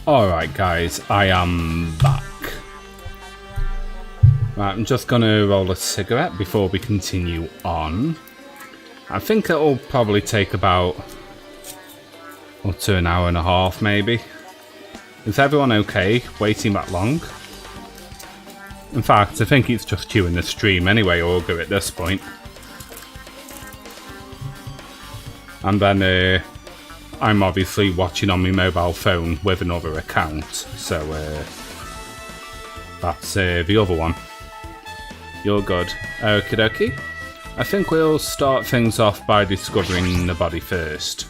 Alright guys, I am back. Right, I'm just gonna roll a cigarette before we continue on. I think it'll probably take about up to an hour and a half maybe. Is everyone okay waiting that long? In fact, I think it's just you in the stream anyway, Augur, at this point. And then I'm obviously watching on my mobile phone with another account, so that's the other one. You're good. Okie dokie. I think we'll start things off by discovering the body first.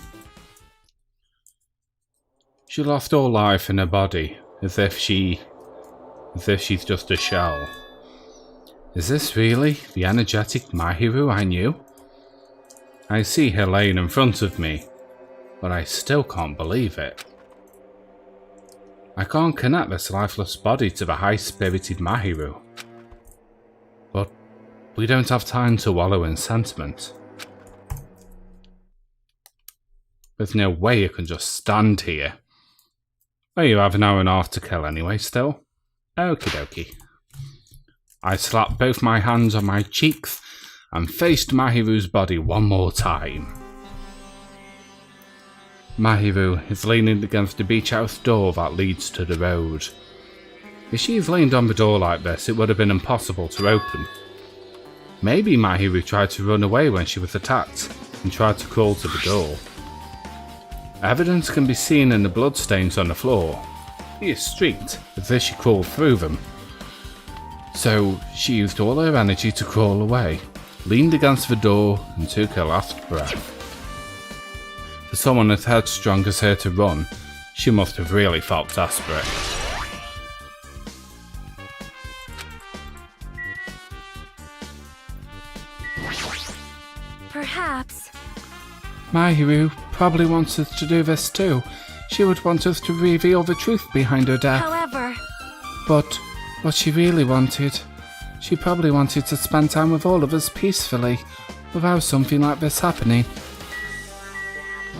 She lost all life in her body, as if she's just a shell. Is this really the energetic Mahiru I knew? I see her laying in front of me, but I still can't believe it. I can't connect this lifeless body to the high-spirited Mahiru. But we don't have time to wallow in sentiment. There's no way you can just stand here. Well, you have an hour and a half to kill anyway, still. Okie dokie. I slapped both my hands on my cheeks and faced Mahiru's body one more time. Mahiru is leaning against the beach house door that leads to the road. If she's leaned on the door like this, it would have been impossible to open. Maybe Mahiru tried to run away when she was attacked and tried to crawl to the door. Evidence can be seen in the bloodstains on the floor. He is streaked, as if she crawled through them. So she used all her energy to crawl away, leaned against the door and took her last breath. For someone as headstrong as her to run, she must have really felt desperate. Perhaps. Mahiru probably wants us to do this too. She would want us to reveal the truth behind her death. However... But what she really wanted, she probably wanted to spend time with all of us peacefully, without something like this happening.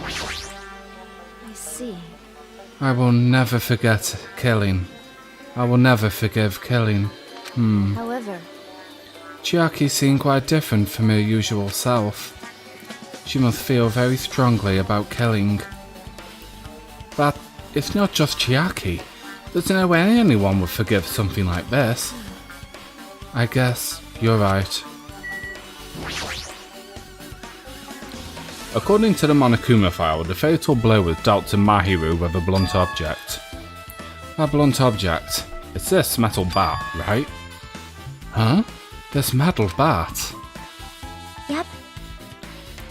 I see. I will never forget killing. I will never forgive killing. However... Chiaki seemed quite different from her usual self. She must feel very strongly about killing. But it's not just Chiaki. There's no way anyone would forgive something like this. I guess you're right. According to the Monokuma file, the fatal blow was dealt to Mahiru with a blunt object. A blunt object? It's this metal bat, right? Huh? This metal bat? Yep.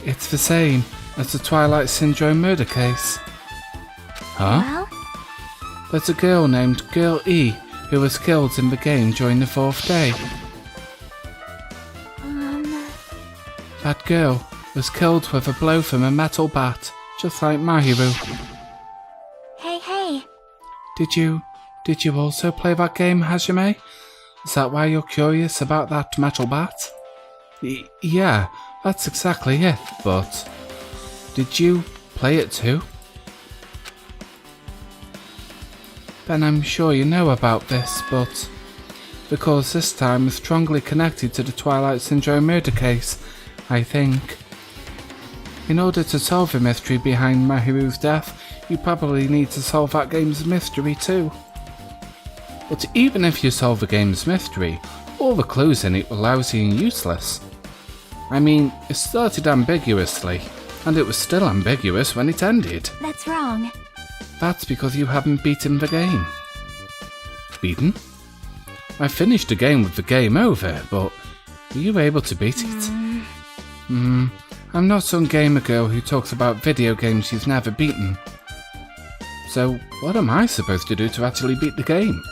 It's the same as the Twilight Syndrome murder case. Huh? Well? There's a girl named Girl E who was killed in the game during the 4th day. That girl was killed with a blow from a metal bat, just like Mahiru. Hey. Did you also play that game, Hajime? Is that why you're curious about that metal bat? Yeah, that's exactly it, but... Did you play it too? Then I'm sure you know about this, but... Because this time is strongly connected to the Twilight Syndrome murder case, I think. In order to solve the mystery behind Mahiru's death, you probably need to solve that game's mystery too. But even if you solve the game's mystery, all the clues in it were lousy and useless. I mean, it started ambiguously, and it was still ambiguous when it ended. That's wrong. That's because you haven't beaten the game. Beaten? I finished the game with the game over, but were you able to beat it? I'm not some gamer girl who talks about video games she's never beaten. So, what am I supposed to do to actually beat the game?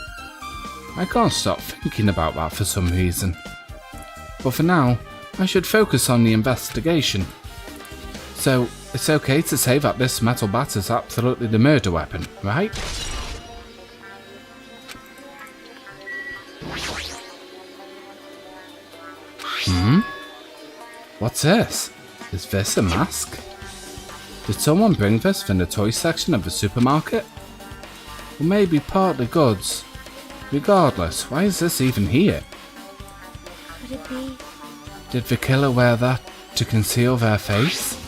I can't stop thinking about that for some reason. But for now, I should focus on the investigation. So, it's okay to say that this metal bat is absolutely the murder weapon, right? What's this? Is this a mask? Did someone bring this from the toy section of the supermarket? or maybe partly goods. Regardless, why is this even here? Could it be? Did the killer wear that to conceal their face?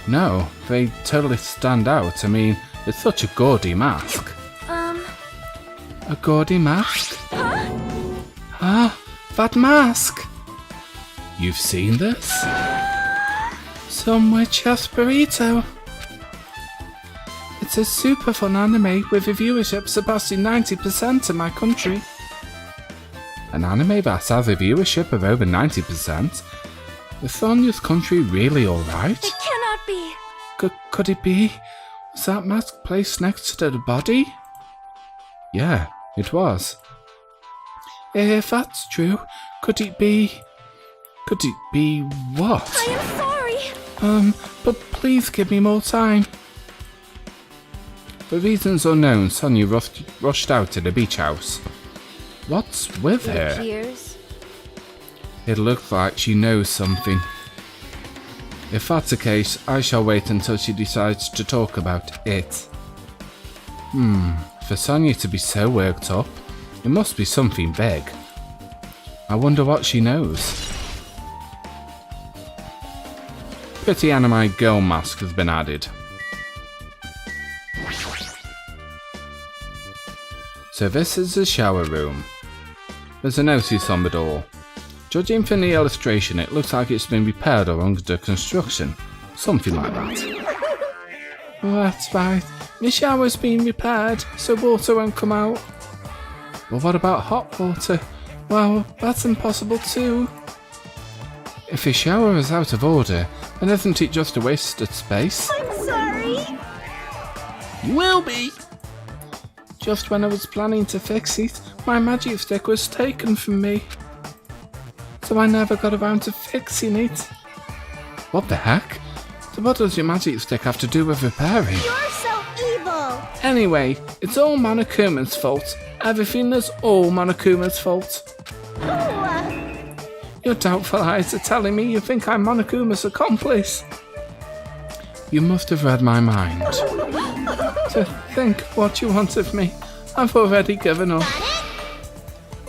No, they totally stand out. I mean, it's such a gaudy mask. A gaudy mask? Huh? That mask! You've seen this? Some witch burrito. It's a super fun anime with a viewership surpassing 90% in my country. An anime that has a viewership of over 90%? Is Sonia's country really alright? It cannot be. Could it be? Was that mask placed next to the body? Yeah, it was. If that's true, could it be what? I am sorry. But please give me more time. For reasons unknown, Sonia rushed out to the beach house. What's with her? Cheers. It looks like she knows something. If that's the case, I shall wait until she decides to talk about it. For Sonia to be so worked up, it must be something big. I wonder what she knows. Pretty anime girl mask has been added. So this is the shower room. There's a notice on the door. Judging from the illustration, it looks like it's been repaired or under construction. Something like that. That's right. My shower's been repaired, so water won't come out. But what about hot water? Well, that's impossible too. If a shower is out of order, then isn't it just a waste of space? I'm sorry. You will be! Just when I was planning to fix it, my magic stick was taken from me. So I never got around to fixing it. What the heck? So what does your magic stick have to do with repairing? You're so evil. Anyway, it's all Monokuma's fault. Everything is all Monokuma's fault. Your doubtful eyes are telling me you think I'm Monokuma's accomplice. You must have read my mind. To think what you want of me, I've already given up.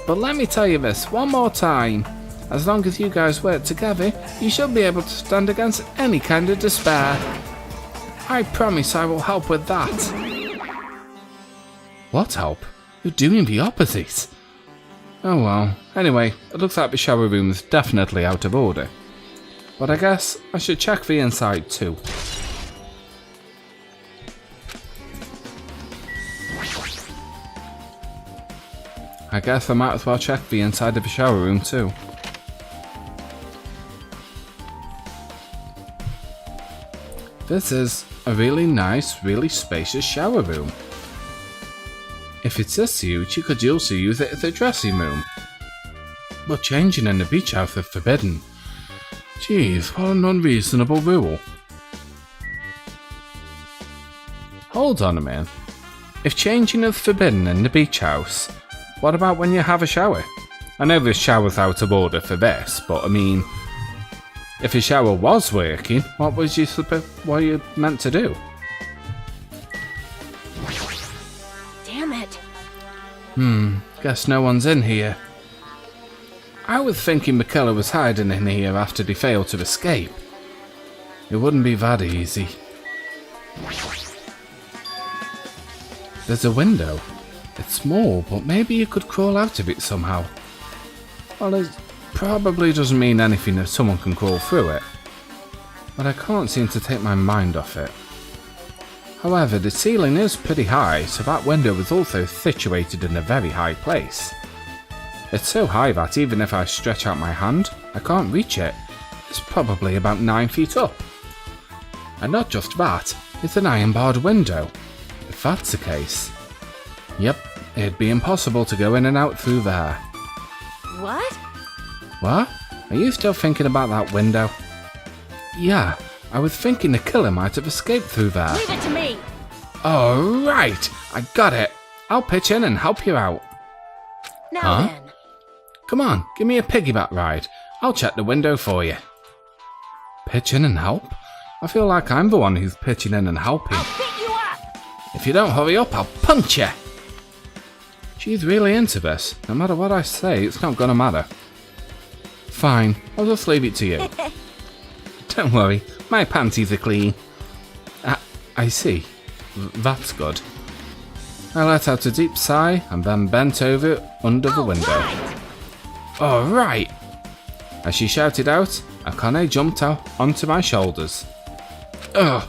But let me tell you this one more time. As long as you guys work together, you should be able to stand against any kind of despair. I promise I will help with that. What help? You're doing the opposite. Oh well. Anyway, it looks like the shower room is definitely out of order. But I guess I should check the inside too. I guess I might as well check the inside of the shower room too. This is a really nice, really spacious shower room. If it's this huge, you could also use it as a dressing room. But changing in the beach house is forbidden. Jeez, what an unreasonable rule. Hold on a minute. If changing is forbidden in the beach house, what about when you have a shower? I know this shower's out of order for this, but I mean, if a shower was working, what were you meant to do? Damn it. Guess no one's in here. I was thinking the killer was hiding in here after they failed to escape. It wouldn't be that easy. There's a window. It's small, but maybe you could crawl out of it somehow. Well, it probably doesn't mean anything if someone can crawl through it. But I can't seem to take my mind off it. However, the ceiling is pretty high, so that window is also situated in a very high place. It's so high that even if I stretch out my hand, I can't reach it. It's probably about 9 feet up. And not just that, it's an iron-barred window. If that's the case. Yep, it'd be impossible to go in and out through there. What? What? Are you still thinking about that window? Yeah, I was thinking the killer might have escaped through there. Leave it to me. Oh, right, I got it. I'll pitch in and help you out. Now then. Come on, give me a piggyback ride. I'll check the window for you. Pitch in and help? I feel like I'm the one who's pitching in and helping. I'll pick you up. If you don't hurry up, I'll punch you! She's really into this. No matter what I say, it's not gonna matter. Fine, I'll just leave it to you. Don't worry, my panties are clean. I see. That's good. I let out a deep sigh and then bent over under the window. Alright! As she shouted out, Akane jumped out onto my shoulders. Ugh!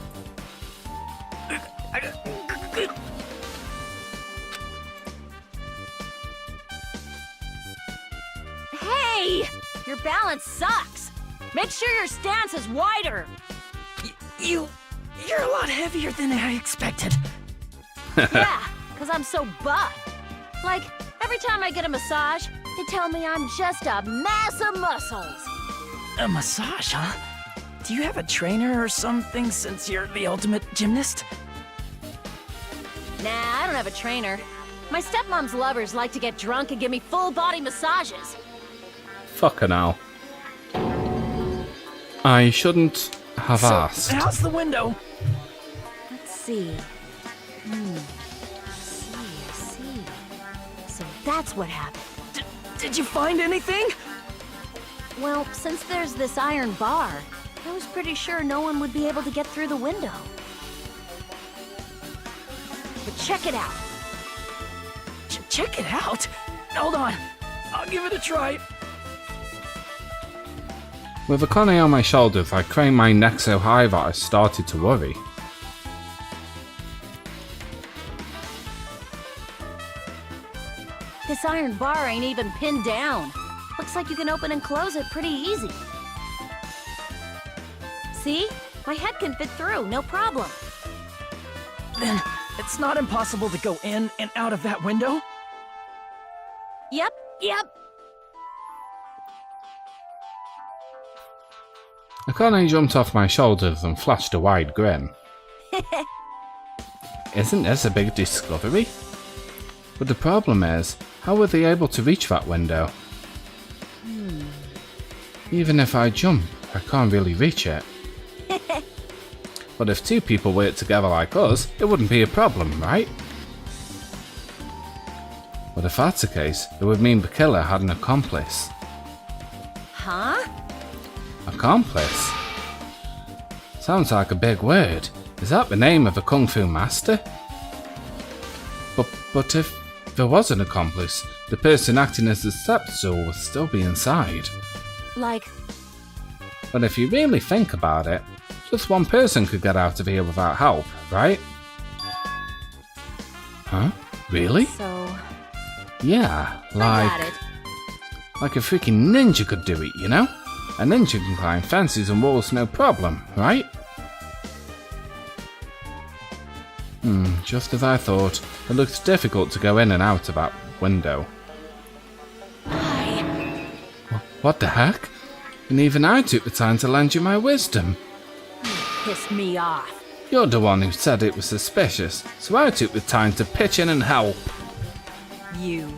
Hey! Your balance sucks! Make sure your stance is wider! You're a lot heavier than I expected. Yeah, because I'm so buff. Like, every time I get a massage, they tell me I'm just a mass of muscles. A massage, huh? Do you have a trainer or something since you're the ultimate gymnast? Nah, I don't have a trainer. My stepmom's lovers like to get drunk and give me full-body massages. Fucking hell. I shouldn't have asked. How's the window? Let's see. See. So that's what happened. Did you find anything? Well, since there's this iron bar, I was pretty sure no one would be able to get through the window. But check it out. Check it out? Hold on. I'll give it a try. With Akane on my shoulders, I craned my neck so high that I started to worry. This iron bar ain't even pinned down. Looks like you can open and close it pretty easy. See? My head can fit through, no problem. Then it's not impossible to go in and out of that window? Yep. Akane jumped off my shoulders and flashed a wide grin. Isn't this a big discovery? But the problem is, how were they able to reach that window? Even if I jump, I can't really reach it. But if two people work together like us, it wouldn't be a problem, right? But if that's the case, it would mean the killer had an accomplice. Huh? Accomplice? Sounds like a big word. Is that the name of a kung fu master? But if there was an accomplice, the person acting as the stepstool would still be inside. Like, But if you really think about it, just one person could get out of here without help, right? Huh? Really? so... Yeah, I got like... it. Like a freaking ninja could do it, you know? A ninja can climb fences and walls no problem, right? Just as I thought. It looks difficult to go in and out of that window. What the heck? And even I took the time to lend you my wisdom. Pissed me off. You're the one who said it was suspicious, so I took the time to pitch in and help. You.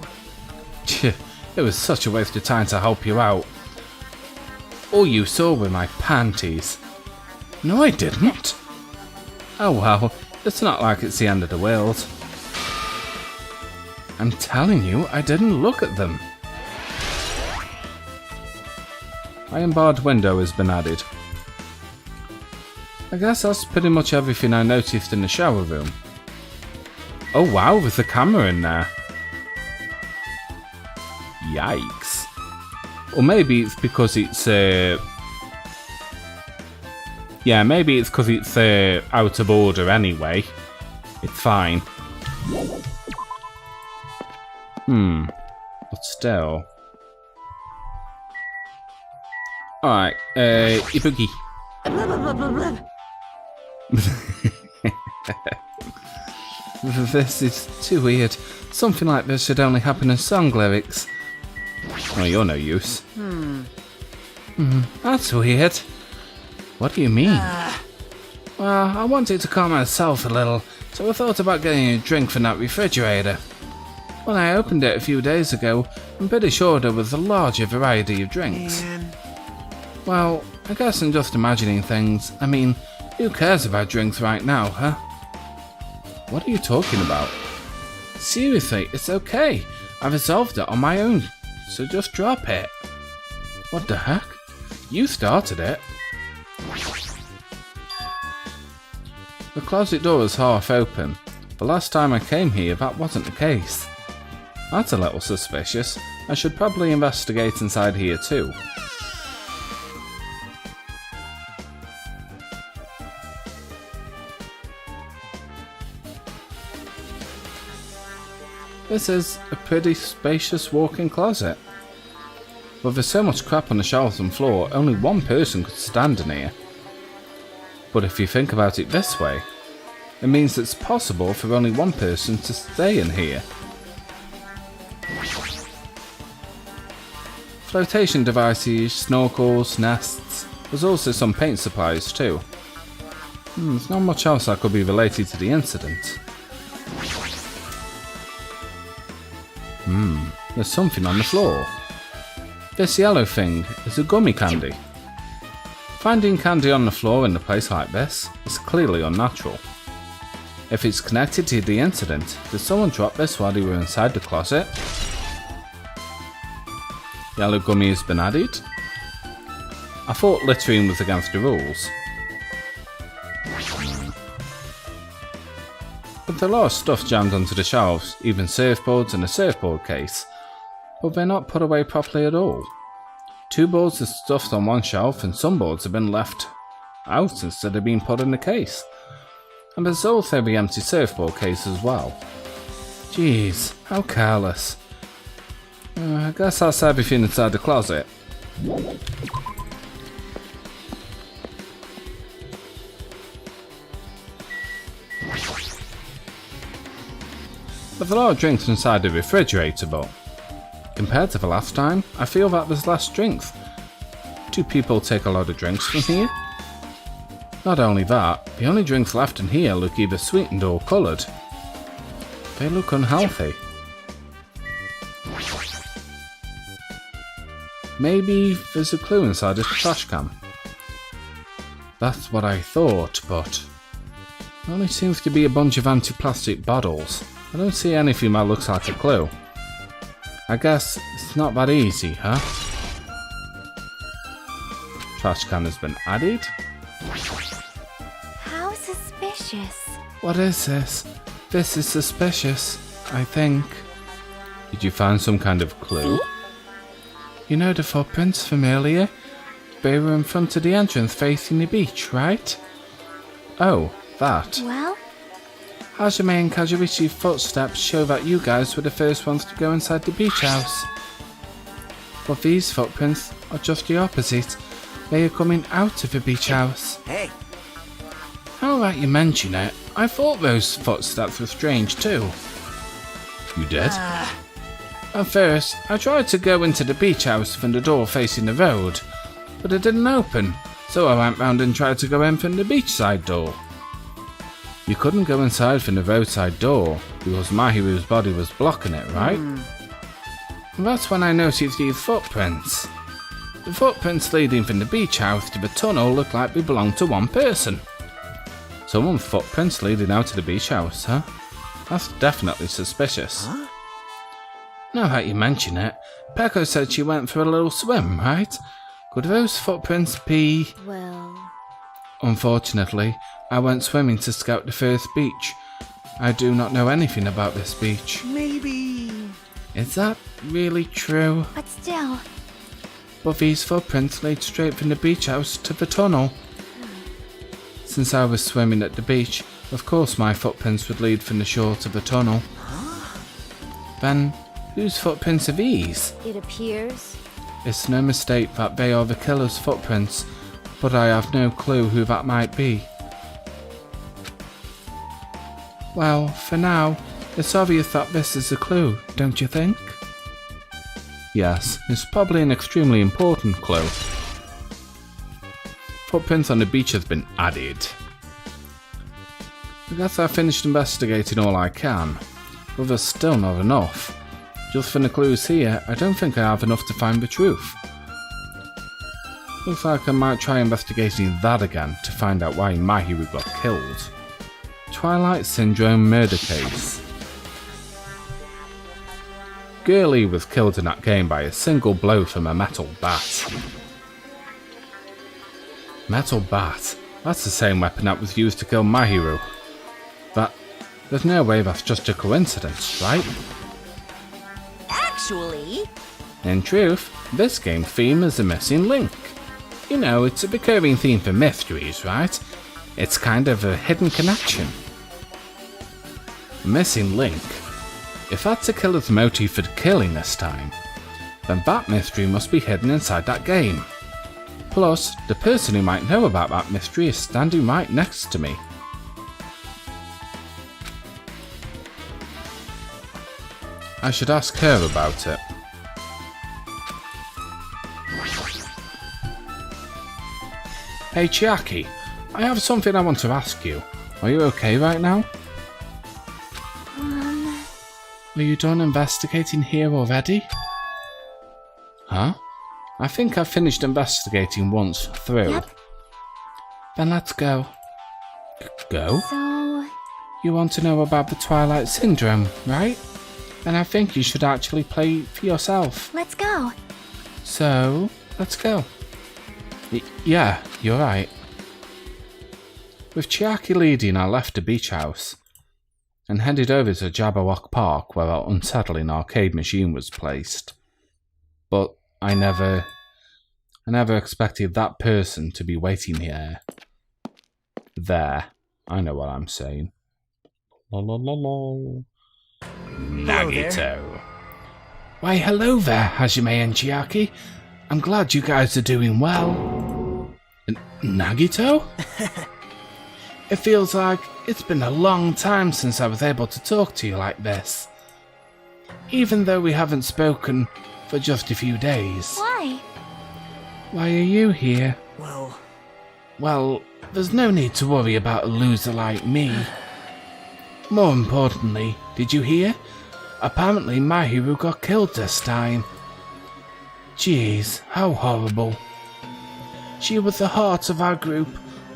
It was such a waste of time to help you out. All you saw were my panties. No, I didn't. Oh well, it's not like it's the end of the world. I'm telling you, I didn't look at them. Iron barred window has been added. I guess that's pretty much everything I noticed in the shower room. Oh wow, there's a camera in there. Yikes. Or maybe it's because it's yeah, maybe it's because it's out of order anyway. It's fine. But still. Alright, Ibuki. This is too weird. Something like this should only happen in song lyrics. Well, you're no use. That's weird. What do you mean? Well, I wanted to calm myself a little, so I thought about getting a drink from that refrigerator. When I opened it a few days ago, I'm pretty sure there was a larger variety of drinks. Well, I guess I'm just imagining things. I mean, who cares about drinks right now, huh? What are you talking about? Seriously, it's okay. I resolved it on my own, so just drop it. What the heck? You started it. The closet door was half open. The last time I came here, that wasn't the case. That's a little suspicious. I should probably investigate inside here too. This is a pretty spacious walk-in closet. But there's so much crap on the shelves and floor, only one person could stand in here. But if you think about it this way, it means it's possible for only one person to stay in here. Flotation devices, snorkels, nests. There's also some paint supplies too. There's not much else that could be related to the incident. There's something on the floor. This yellow thing is a gummy candy. Finding candy on the floor in a place like this is clearly unnatural. If it's connected to the incident, did someone drop this while they were inside the closet? Yellow gummy has been added? I thought littering was against the rules. But there are a lot of stuff jammed onto the shelves, even surfboards and a surfboard case. But they're not put away properly at all. 2 boards are stuffed on one shelf and some boards have been left out instead of being put in the case. And there's also the empty surfboard case as well. Jeez, how careless. I guess that's everything inside the closet. There's a lot of drinks inside the refrigerator, but compared to the last time, I feel that there's less drinks. Do people take a lot of drinks from here? Not only that, the only drinks left in here look either sweetened or coloured. They look unhealthy. Maybe there's a clue inside this trash can. That's what I thought, but it only seems to be a bunch of empty plastic bottles. I don't see anything that looks like a clue. I guess it's not that easy, huh? Trash can has been added. How suspicious. What is this? This is suspicious, I think. Did you find some kind of clue? You know the footprints from earlier? They were in front of the entrance facing the beach, right? Oh, that. Well? Hajime and Kazuichi's footsteps show that you guys were the first ones to go inside the beach house. But these footprints are just the opposite. They are coming out of the beach house. Hey! How right you mention it. I thought those footsteps were strange too. You did? At first, I tried to go into the beach house from the door facing the road, but it didn't open, so I went round and tried to go in from the beachside door. You couldn't go inside from the roadside door because Mahiru's body was blocking it, right? That's when I noticed these footprints. The footprints leading from the beach house to the tunnel look like they belong to one person. Someone's footprints leading out to the beach house, huh? That's definitely suspicious. Huh? Now that you mention it, Peko said she went for a little swim, right? Could those footprints be... Well... Unfortunately, I went swimming to scout the first beach. I do not know anything about this beach. Maybe... Is that really true? But still... But these footprints lead straight from the beach house to the tunnel. Since I was swimming at the beach, of course my footprints would lead from the shore to the tunnel. Then, whose footprints are these? It appears... It's no mistake that they are the killer's footprints, but I have no clue who that might be. Well, for now, it's obvious that this is a clue, don't you think? Yes, it's probably an extremely important clue. Footprints on the beach has been added. I guess I finished investigating all I can, but there's still not enough. Just from the clues here, I don't think I have enough to find the truth. Looks like I might try investigating that again to find out why Mahiru got killed. Twilight Syndrome murder case. Girlie was killed in that game by a single blow from a metal bat. Metal bat? That's the same weapon that was used to kill Mahiru. But there's no way that's just a coincidence, right? Actually, In truth, this game's theme is a missing link. You know, it's a recurring theme for mysteries, right? It's kind of a hidden connection. Missing link. If that's a killer's motive for killing this time, then that mystery must be hidden inside that game. Plus, the person who might know about that mystery is standing right next to me. I should ask her about it. Hey Chiaki, I have something I want to ask you. Are you okay right now? Are you done investigating here already? Huh? I think I've finished investigating once through. Yep. Then let's go. Go? So, You want to know about the Twilight Syndrome, right? Then I think you should actually play for yourself. let's go. So, let's go. Yeah, you're right. With Chiaki leading, I left the beach house and headed over to Jabberwock Park where our unsettling arcade machine was placed. But I never expected that person to be waiting here. There. I know what I'm saying. La la la la. Nagito. Why, hello there, Hajime and Chiaki. I'm glad you guys are doing well. Nagito? It feels like it's been a long time since I was able to talk to you like this. Even though we haven't spoken for just a few days. Why? Why are you here? Well, There's no need to worry about a loser like me. More importantly, did you hear? Apparently Mahiru got killed this time. Jeez, how horrible. She was the heart of our group,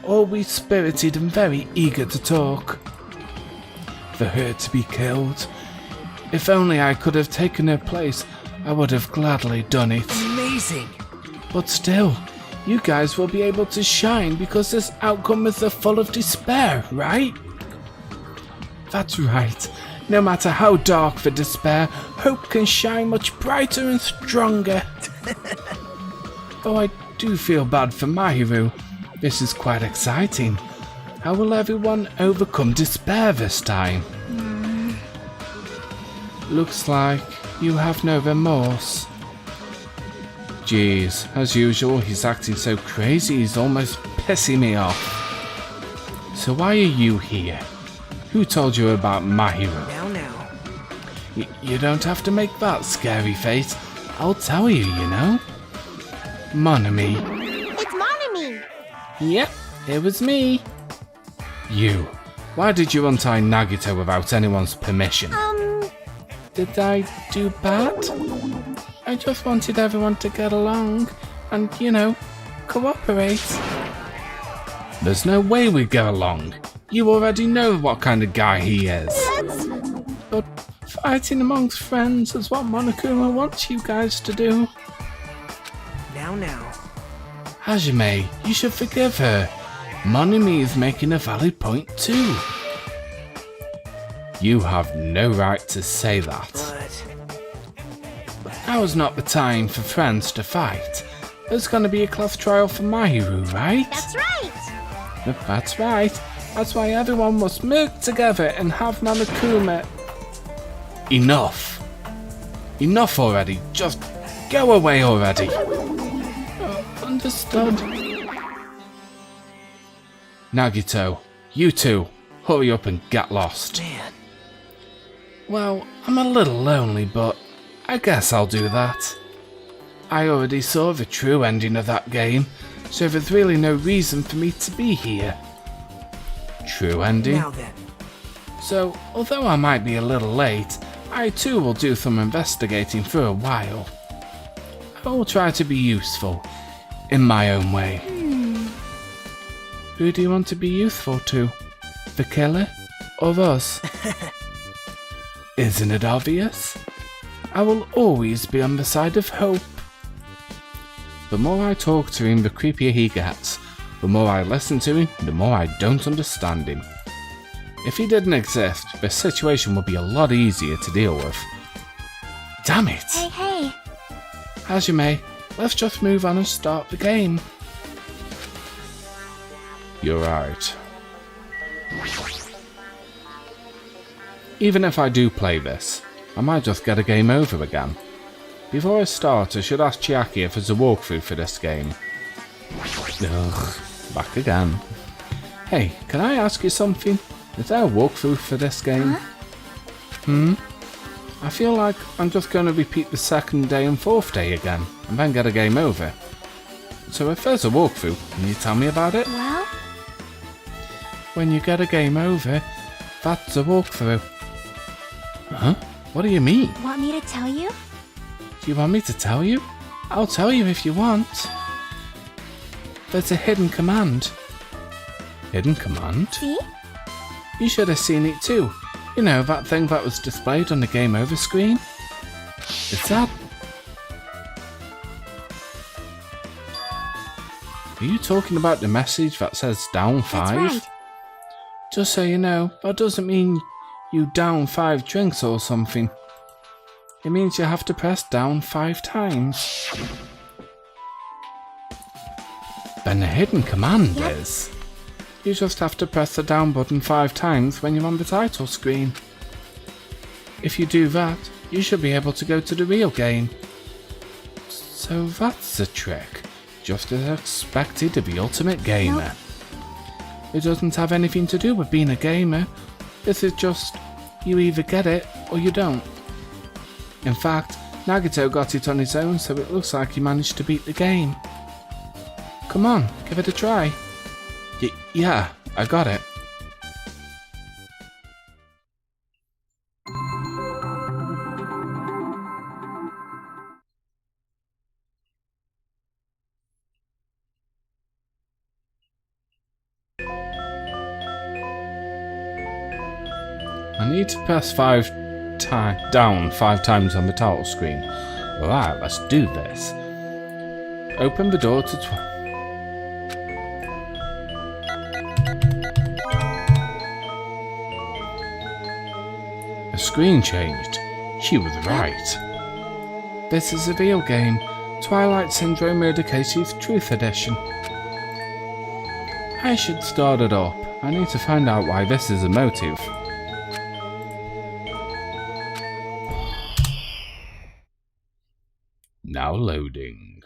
always spirited and very eager to talk. For her to be killed, if only I could have taken her place, I would have gladly done it. amazing. But still, you guys will be able to shine because this outcome is full of despair, right? That's right. No matter how dark the despair, hope can shine much brighter and stronger. Though I do feel bad for Mahiru. This is quite exciting. How will everyone overcome despair this time? Looks like you have no remorse. Jeez, as usual, he's acting so crazy he's almost pissing me off. So why are you here? Who told you about Mahiru? Now. You don't have to make that scary face. I'll tell you, you know. Monami. It's Monami! Yep, it was me. You. Why did you untie Nagito without anyone's permission? Did I do bad? I just wanted everyone to get along and, you know, cooperate. There's no way we'd get along. You already know what kind of guy he is. But fighting amongst friends is what Monokuma wants you guys to do. Now. Hajime, you should forgive her. Monami is making a valid point too. You have no right to say that. But Now is not the time for friends to fight. There's gonna be a class trial for Mahiru, right? That's right! That's right. That's why everyone must work together and have Monokuma. Enough. Enough already. Just go away already. Understood. Nagito, you two, hurry up and get lost. man, Well, I'm a little lonely, but I guess I'll do that. I already saw the true ending of that game, so there's really no reason for me to be here. True ending? now then. So, although I might be a little late, I too will do some investigating for a while. I will try to be useful, in my own way. Who do you want to be useful to? The killer? or us? Isn't it obvious? I will always be on the side of hope. The more I talk to him, the creepier he gets. The more I listen to him, the more I don't understand him. If he didn't exist, the situation would be a lot easier to deal with. Damn it! Hey. As you may, let's just move on and start the game. You're right. Even if I do play this, I might just get a game over again. Before I start, I should ask Chiaki if there's a walkthrough for this game. Ugh, back again. Hey, can I ask you something? Is there a walkthrough for this game? I feel like I'm just going to repeat the second day and fourth day again, and then get a game over. So if there's a walkthrough, can you tell me about it? Well? When you get a game over, that's a walkthrough. Huh? What do you mean? Want me to tell you? Do you want me to tell you? I'll tell you if you want. There's a hidden command. Hidden command? See? You should have seen it too. You know, that thing that was displayed on the game over screen? Is that... Are you talking about the message that says down 5? That's right. Just so you know, that doesn't mean you down 5 drinks or something. It means you have to press down 5 times. Then the hidden command is... You just have to press the down button 5 times when you're on the title screen. If you do that, you should be able to go to the real game. So that's the trick. Just as expected of the ultimate gamer. It doesn't have anything to do with being a gamer. This is just, you either get it or you don't. In fact, Nagito got it on his own, so it looks like he managed to beat the game. Come on, give it a try. Yeah, I got it. I need to press down 5 times on the title screen. Alright, let's do this. Open the door to... The screen changed. She was right. This is a real game. Twilight Syndrome Murder Cases Truth Edition. I should start it up. I need to find out why this is a motive. Now loading.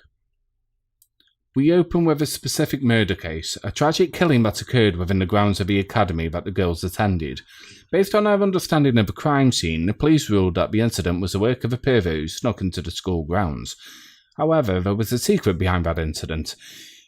We open with a specific murder case, a tragic killing that occurred within the grounds of the academy that the girls attended. Based on our understanding of the crime scene, the police ruled that the incident was the work of a pervert who snuck into the school grounds. However, there was a secret behind that incident.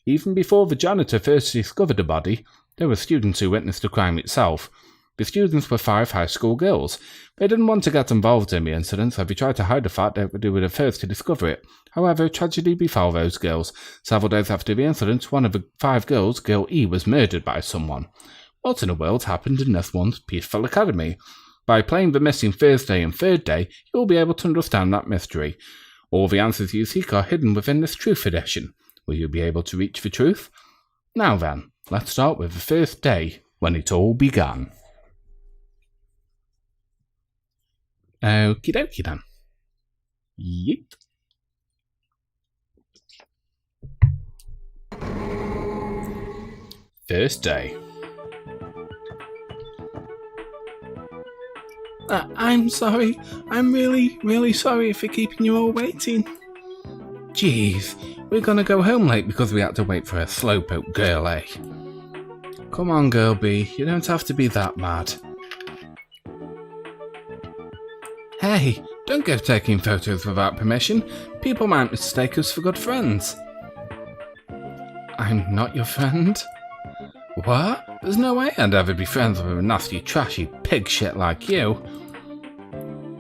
Even before the janitor first discovered the body, there were students who witnessed the crime itself. The students were 5 high school girls. They didn't want to get involved in the incident, so they tried to hide the fact that they were the first to discover it. However, tragedy befell those girls. Several days after the incident, one of the 5 girls, Girl E, was murdered by someone. What in the world happened in this one's peaceful academy? By playing the missing first day and third day, you will be able to understand that mystery. All the answers you seek are hidden within this Truth Edition. Will you be able to reach the truth? Now then, let's start with the first day, when it all began. Okie dokie then. Yeet. First day. I'm sorry. I'm really sorry for keeping you all waiting. Jeez, we're gonna go home late because we had to wait for a slowpoke girl, eh? Come on, Girl B, you don't have to be that mad. Hey, don't go taking photos without permission. People might mistake us for good friends. I'm not your friend? What? There's no way I'd ever be friends with a nasty, trashy pig shit like you.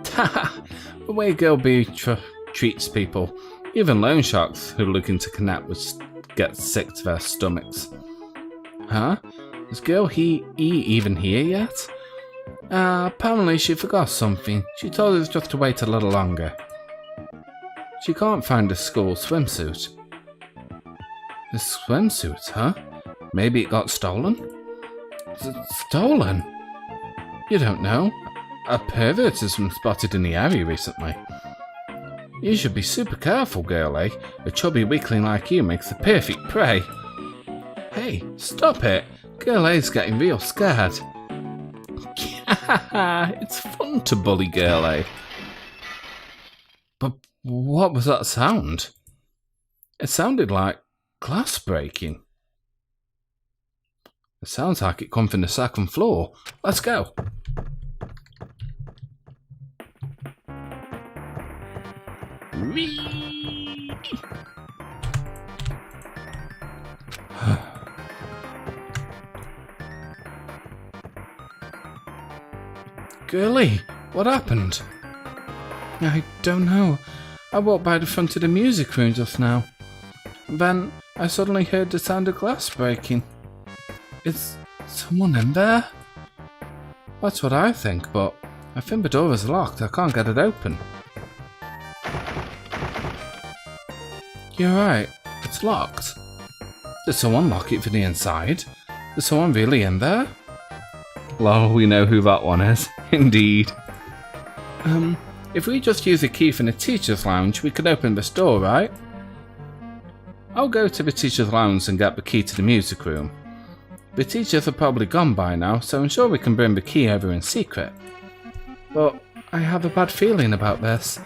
Haha, the way Girl B treats people. Even loan sharks who are looking to connect with get sick to their stomachs. Huh? Is Girl E even here yet? Apparently she forgot something. She told us just to wait a little longer. She can't find the school swimsuit. The swimsuit, huh? Maybe it got stolen? Stolen? You don't know. A pervert has been spotted in the area recently. You should be super careful, girlie. A chubby weakling like you makes the perfect prey. Hey, stop it. Girl A's getting real scared. It's fun to bully Girl A. But what was that sound? It sounded like glass breaking. It sounds like it come from the second floor. Let's go. Whee! Girlie, what happened? I don't know. I walked by the front of the music room just now. Then I suddenly heard the sound of glass breaking. Is someone in there? That's what I think, but I think the door is locked. I can't get it open. You're right, it's locked. Did someone lock it from the inside? Is someone really in there? Lol, we know who that one is. Indeed. If we just use a key from the teacher's lounge, we can open this door, right? I'll go to the teacher's lounge and get the key to the music room. The teachers are probably gone by now, so I'm sure we can bring the key over in secret. But I have a bad feeling about this.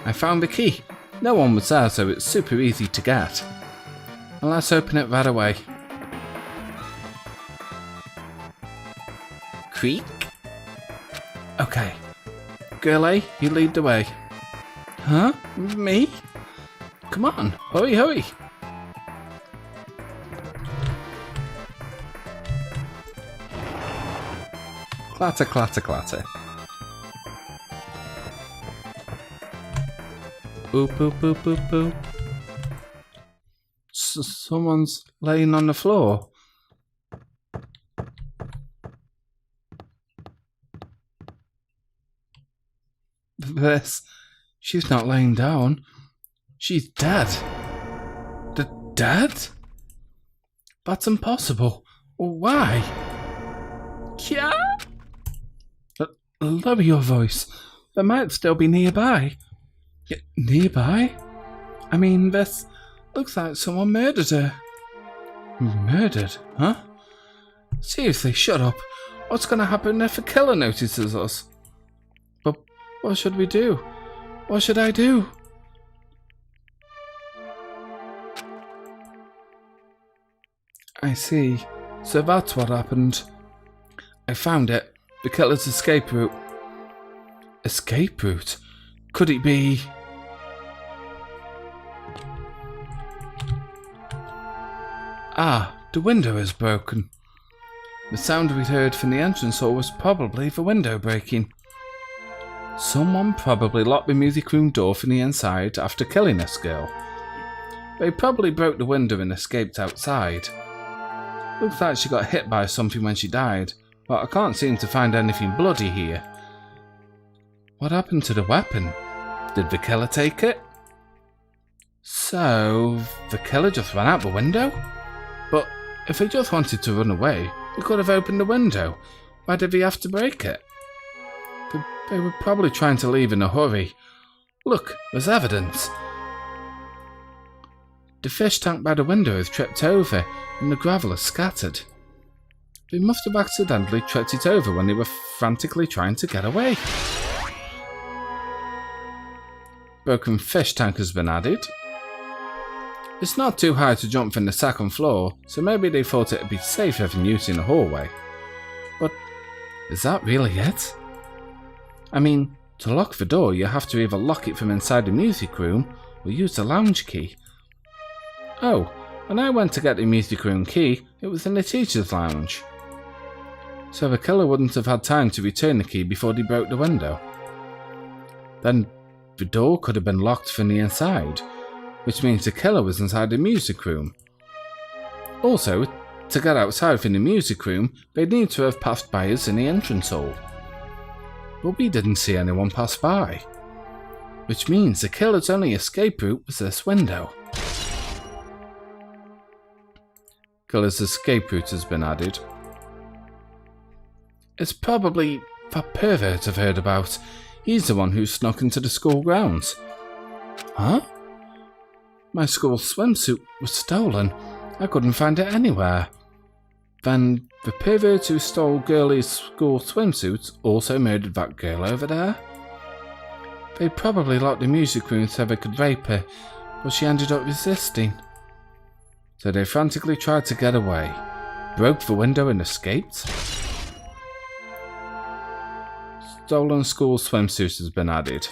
I found the key. No one was there, so it's super easy to get. And let's open it right away. Creak. Okay. Girl A, you lead the way. Huh? Me? Come on, hurry, hurry. Clatter, clatter, clatter. Boop, boop, boop, boop, boop. Someone's laying on the floor. This. She's not laying down. She's dead. Dead? That's impossible. Why? Yeah? Lower your voice. They might still be nearby. Nearby? I mean, this looks like someone murdered her. Murdered? Huh? Seriously, shut up. What's gonna happen if a killer notices us? But what should we do? What should I do? I see. So that's what happened. I found it. The killer's escape route. Escape route? Could it be... Ah, the window is broken. The sound we'd heard from the entrance hall was probably the window breaking. Someone probably locked the music room door from the inside after killing this girl. They probably broke the window and escaped outside. Looks like she got hit by something when she died, but I can't seem to find anything bloody here. What happened to the weapon? Did the killer take it? So, the killer just ran out the window? But if he just wanted to run away, he could have opened the window. Why did he have to break it? They were probably trying to leave in a hurry. Look, there's evidence. The fish tank by the window is tripped over and the gravel is scattered. They must have accidentally tripped it over when they were frantically trying to get away. Broken fish tank has been added. It's not too high to jump from the second floor, so maybe they thought it'd be safer than using the hallway. But is that really it? I mean, to lock the door you have to either lock it from inside the music room or use the lounge key. Oh, when I went to get the music room key, it was in the teacher's lounge. So the killer wouldn't have had time to return the key before they broke the window. Then the door could have been locked from the inside, which means the killer was inside the music room. Also, to get outside from the music room, they'd need to have passed by us in the entrance hall. But we didn't see anyone pass by. Which means the killer's only escape route was this window. Killer's escape route has been added. It's probably that pervert I've heard about. He's the one who snuck into the school grounds. Huh? My school swimsuit was stolen. I couldn't find it anywhere. Then the pervert who stole Girlie's school swimsuit also murdered that girl over there? They probably locked the music room so they could rape her, but she ended up resisting. So they frantically tried to get away, broke the window and escaped. Stolen school swimsuit has been added.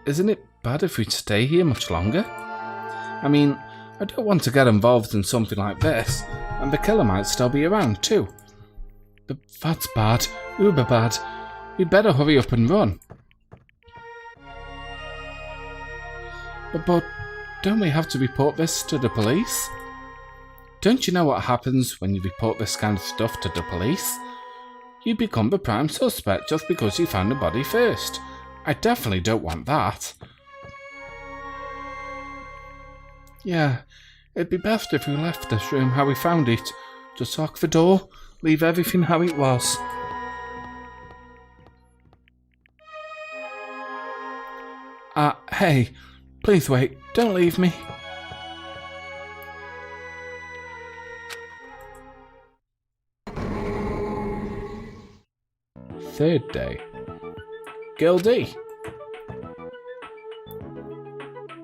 Isn't it bad if we stay here much longer? I mean, I don't want to get involved in something like this, and the killer might still be around too. But that's bad, uber bad. We'd better hurry up and run. But don't we have to report this to the police? Don't you know what happens when you report this kind of stuff to the police? You become the prime suspect just because you found the body first. I definitely don't want that. Yeah, it'd be best if we left this room how we found it. Just lock the door, leave everything how it was. Hey, please wait, don't leave me. Third day. Gildy.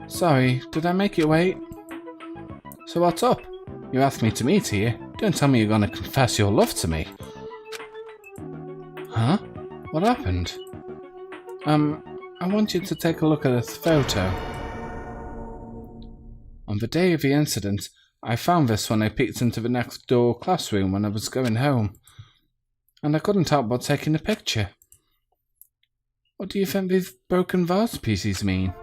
Sorry, did I make you wait? So what's up? You asked me to meet here. Don't tell me you're gonna confess your love to me. Huh? What happened? I want you to take a look at this photo. On the day of the incident, I found this when I peeked into the next door classroom when I was going home. And I couldn't help but taking a picture. What do you think these broken vase pieces mean?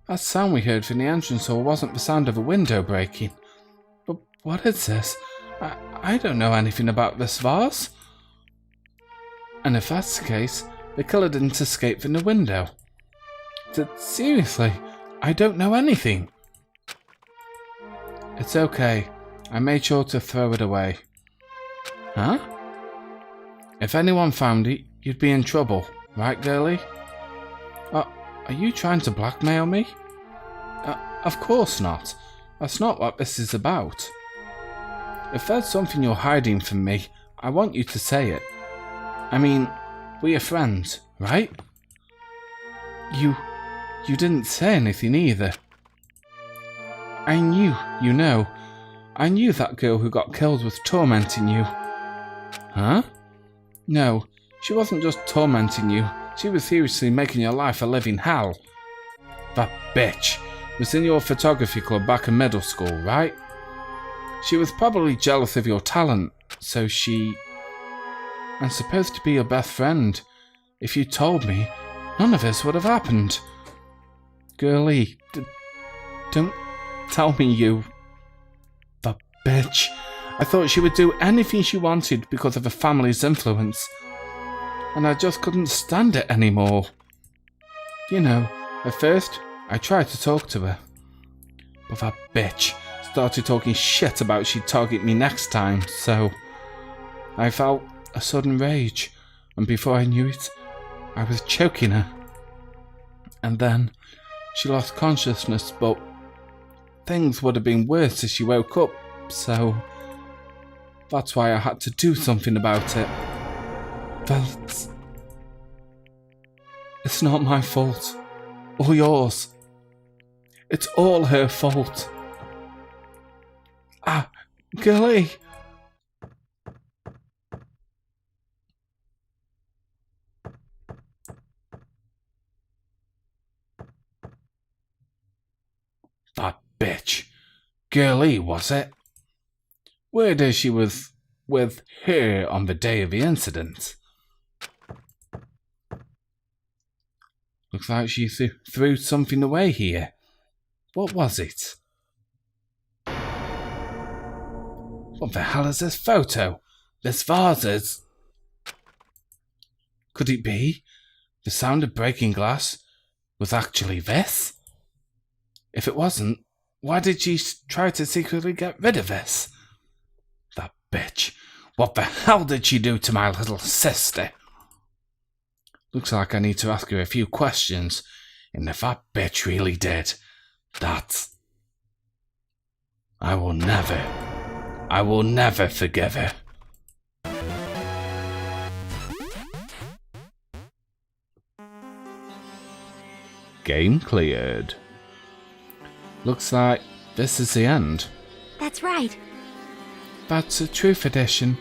That sound we heard from the entrance hall wasn't the sound of a window breaking. But what is this? I don't know anything about this vase. And if that's the case, the killer didn't escape from the window. Seriously, I don't know anything. It's okay. I made sure to throw it away. Huh? If anyone found it, you'd be in trouble, right, girlie? Are you trying to blackmail me? Of course not. That's not what this is about. If there's something you're hiding from me, I want you to say it. I mean, we are friends, right? You didn't say anything either. I knew, I knew that girl who got killed was tormenting you. Huh? No, she wasn't just tormenting you. She was seriously making your life a living hell. That bitch was in your photography club back in middle school, right? She was probably jealous of your talent, so she... I'm supposed to be your best friend. If you told me, none of this would have happened. Girlie, don't tell me you... That bitch. I thought she would do anything she wanted because of her family's influence. And I just couldn't stand it anymore. You know, at first, I tried to talk to her. But that bitch started talking shit about she'd target me next time, so... I felt a sudden rage, and before I knew it, I was choking her. And then, she lost consciousness, but... things would have been worse if she woke up, so... That's why I had to do something about it. But... it's not my fault. Or yours. It's all her fault. Girlie! That bitch. Girlie, was it? Word is she was with her on the day of the incident. Looks like she threw something away here. What was it? What the hell is this photo? This vase is... Could it be? The sound of breaking glass was actually this? If it wasn't, why did she try to secretly get rid of this? That bitch. What the hell did she do to my little sister? Looks like I need to ask her a few questions. And if that bitch really did, that's... I will never forgive her. Game cleared. Looks like this is the end. That's right. That's a truth edition.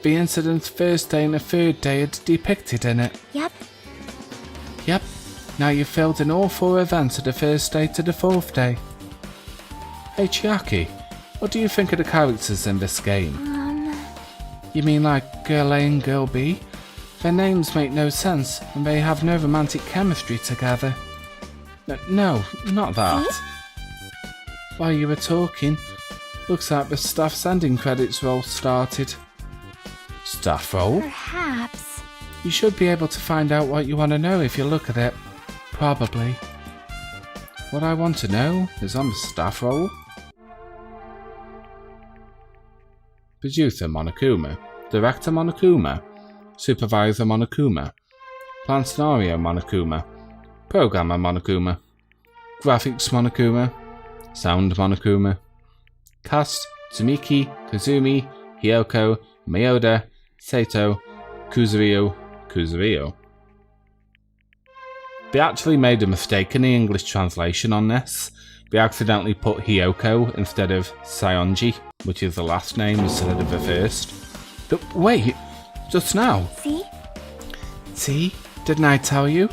The incident's first day and the third day are depicted in it. Yep. Yep. Now you've filled in all 4 events of the first day to the 4th day. Hey Chiaki, what do you think of the characters in this game? You mean like Girl A and Girl B? Their names make no sense and they have no romantic chemistry together. No, not that. While you were talking, looks like the staff's ending credits roll started. Staff roll? Perhaps. You should be able to find out what you want to know if you look at it. Probably. What I want to know is on the staff roll. Producer Monokuma, Director Monokuma, Supervisor Monokuma, Plan Scenario Monokuma, Programmer Monokuma, Graphics Monokuma, Sound Monokuma, Cast Tsumiki, Koizumi, Hyoko, Miyoda, Sato, Kuzurio. They actually made a mistake in the English translation on this. They accidentally put Hyoko instead of Saionji, which is the last name instead of the first. But wait, just now. See? Didn't I tell you?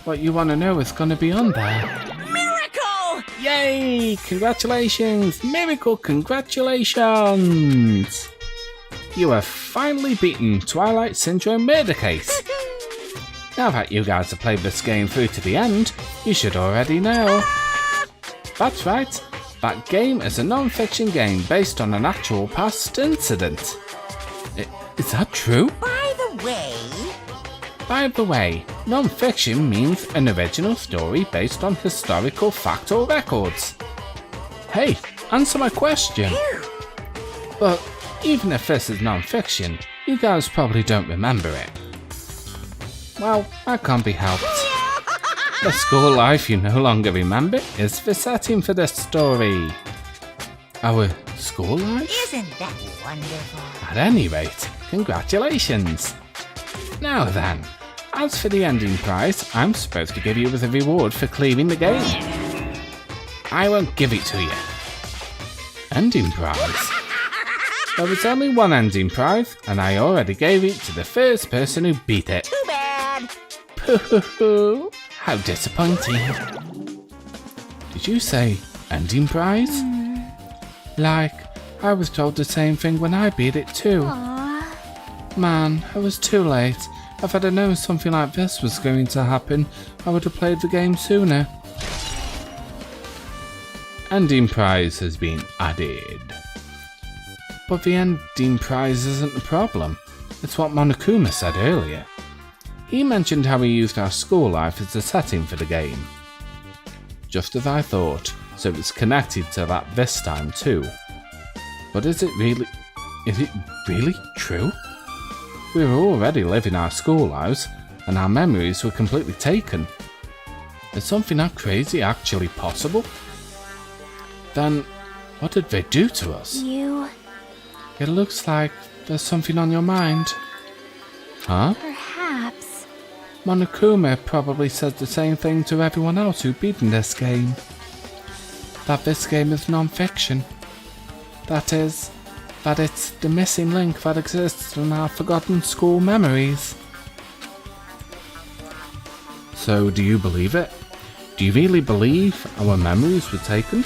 What you want to know is going to be on there. Miracle! Yay! Congratulations! Miracle congratulations! You have finally beaten Twilight Syndrome Murder Case. Now that you guys have played this game through to the end, you should already know. That's right, that game is a non-fiction game based on an actual past incident. Is that true? By the way, non-fiction means an original story based on historical fact or records. Hey, answer my question. But even if this is non-fiction, you guys probably don't remember it. Well, that can't be helped. The school life you no longer remember is the setting for this story. Our school life? Isn't that wonderful? At any rate, congratulations. Now then, as for the ending prize, I'm supposed to give you as a reward for clearing the game. I won't give it to you. Ending prize? There was only one ending prize, and I already gave it to the first person who beat it. Too bad. Pooh, how disappointing. Did you say ending prize? Like, I was told the same thing when I beat it too. Man, I was too late. If I'd have known something like this was going to happen, I would have played the game sooner. Ending prize has been added. But the ending prize isn't the problem. It's what Monokuma said earlier. He mentioned how he used our school life as the setting for the game. Just as I thought, so it's connected to that this time too. But is it really true? We were already living our school lives, and our memories were completely taken. Is something that crazy actually possible? Then, what did they do to us? It looks like there's something on your mind. Huh? Perhaps. Monokuma probably said the same thing to everyone else who'd beaten this game. That this game is non-fiction. That is, that it's the missing link that exists in our forgotten school memories. So, do you believe it? Do you really believe our memories were taken?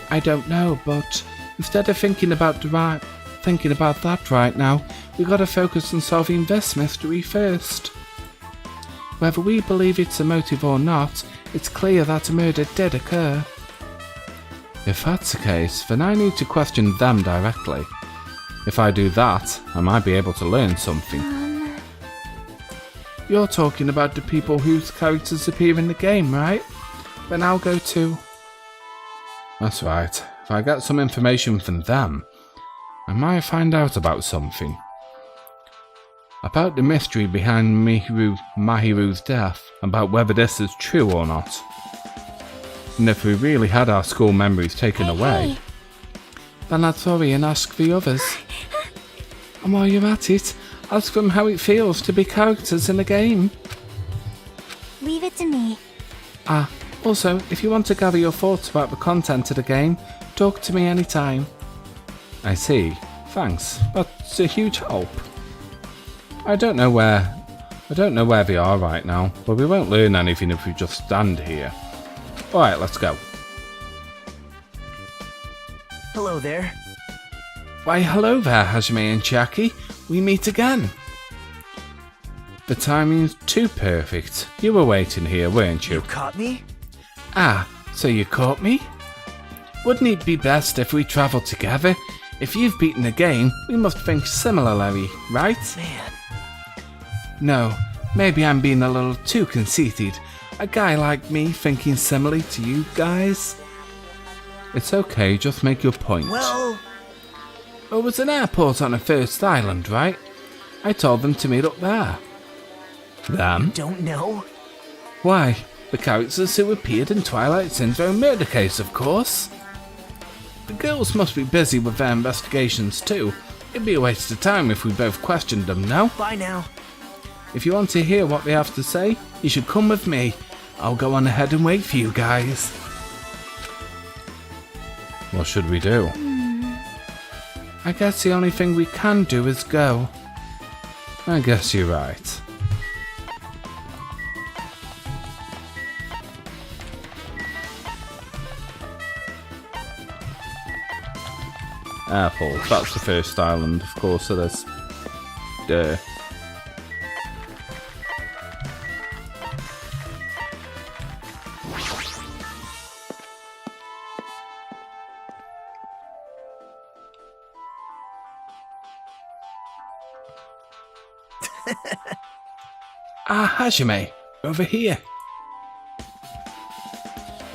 I don't know, but instead of thinking about that right now, we gotta focus on solving this mystery first. Whether we believe it's a motive or not, it's clear that a murder did occur. If that's the case, then I need to question them directly. If I do that, I might be able to learn something. You're talking about the people whose characters appear in the game, right? Then I'll go too. That's right. If I get some information from them, I might find out about something. About the mystery behind Mahiru's death, about whether this is true or not. And if we really had our school memories taken away, then I'd worry and ask the others. And while you're at it, ask them how it feels to be characters in a game. Leave it to me. Also, if you want to gather your thoughts about the content of the game, talk to me anytime. I see. Thanks. That's a huge help. I don't know where they are right now, but we won't learn anything if we just stand here. Alright, let's go. Hello there. Why, hello there, Hajime and Chiaki. We meet again. The timing's too perfect. You were waiting here, weren't you? You caught me? So you caught me? Wouldn't it be best if we travelled together? If you've beaten the game, we must think similarly, right? Man. No, maybe I'm being a little too conceited. A guy like me thinking similarly to you guys? It's okay, just make your point. Well... There was an airport on the first island, right? I told them to meet up there. Them? Don't know? Why, the characters who appeared in Twilight Syndrome murder case, of course. The girls must be busy with their investigations too. It'd be a waste of time if we both questioned them, no? Bye now. If you want to hear what they have to say, you should come with me. I'll go on ahead and wait for you guys. What should we do? I guess the only thing we can do is go. I guess you're right. Airport, that's the first island, of course it is. Duh. Hajime, over here.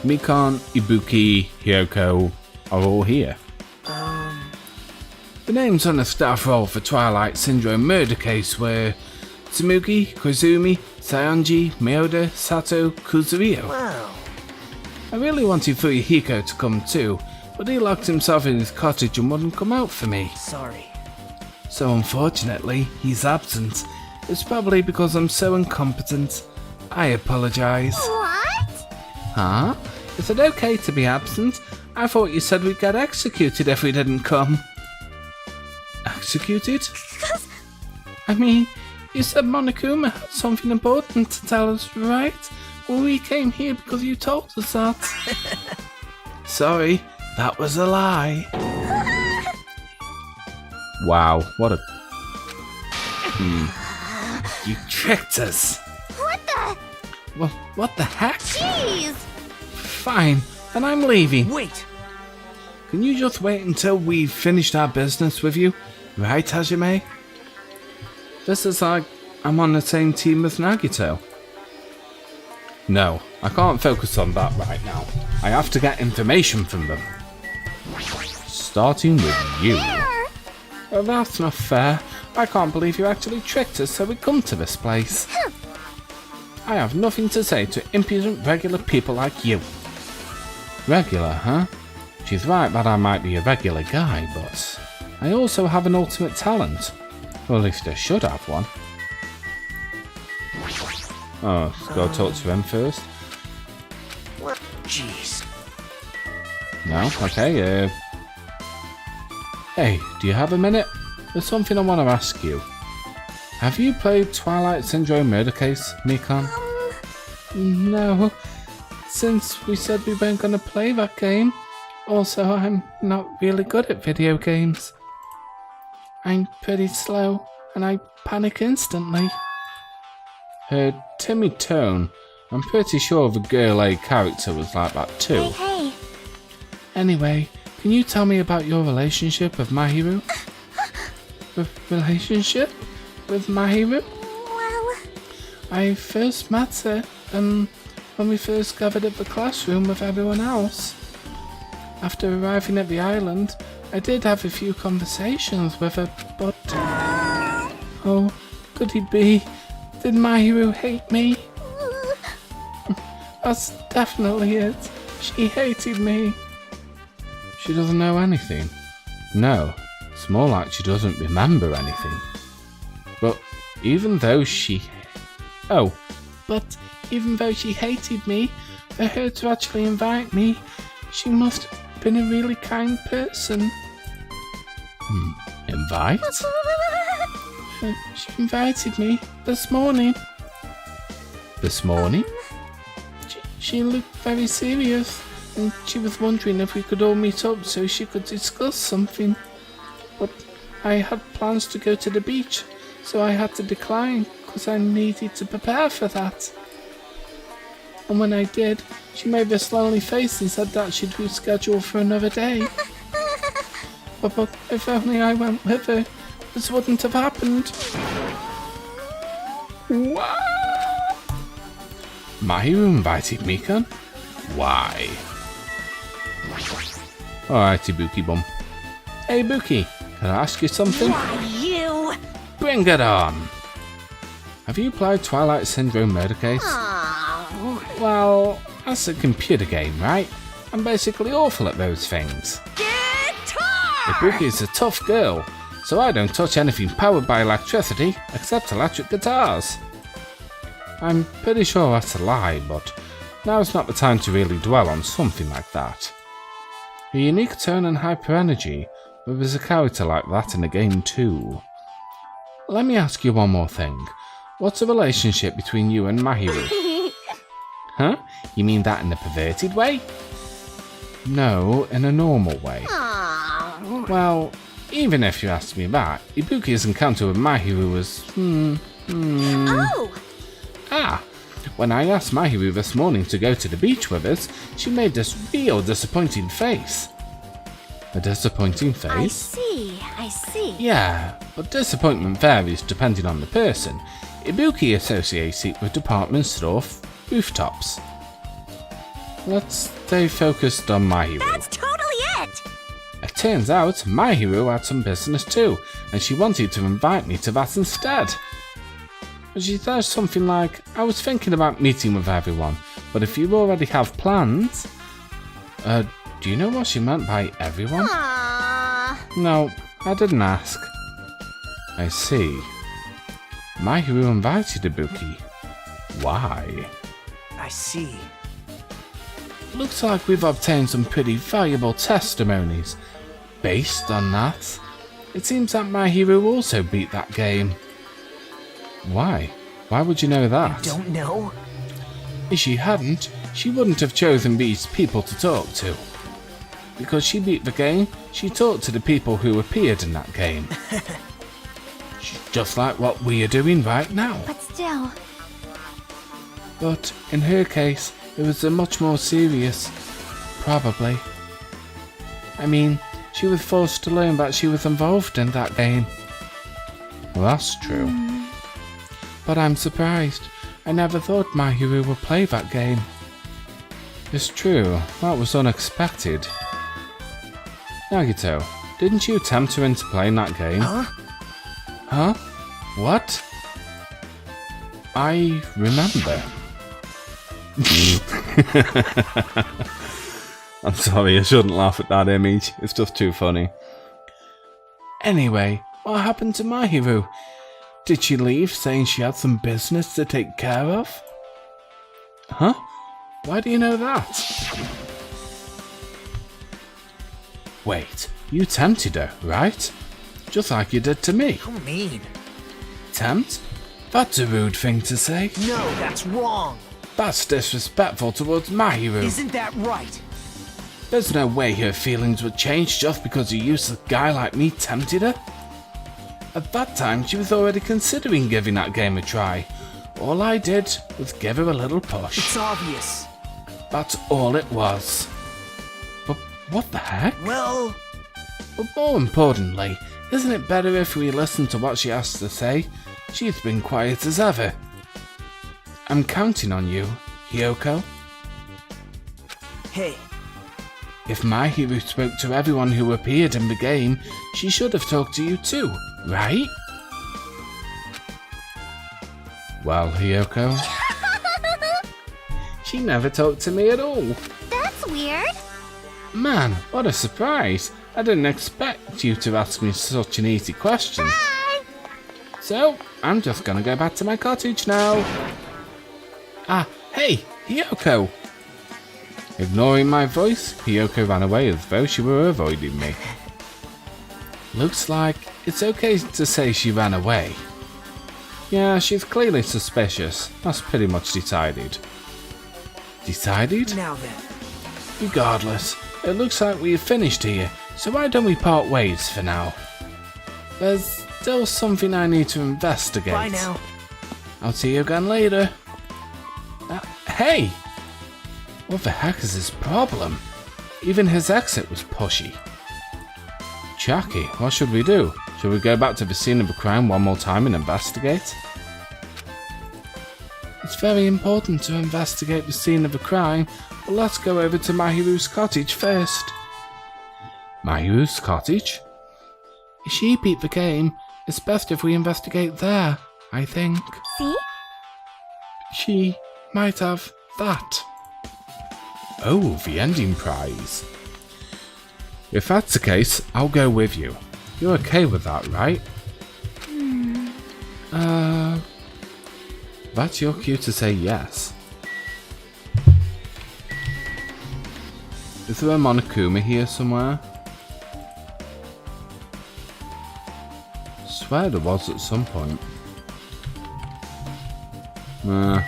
Mikan, Ibuki, Hyoko are all here. The names on the staff roll for Twilight Syndrome murder case were Tsumugi, Koizumi, Saionji, Mioda, Sato, Kuzurio. Wow. I really wanted Fuyuhiko to come too, but he locked himself in his cottage and wouldn't come out for me. Sorry. So unfortunately, he's absent. It's probably because I'm so incompetent. I apologise. What? Huh? Is it okay to be absent? I thought you said we'd get executed if we didn't come. Executed? I mean, you said Monokuma had something important to tell us, right? Well, we came here because you told us that. Sorry, that was a lie. Wow, what a... You tricked us. What the? Well, what the heck? Jeez! Fine, then I'm leaving. Wait! Can you just wait until we've finished our business with you? Right, Hajime? This is like I'm on the same team as Nagito. No, I can't focus on that right now. I have to get information from them. Starting with you. Well, that's not fair. I can't believe you actually tricked us so we come to this place. I have nothing to say to impudent regular people like you. Regular, huh? She's right that I might be a regular guy, but I also have an ultimate talent. Or at least I should have one. Oh, gotta talk to him first. Jeez. No? Okay, Hey, do you have a minute? There's something I want to ask you. Have you played Twilight Syndrome Murder Case, Mikan? No. Since we said we weren't going to play that game. Also, I'm not really good at video games. I'm pretty slow, and I panic instantly. Her timid tone I'm pretty sure the girl A character was like that too. Hey. Anyway, can you tell me about your relationship with Mahiru? Relationship with Mahiru? Well, I first met her when we first gathered at the classroom with everyone else. After arriving at the island, I did have a few conversations with her, but... Oh, could it be? Did Mahiru hate me? That's definitely it. She hated me. She doesn't know anything. No, it's more like she doesn't remember anything. But even though she hated me, for her to actually invite me, she must have been a really kind person. Invite? She invited me this morning. This morning? She looked very serious, and she was wondering if we could all meet up so she could discuss something. But I had plans to go to the beach, so I had to decline because I needed to prepare for that. And when I did, she made this lonely face and said that she'd reschedule for another day. But if only I went with her, this wouldn't have happened. What? Mahiru invited Mikan? Why? Alrighty, Buki Bum. Hey Buki, can I ask you something? Why, you? Bring it on! Have you played Twilight Syndrome Murder Case? Oh. Well, that's a computer game, right? I'm basically awful at those things. Guitar! Ibuki is a tough girl, so I don't touch anything powered by electricity except electric guitars. I'm pretty sure that's a lie, but now's not the time to really dwell on something like that. A unique tone and hyper energy, but there's a character like that in the game too. Let me ask you one more thing. What's the relationship between you and Mahiru? Huh? You mean that in a perverted way? No, in a normal way. Oh. Well, even if you ask me that, Ibuki's encounter with Mahiru was... Oh! Ah, when I asked Mahiru this morning to go to the beach with us, she made this real disappointing face. A disappointing face? I see. Yeah, but disappointment varies depending on the person. Ibuki associates it with department store rooftops. Let's stay focused on Mahiru. That's totally it! It turns out Mahiru had some business too, and she wanted to invite me to that instead. But she says something like, I was thinking about meeting with everyone, but if you already have plans... do you know what she meant by everyone? No, I didn't ask. I see. Mahiru invited Ibuki. Why? I see. Looks like we've obtained some pretty valuable testimonies. Based on that, it seems that Mahiru also beat that game. Why? Why would you know that? Don't know? If she hadn't, she wouldn't have chosen these people to talk to. Because she beat the game, she talked to the people who appeared in that game. Just like what we are doing right now. But still... But in her case, it was a much more serious. Probably. I mean, she was forced to learn that she was involved in that game. Well, that's true. But I'm surprised. I never thought Mahiru would play that game. It's true, that was unexpected. Nagito, didn't you tempt her into playing that game? Huh? Huh? What? I remember. I'm sorry, I shouldn't laugh at that image. It's just too funny. Anyway, what happened to Mahiru? Did she leave saying she had some business to take care of? Huh? Why do you know that? Wait, you tempted her, right? Just like you did to me. How mean. Tempt? That's a rude thing to say. No, that's wrong. That's disrespectful towards Mahiru. Isn't that right? There's no way her feelings would change just because a useless guy like me tempted her. At that time, she was already considering giving that game a try. All I did was give her a little push. It's obvious. That's all it was. But what the heck? Well, But more importantly, isn't it better if we listen to what she has to say? She's been quiet as ever. I'm counting on you, Hiyoko. hey, If Mahiru spoke to everyone who appeared in the game, she should have talked to you too, right? Well, Hiyoko, she never talked to me at all. That's weird. Man, what a surprise. I didn't expect you to ask me such an easy question. Bye. So, I'm just gonna go back to my cottage now. Ah, hey, Hiyoko! Ignoring my voice, Hiyoko ran away as though she were avoiding me. Looks like it's okay to say she ran away. Yeah, she's clearly suspicious. That's pretty much decided. Decided? now then. Regardless, it looks like we've finished here, so why don't we part ways for now? There's still something I need to investigate. Bye now. I'll see you again later. Hey! What the heck is his problem? Even his exit was pushy. Chucky, what should we do? Should we go back to the scene of the crime one more time and investigate? It's very important to investigate the scene of the crime, but let's go over to Mahiru's cottage first. Mahiru's cottage? If she beat the game, it's best if we investigate there, I think. See? She might have that. Oh, the ending prize. If that's the case, I'll go with you. You're okay with that, right? That's your cue to say yes. Is there a Monokuma here somewhere? Swear there was at some point.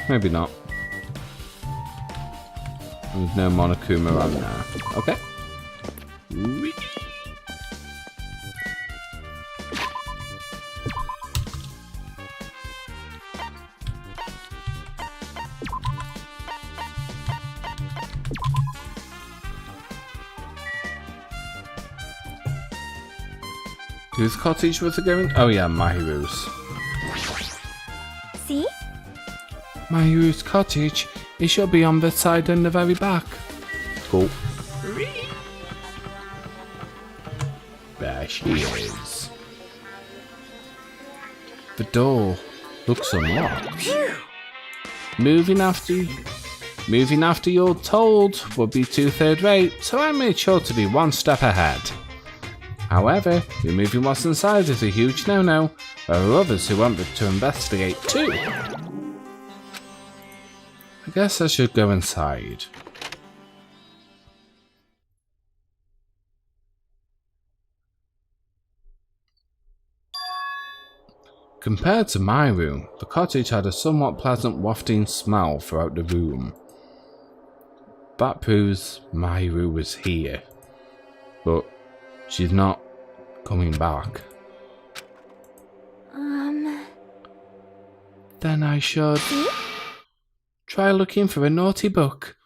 Maybe not. There's no Monokuma around there. Okay. Whee. Whose cottage was it going? Oh yeah, Mahiru's. See? Mahiru's cottage. It should be on the side and the very back. Cool. There she is. The door looks unlocked. Moving after you're told would be too third rate, so I made sure to be one step ahead. However, removing what's inside is a huge no-no. There are others who want to investigate too. I guess I should go inside. Compared to my room, the cottage had a somewhat pleasant wafting smell throughout the room. That proves Mahiru was here. But she's not coming back. Then I should try looking for a naughty book.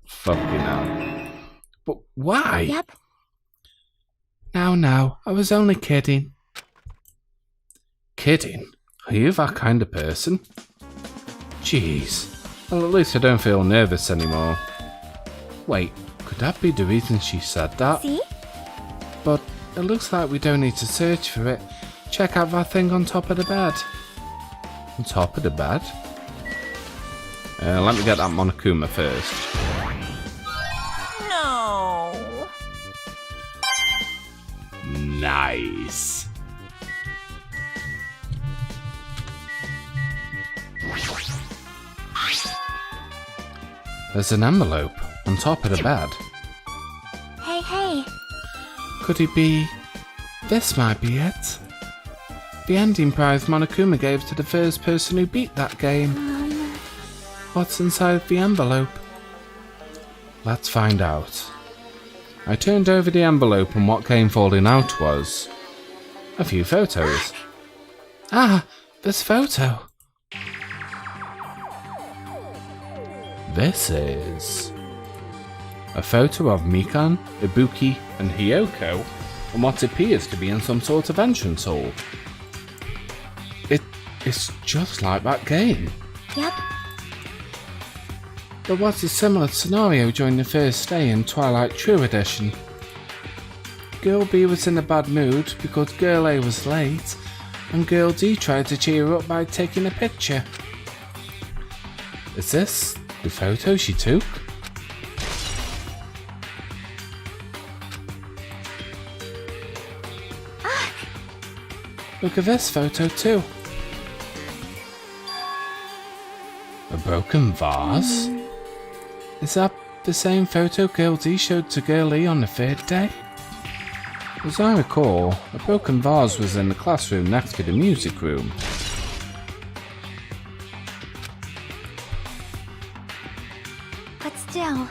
Fucking hell. But why? Yep. Now, I was only kidding. Kidding? Are you that kind of person? Jeez. Well, at least I don't feel nervous anymore. Wait, could that be the reason she said that? See? But it looks like we don't need to search for it. Check out that thing on top of the bed. On top of the bed? Let me get that Monokuma first. No. Nice. There's an envelope on top of the bed. Hey. Could it be... This might be it. The ending prize Monokuma gave to the first person who beat that game. What's inside the envelope? Let's find out. I turned over the envelope and what came falling out was... a few photos. Ah, this photo. This is a photo of Mikan, Ibuki, and Hyoko in what appears to be in some sort of entrance hall. It's just like that game. Yep. There was a similar scenario during the first day in Twilight True Edition. Girl B was in a bad mood because Girl A was late, and Girl D tried to cheer her up by taking a picture. Is this the photo she took? Look at this photo too. A broken vase? Is that the same photo Girl D showed to Girl E on the third day? As I recall, a broken vase was in the classroom next to the music room. But still.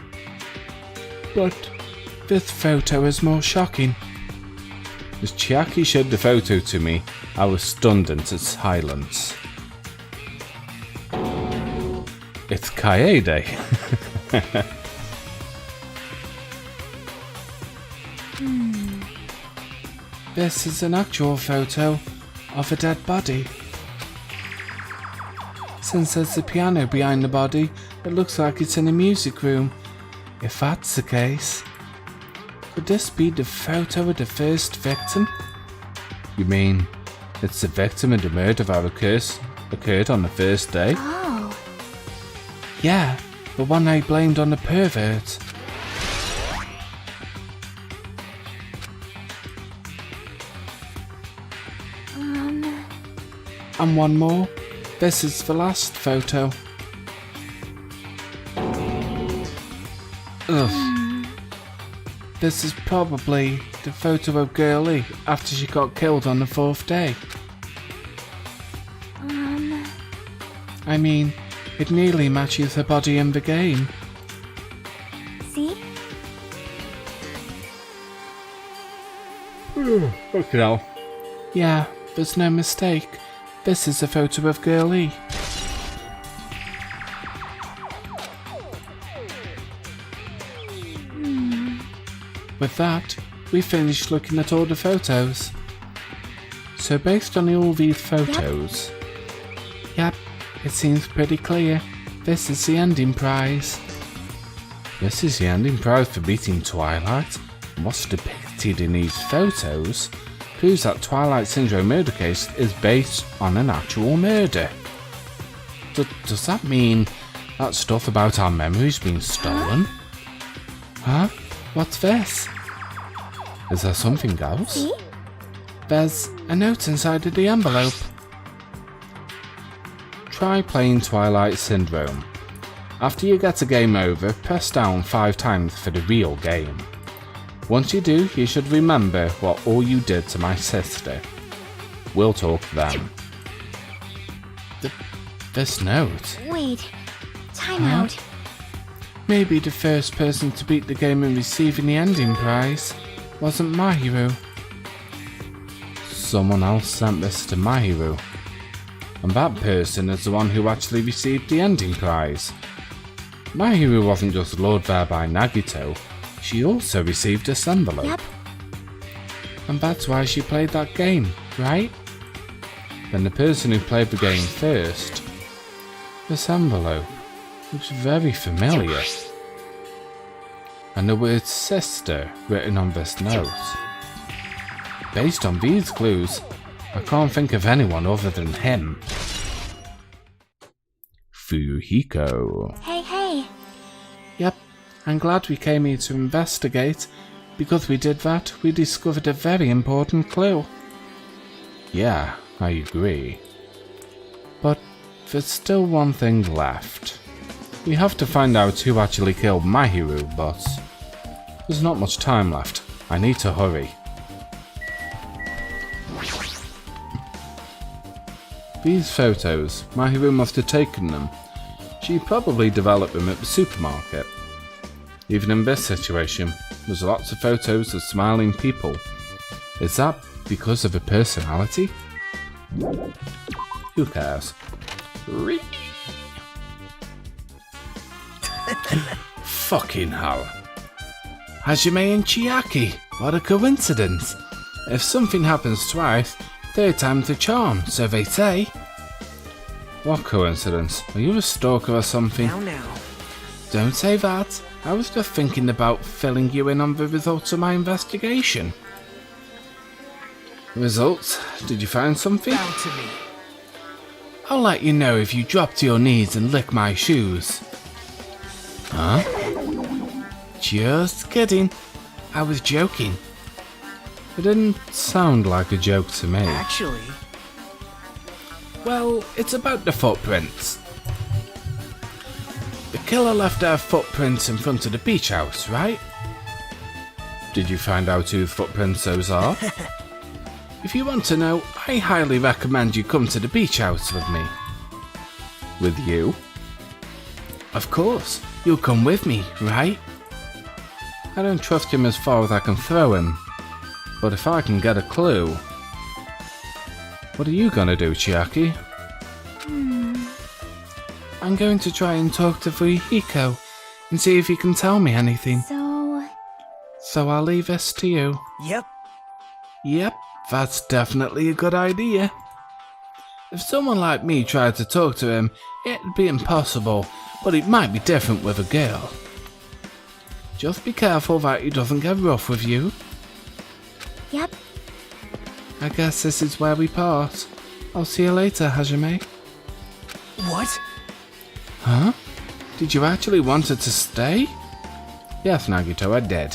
But this photo is more shocking. As Chiaki showed the photo to me, I was stunned into silence. It's Kaede. This is an actual photo of a dead body. Since there's a piano behind the body, it looks like it's in a music room. If that's the case, could this be the photo of the first victim? You mean it's the victim of the murder that occurred on the first day? Oh. Yeah, the one I blamed on the pervert. And one more. This is the last photo. Ugh. This is probably the photo of Girlie after she got killed on the fourth day. I mean, it nearly matches her body in the game. See? Look at all. Yeah, there's no mistake. This is a photo of Girlie. With that, we finished looking at all the photos. So based on all these photos, yep, it seems pretty clear. This is the ending prize. This is the ending prize for beating Twilight. What's depicted in these photos proves that Twilight Syndrome murder case is based on an actual murder. Does that mean that stuff about our memories being stolen? Huh? What's this? Is there something else? See? There's a note inside of the envelope. Try playing Twilight Syndrome. After you get a game over, press down 5 times for the real game. Once you do, you should remember what all you did to my sister. We'll talk then. This note? Wait. Time out. Maybe the first person to beat the game and receiving the ending prize wasn't Mahiru. Someone else sent this to Mahiru. And that person is the one who actually received the ending prize. Mahiru wasn't just lured there by Nagito, she also received this envelope. Yep. And that's why she played that game, right? Then the person who played the game first. This envelope looks very familiar. And the word sister written on this note. Based on these clues, I can't think of anyone other than him. Fuyuhiko. Hey. Yep, I'm glad we came here to investigate. Because we did that, we discovered a very important clue. Yeah, I agree. But there's still one thing left. We have to find out who actually killed Mahiru, but there's not much time left. I need to hurry. These photos, Mahiru must have taken them. She probably developed them at the supermarket. Even in this situation, there's lots of photos of smiling people. Is that because of her personality? Who cares? Fucking hell. Hajime and Chiaki, what a coincidence. If something happens twice, third time's the charm, so they say. What coincidence? Are you a stalker or something? Now. Don't say that. I was just thinking about filling you in on the results of my investigation. Results? Did you find something? Bow to me. I'll let you know if you drop to your knees and lick my shoes. Huh? Just kidding. I was joking. It didn't sound like a joke to me. Actually, Well, it's about the footprints. The killer left our footprints in front of the beach house, right? Did you find out whose footprints those are? If you want to know, I highly recommend you come to the beach house with me. With you? Of course, you'll come with me, right? I don't trust him as far as I can throw him, but if I can get a clue... What are you gonna do, Chiaki? I'm going to try and talk to Fuyuhiko and see if he can tell me anything. So I'll leave this to you. yep. Yep, that's definitely a good idea. If someone like me tried to talk to him, it'd be impossible, but it might be different with a girl. Just be careful that he doesn't get rough with you. Yep. I guess this is where we part. I'll see you later, Hajime. What? Huh? Did you actually want her to stay? Yes, Nagito, I did.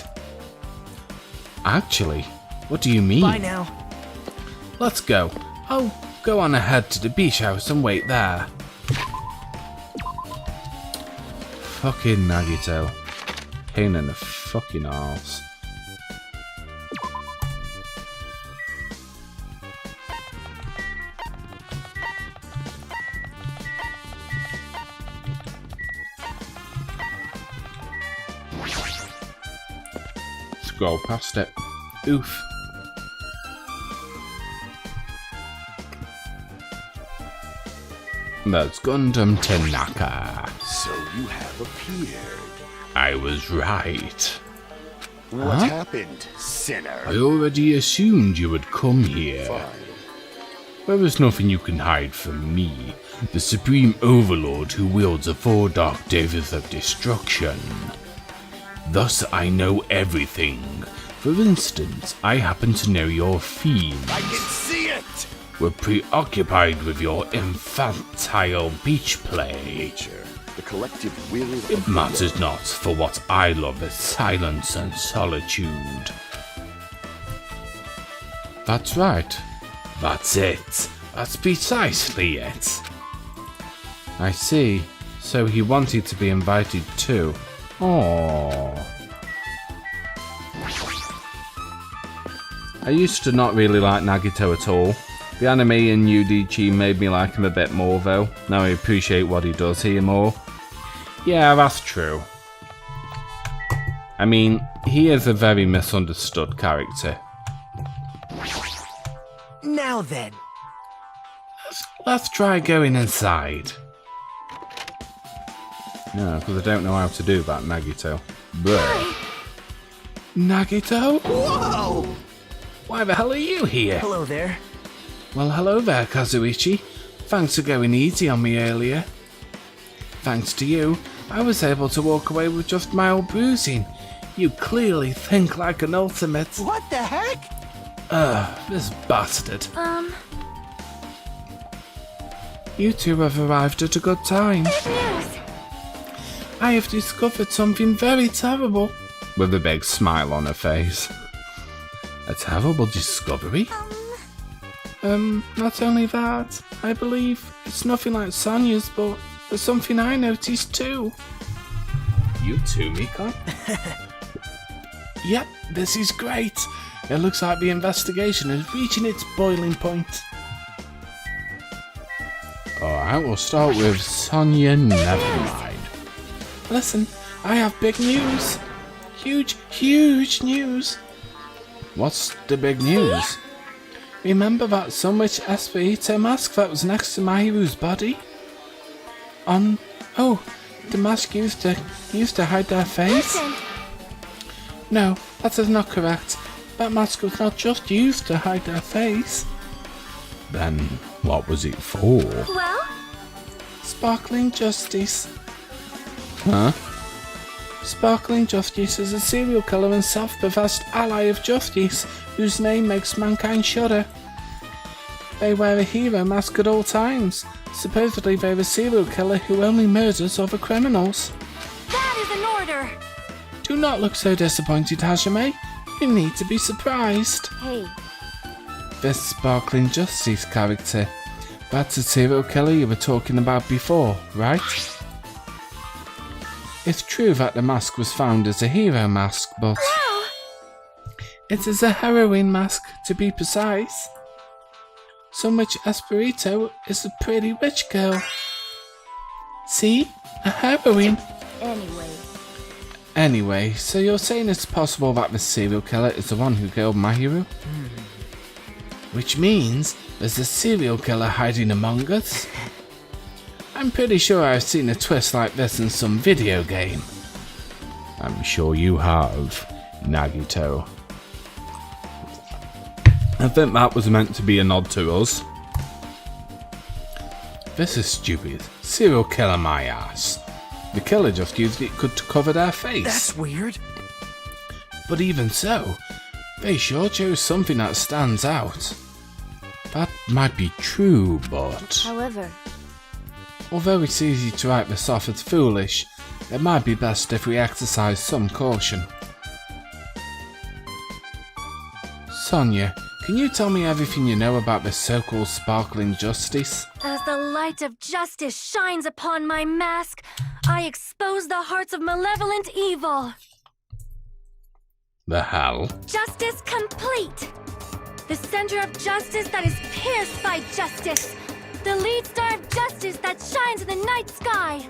Actually? What do you mean? Bye now. Let's go. I'll go on ahead to the beach house and wait there. Fucking Nagito. Pain in the fucking arse. Scroll past it. Oof. That's Gundam Tanaka. So you have appeared. I was right. What Huh? happened, sinner? I already assumed you would come here. Fine. There is nothing you can hide from me, the Supreme Overlord who wields the four dark devils of destruction. Thus I know everything. For instance, I happen to know your fiends. I can see it! Were preoccupied with your infantile beach play. Nature, the collective will It of matters not, for what I love is silence and solitude. That's right. That's it. That's precisely it. I see. So he wanted to be invited too. Aww. I used to not really like Nagito at all. The anime in UDG made me like him a bit more though. Now I appreciate what he does here more. Yeah, that's true. I mean, he is a very misunderstood character. Now then. Let's try going inside. No, because I don't know how to do that, Nagito. Bleh. Nagito? Whoa! Why the hell are you here? Hello there. Well, hello there, Kazuichi. Thanks for going easy on me earlier. Thanks to you, I was able to walk away with just mild bruising. You clearly think like an ultimate. What the heck? This bastard. You two have arrived at a good time. I have discovered something very terrible. With a big smile on her face. A terrible discovery? Not only that, I believe it's nothing like Sonya's, but there's something I noticed too. You too, Miko? Yep, this is great. It looks like the investigation is reaching its boiling point. Alright, we'll start with Sonya Nevermind. Listen, I have big news. Huge news. What's the big news? Remember that Sunwitch Espirito mask that was next to Mahiru's body? Oh, the mask used to hide their face? Listen. No, that is not correct. That mask was not just used to hide their face. Then, what was it for? Well? Sparkling Justice. Huh? Sparkling Justice is a serial killer and self-professed ally of justice, whose name makes mankind shudder. They wear a hero mask at all times. Supposedly they're a serial killer who only murders other criminals. That is an order! Do not look so disappointed, Hajime. You need to be surprised. Hey, This Sparkling Justice character, that's a serial killer you were talking about before, right? It's true that the mask was found as a hero mask, but it is a heroine mask, to be precise. Sunwitch Espirito is a pretty witch girl. See? A heroine. Anyway, so you're saying it's possible that the serial killer is the one who killed Mahiru? Which means there's a serial killer hiding among us? I'm pretty sure I've seen a twist like this in some video game. I'm sure you have, Nagito. I think that was meant to be a nod to us. This is stupid. Serial killer my ass. The killer just used it to cover their face. That's weird. But even so, they sure chose something that stands out. That might be true, but... however, although it's easy to write this off as foolish, it might be best if we exercise some caution. Sonia, can you tell me everything you know about this so-called Sparkling Justice? as the light of justice shines upon my mask, I expose the hearts of malevolent evil. The hell? Justice complete! The center of justice that is pierced by justice. The lead star of justice that shines in the night sky.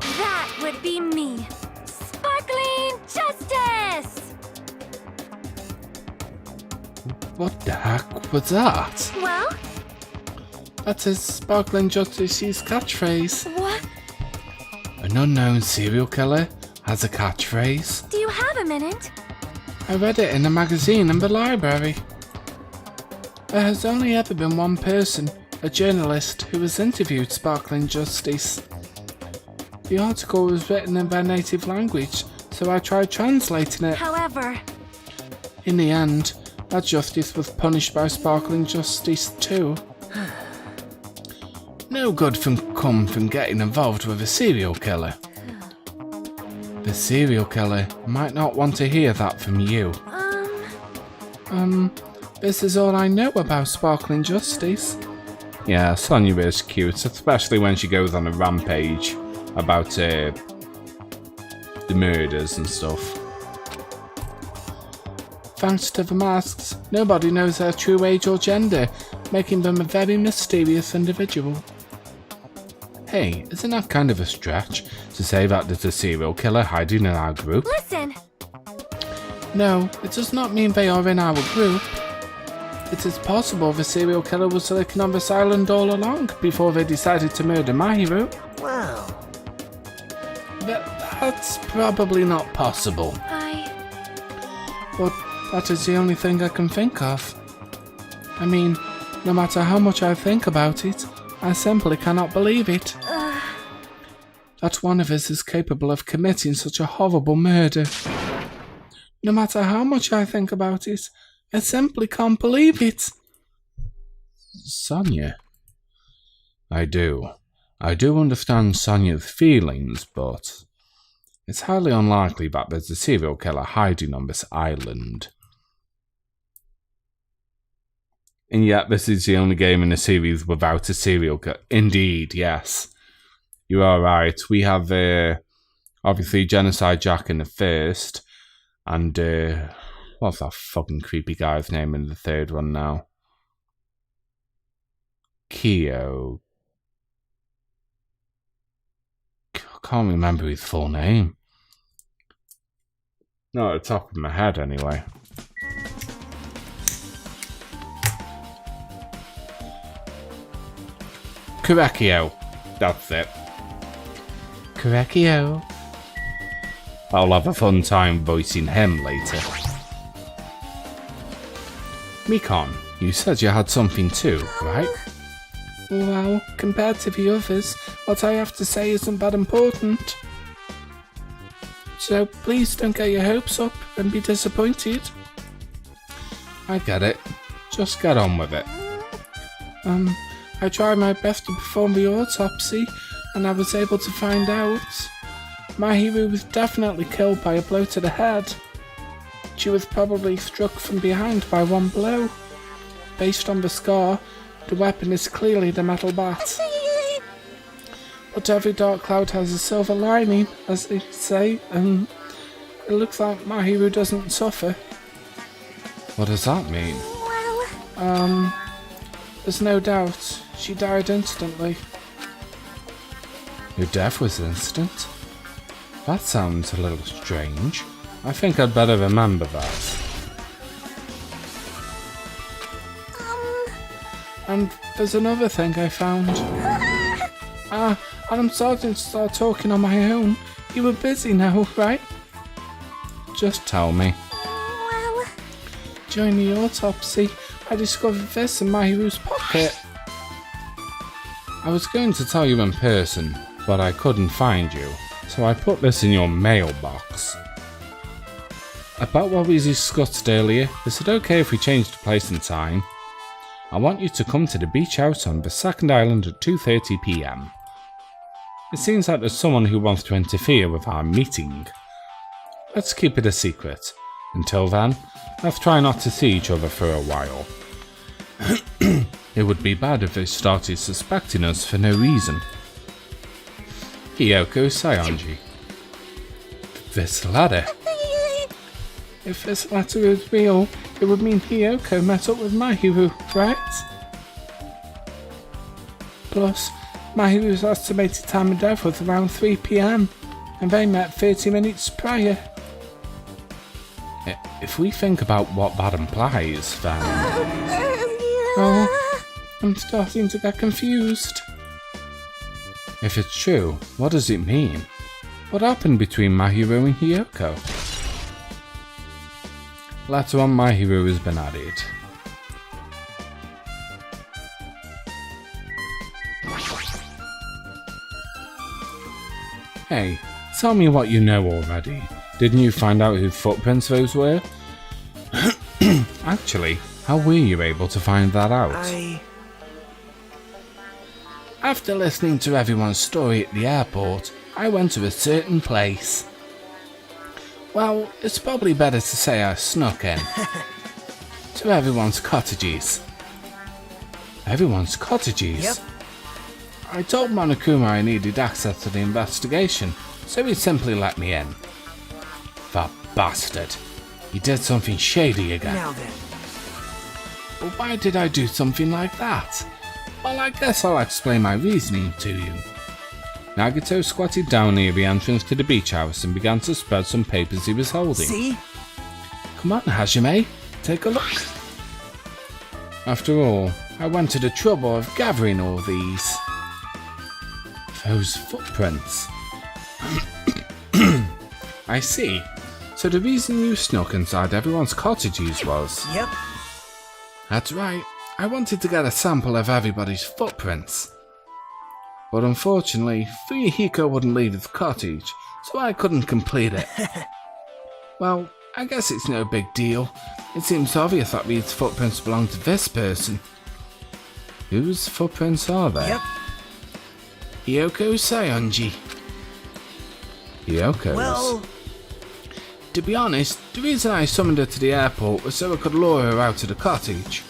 That would be me. Sparkling Justice! What the heck was that? Well, That is Sparkling Justice's catchphrase. what? An unknown serial killer has a catchphrase. Do you have a minute? I read it in a magazine in the library. There has only ever been one person, a journalist, who has interviewed Sparkling Justice. The article was written in their native language, so I tried translating it. However, In the end, that justice was punished by Sparkling Justice too. No good come from getting involved with a serial killer. The serial killer might not want to hear that from you. This is all I know about Sparkling Justice. Yeah, Sonia is cute, especially when she goes on a rampage about the murders and stuff. Thanks to the masks, nobody knows their true age or gender, making them a very mysterious individual. Hey, isn't that kind of a stretch to say that there's a serial killer hiding in our group? listen. No, it does not mean they are in our group. It is possible the serial killer was lurking on this island all along before they decided to murder Mahiru. Wow. That's probably not possible. But that is the only thing I can think of. I mean, no matter how much I think about it, I simply cannot believe it. That one of us is capable of committing such a horrible murder. No matter how much I think about it, I simply can't believe it. Sonia. I do understand Sonia's feelings, but it's highly unlikely that there's a serial killer hiding on this island. And yet this is the only game in the series without a serial killer. Indeed, yes. You are right. We have obviously Genocide Jack in the first, and what's that fucking creepy guy's name in the third one now? Kyo. I can't remember his full name. Not at the top of my head, anyway. Korekio. That's it. Korekio. I'll have a fun time voicing him later. Mikon, you said you had something too, right? Well, compared to the others, what I have to say isn't that important. So please don't get your hopes up and be disappointed. I get it. Just get on with it. I tried my best to perform the autopsy, and I was able to find out. Mahiru was definitely killed by a blow to the head. She was probably struck from behind by one blow. Based on the scar, the weapon is clearly the metal bat. But every dark cloud has a silver lining, as they say, and it looks like Mahiru doesn't suffer. What does that mean? Well, there's no doubt. She died instantly. Your death was instant? That sounds a little strange. I think I'd better remember that. And there's another thing I found. And I'm starting to start talking on my own. You were busy now, right? Just tell me. well, During the autopsy, I discovered this in Mahiru's pocket. I was going to tell you in person, but I couldn't find you, so I put this in your mailbox. About what we discussed earlier, is it okay if we change the place and time? I want you to come to the beach house on the second island at 2:30 PM. It seems like there's someone who wants to interfere with our meeting. Let's keep it a secret. Until then, let's try not to see each other for a while. It would be bad if they started suspecting us for no reason. Hiyoko Sayonji. This letter. If this letter is real, it would mean Hiyoko met up with Mahiru, right? Plus, Mahiru's estimated time of death was around 3 PM, and they met 30 minutes prior. If we think about what that implies, then... Oh, I'm starting to get confused. If it's true, what does it mean? What happened between Mahiru and Hiyoko? Letter on Mahiru has been added. Hey, tell me what you know already. Didn't you find out whose footprints those were? Actually, how were you able to find that out? After listening to everyone's story at the airport, I went to a certain place. Well, it's probably better to say I snuck in. To everyone's cottages. Everyone's cottages? Yep. I told Monokuma I needed access to the investigation, so he simply let me in. That bastard. He did something shady again. Now then. But why did I do something like that? Well, I guess I'll explain my reasoning to you. Nagito squatted down near the entrance to the beach house and began to spread some papers he was holding. See? Come on, Hajime, take a look. After all, I went to the trouble of gathering all these. Those footprints. I see. So the reason you snuck inside everyone's cottages was... Yep. That's right. I wanted to get a sample of everybody's footprints. But unfortunately, Fuyuhiko wouldn't leave his cottage, so I couldn't complete it. Well, I guess it's no big deal. It seems obvious that these footprints belong to this person. Whose footprints are they? Yep. Hiyoko Sayonji. Hiyoko's? Well... To be honest, the reason I summoned her to the airport was so I could lure her out to the cottage.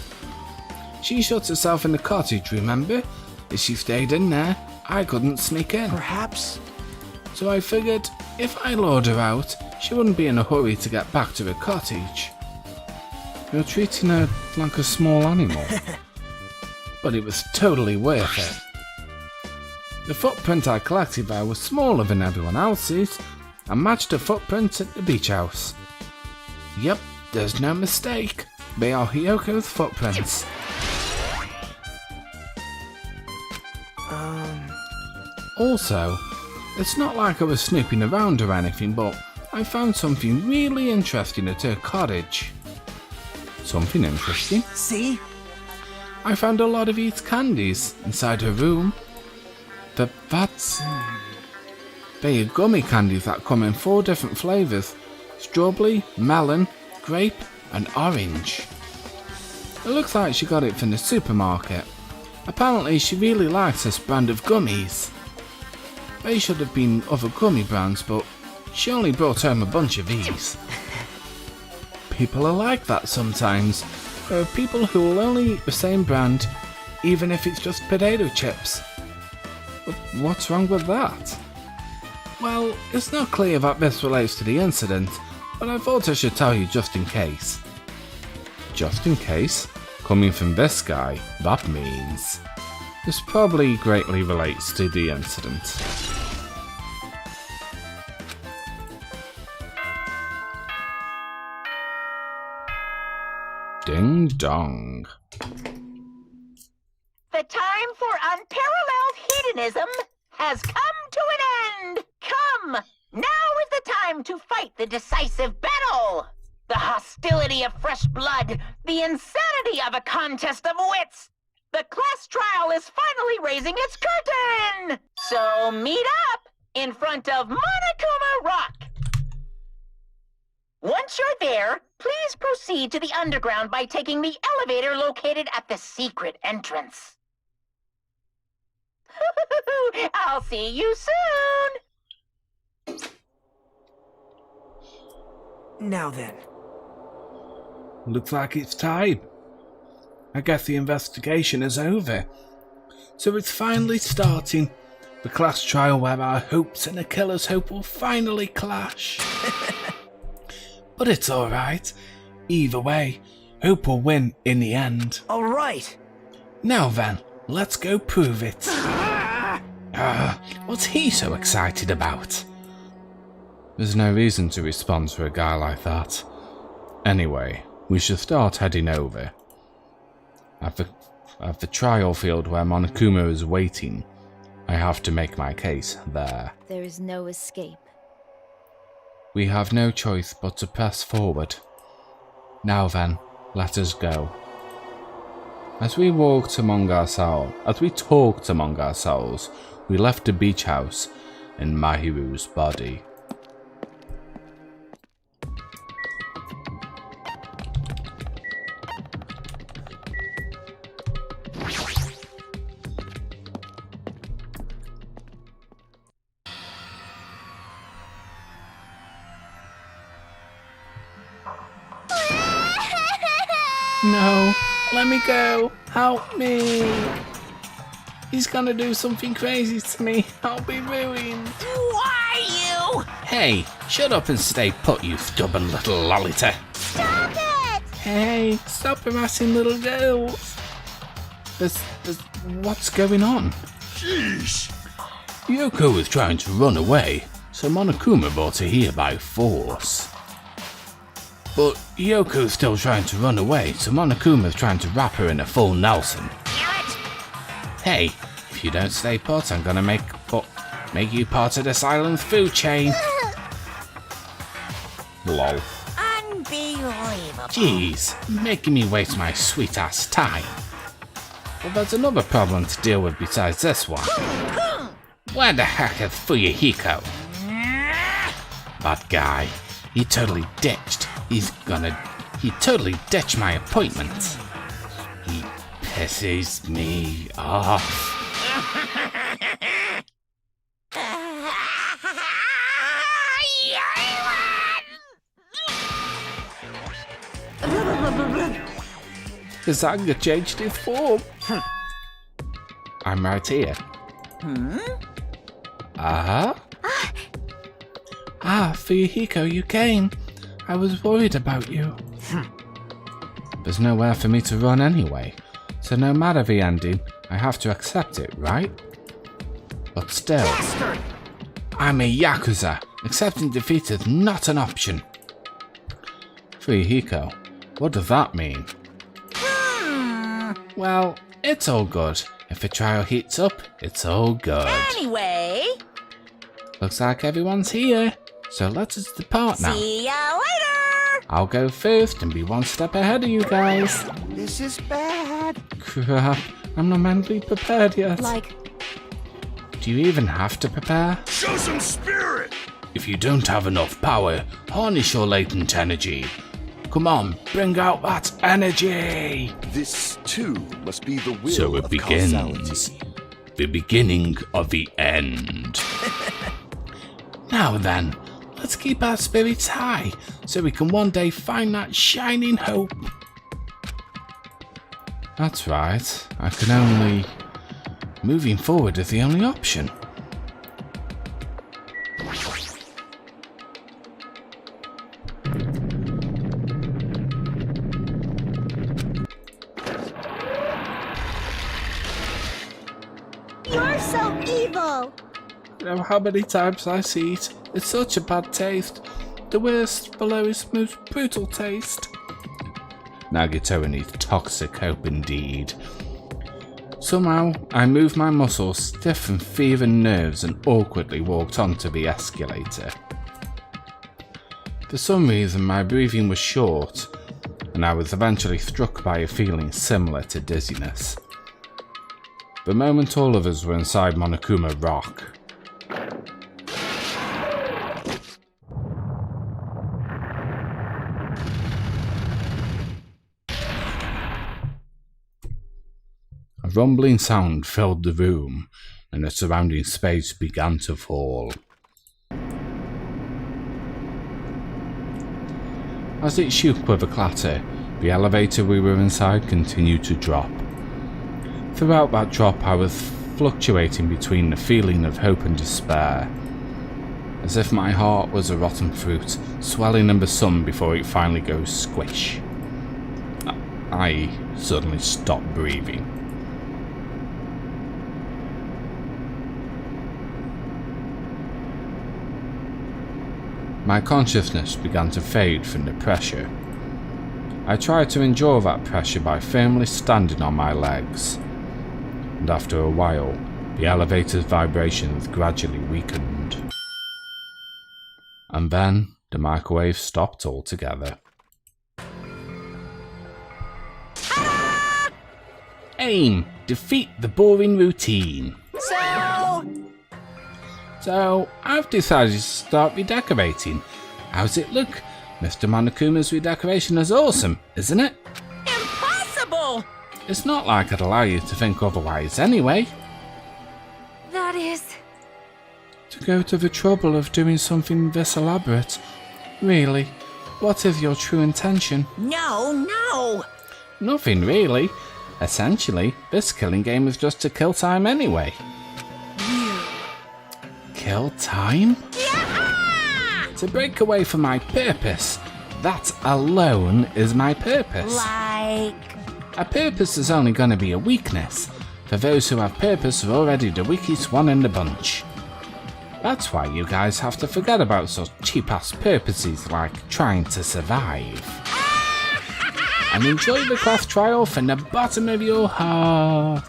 She shut herself in the cottage, remember? If she stayed in there, I couldn't sneak in. Perhaps... So I figured, if I lured her out, she wouldn't be in a hurry to get back to her cottage. You're treating her like a small animal. But it was totally worth it. The footprint I collected there was smaller than everyone else's, and matched the footprints at the beach house. Yep, there's no mistake. They are Hiyoko's footprints. Also, it's not like I was snooping around or anything, but I found something really interesting at her cottage. Something interesting? See? I found a lot of these candies inside her room. They are gummy candies that come in 4 different flavours: strawberry, melon, grape and orange. It looks like she got it from the supermarket. Apparently she really likes this brand of gummies. They should have been other gummy brands, but she only brought home a bunch of these. People are like that sometimes. There are people who will only eat the same brand, even if it's just potato chips. But what's wrong with that? Well, it's not clear that this relates to the incident, but I thought I should tell you just in case. Just in case? Coming from this guy, that means this probably greatly relates to the incident. Ding dong. The time for unparalleled hedonism has come to an end! Come! Now is the time to fight the decisive battle! The hostility of fresh blood, the insanity of a contest of wits! The class trial is finally raising its curtain! So meet up in front of Monokuma Rock! Once you're there, please proceed to the underground by taking the elevator located at the secret entrance. I'll see you soon! Now then. Looks like it's time. I guess the investigation is over. So it's finally starting. The class trial where our hopes and the killer's hope will finally clash. But it's alright. Either way, hope will win in the end. Alright. Now then, let's go prove it. What's he so excited about? There's no reason to respond to a guy like that. Anyway, we should start heading over. At the trial field where Monokuma is waiting, I have to make my case there. There is no escape. We have no choice but to press forward. Now then, let us go. As we talked among ourselves, we left the beach house in Mahiru's body. No, let me go. Help me. He's gonna do something crazy to me. I'll be ruined. Why you? Hey, shut up and stay put, you stubborn little lolita. Stop it! Hey, stop harassing little girls. What's going on? Sheesh! Yoko was trying to run away, so Monokuma brought her here by force. But Yoko's still trying to run away, so Monokuma's trying to wrap her in a full Nelson. Hey, if you don't stay put, I'm gonna make you part of this island's food chain. Lol. Unbelievable. Jeez, making me waste my sweet-ass time. But there's another problem to deal with besides this one. Where the heck is Fuyuhiko? That guy, he totally ditched. He totally ditched my appointment. He pisses me off. His anger changed his form. I'm right here. Fuyuhiko, you came. I was worried about you. There's nowhere for me to run anyway, so no matter the ending, I have to accept it, right? But still, I'm a Yakuza. Accepting defeat is not an option. Fuyuhiko, what does that mean? Well, it's all good. If the trial heats up, it's all good. Anyway, Looks like everyone's here, so let us depart now. see ya later! I'll go first and be one step ahead of you guys. This is bad. Crap, I'm not mentally prepared yet. Like, Do you even have to prepare? Show some spirit! If you don't have enough power, harness your latent energy. Come on, bring out that energy! This, too, must be the will So it of begins. causality. The beginning of the end. Now then, let's keep our spirits high so we can one day find that shining hope. That's right, I can only... Moving forward is the only option. You're so evil! You know how many times I see it? It's such a bad taste. The worst below its most brutal taste. Nagito needs toxic hope indeed. Somehow, I moved my muscles, stiffened fear and nerves, and awkwardly walked onto the escalator. For some reason, my breathing was short, and I was eventually struck by a feeling similar to dizziness. The moment all of us were inside Monokuma Rock, a rumbling sound filled the room, and the surrounding space began to fall. As it shook with a clatter, the elevator we were inside continued to drop. Throughout that drop, I was fluctuating between the feeling of hope and despair, as if my heart was a rotten fruit, swelling in the sun before it finally goes squish. I suddenly stopped breathing. My consciousness began to fade from the pressure. I tried to endure that pressure by firmly standing on my legs, and after a while, the elevator's vibrations gradually weakened. And then, the microwave stopped altogether. Aim! Defeat the boring routine. So, I've decided to start redecorating. How's it look? Mr. Monokuma's redecoration is awesome, isn't it? Impossible! It's not like I'd allow you to think otherwise anyway. that is... To go to the trouble of doing something this elaborate. Really, what is your true intention? No! Nothing really. Essentially, this killing game is just to kill time anyway. Kill time? To break away from my purpose. That alone is my purpose. Like... A purpose is only going to be a weakness. For those who have purpose are already the weakest one in the bunch. That's why you guys have to forget about such cheap-ass purposes like trying to survive. And enjoy the class trial from the bottom of your heart.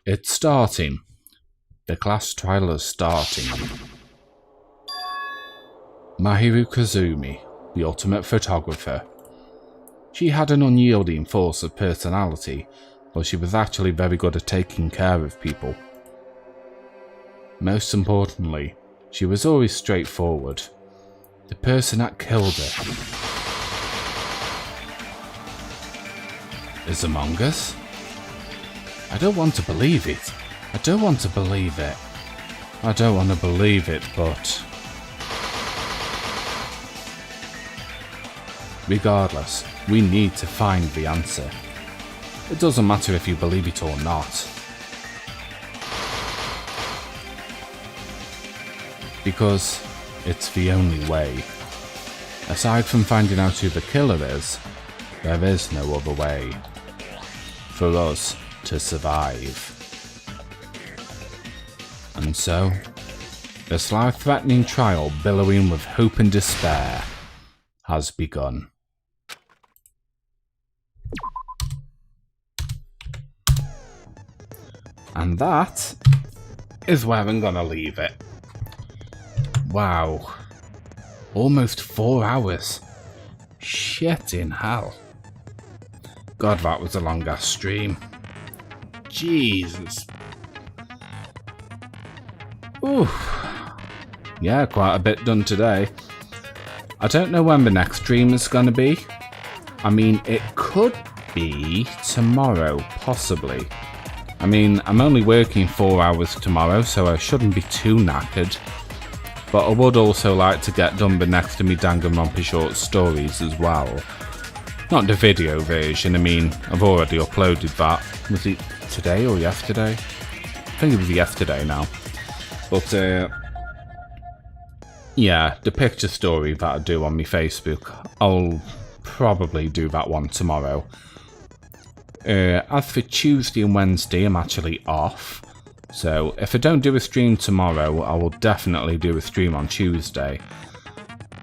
It's starting. The class trial is starting. Mahiru Koizumi, the ultimate photographer. She had an unyielding force of personality, but she was actually very good at taking care of people. Most importantly, she was always straightforward. The person that killed her is among us? I don't want to believe it. I don't want to believe it. I don't want to believe it, but... Regardless, we need to find the answer. It doesn't matter if you believe it or not. Because it's the only way. Aside from finding out who the killer is, there is no other way for us to survive. And so, this life-threatening trial billowing with hope and despair has begun. And that is where I'm gonna leave it. Wow. Almost 4 hours. Shit in hell. God, that was a long ass stream. Jesus. Oof. Yeah, quite a bit done today. I don't know when the next stream is gonna be. I mean, it could be tomorrow, possibly. I mean, I'm only working 4 hours tomorrow, so I shouldn't be too knackered. But I would also like to get done the next to me Danganronpa short stories as well. Not the video version, I mean, I've already uploaded that. Was it today or yesterday? I think it was yesterday now. But, yeah, the picture story that I do on my Facebook, I'll probably do that one tomorrow. As for Tuesday and Wednesday, I'm actually off. So, if I don't do a stream tomorrow, I will definitely do a stream on Tuesday.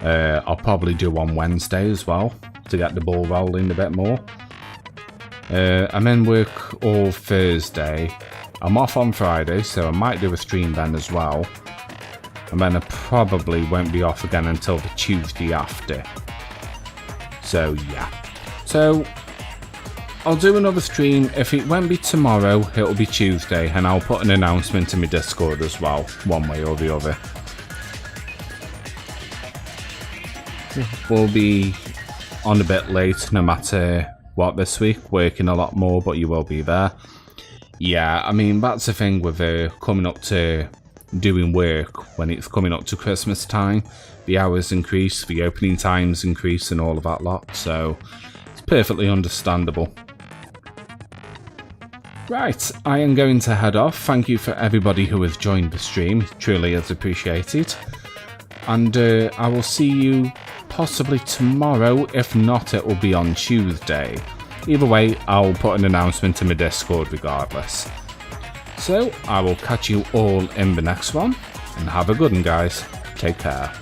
I'll probably do on Wednesday as well, to get the ball rolling a bit more. I'm in work all Thursday. I'm off on Friday, so I might do a stream then as well. And then I probably won't be off again until the Tuesday after. So, yeah. So, I'll do another stream. If it won't be tomorrow, it'll be Tuesday, and I'll put an announcement in my Discord as well, one way or the other. We'll be on a bit late, no matter what this week, working a lot more, but you will be there. Yeah, I mean, that's the thing with coming up to doing work when it's coming up to Christmas time. The hours increase, the opening times increase, and all of that lot, so it's perfectly understandable. Right, I am going to head off. Thank you for everybody who has joined the stream. It truly is appreciated. And I will see you possibly tomorrow. If not, it will be on Tuesday. Either way, I'll put an announcement in my Discord regardless. So, I will catch you all in the next one. And have a good one, guys. Take care.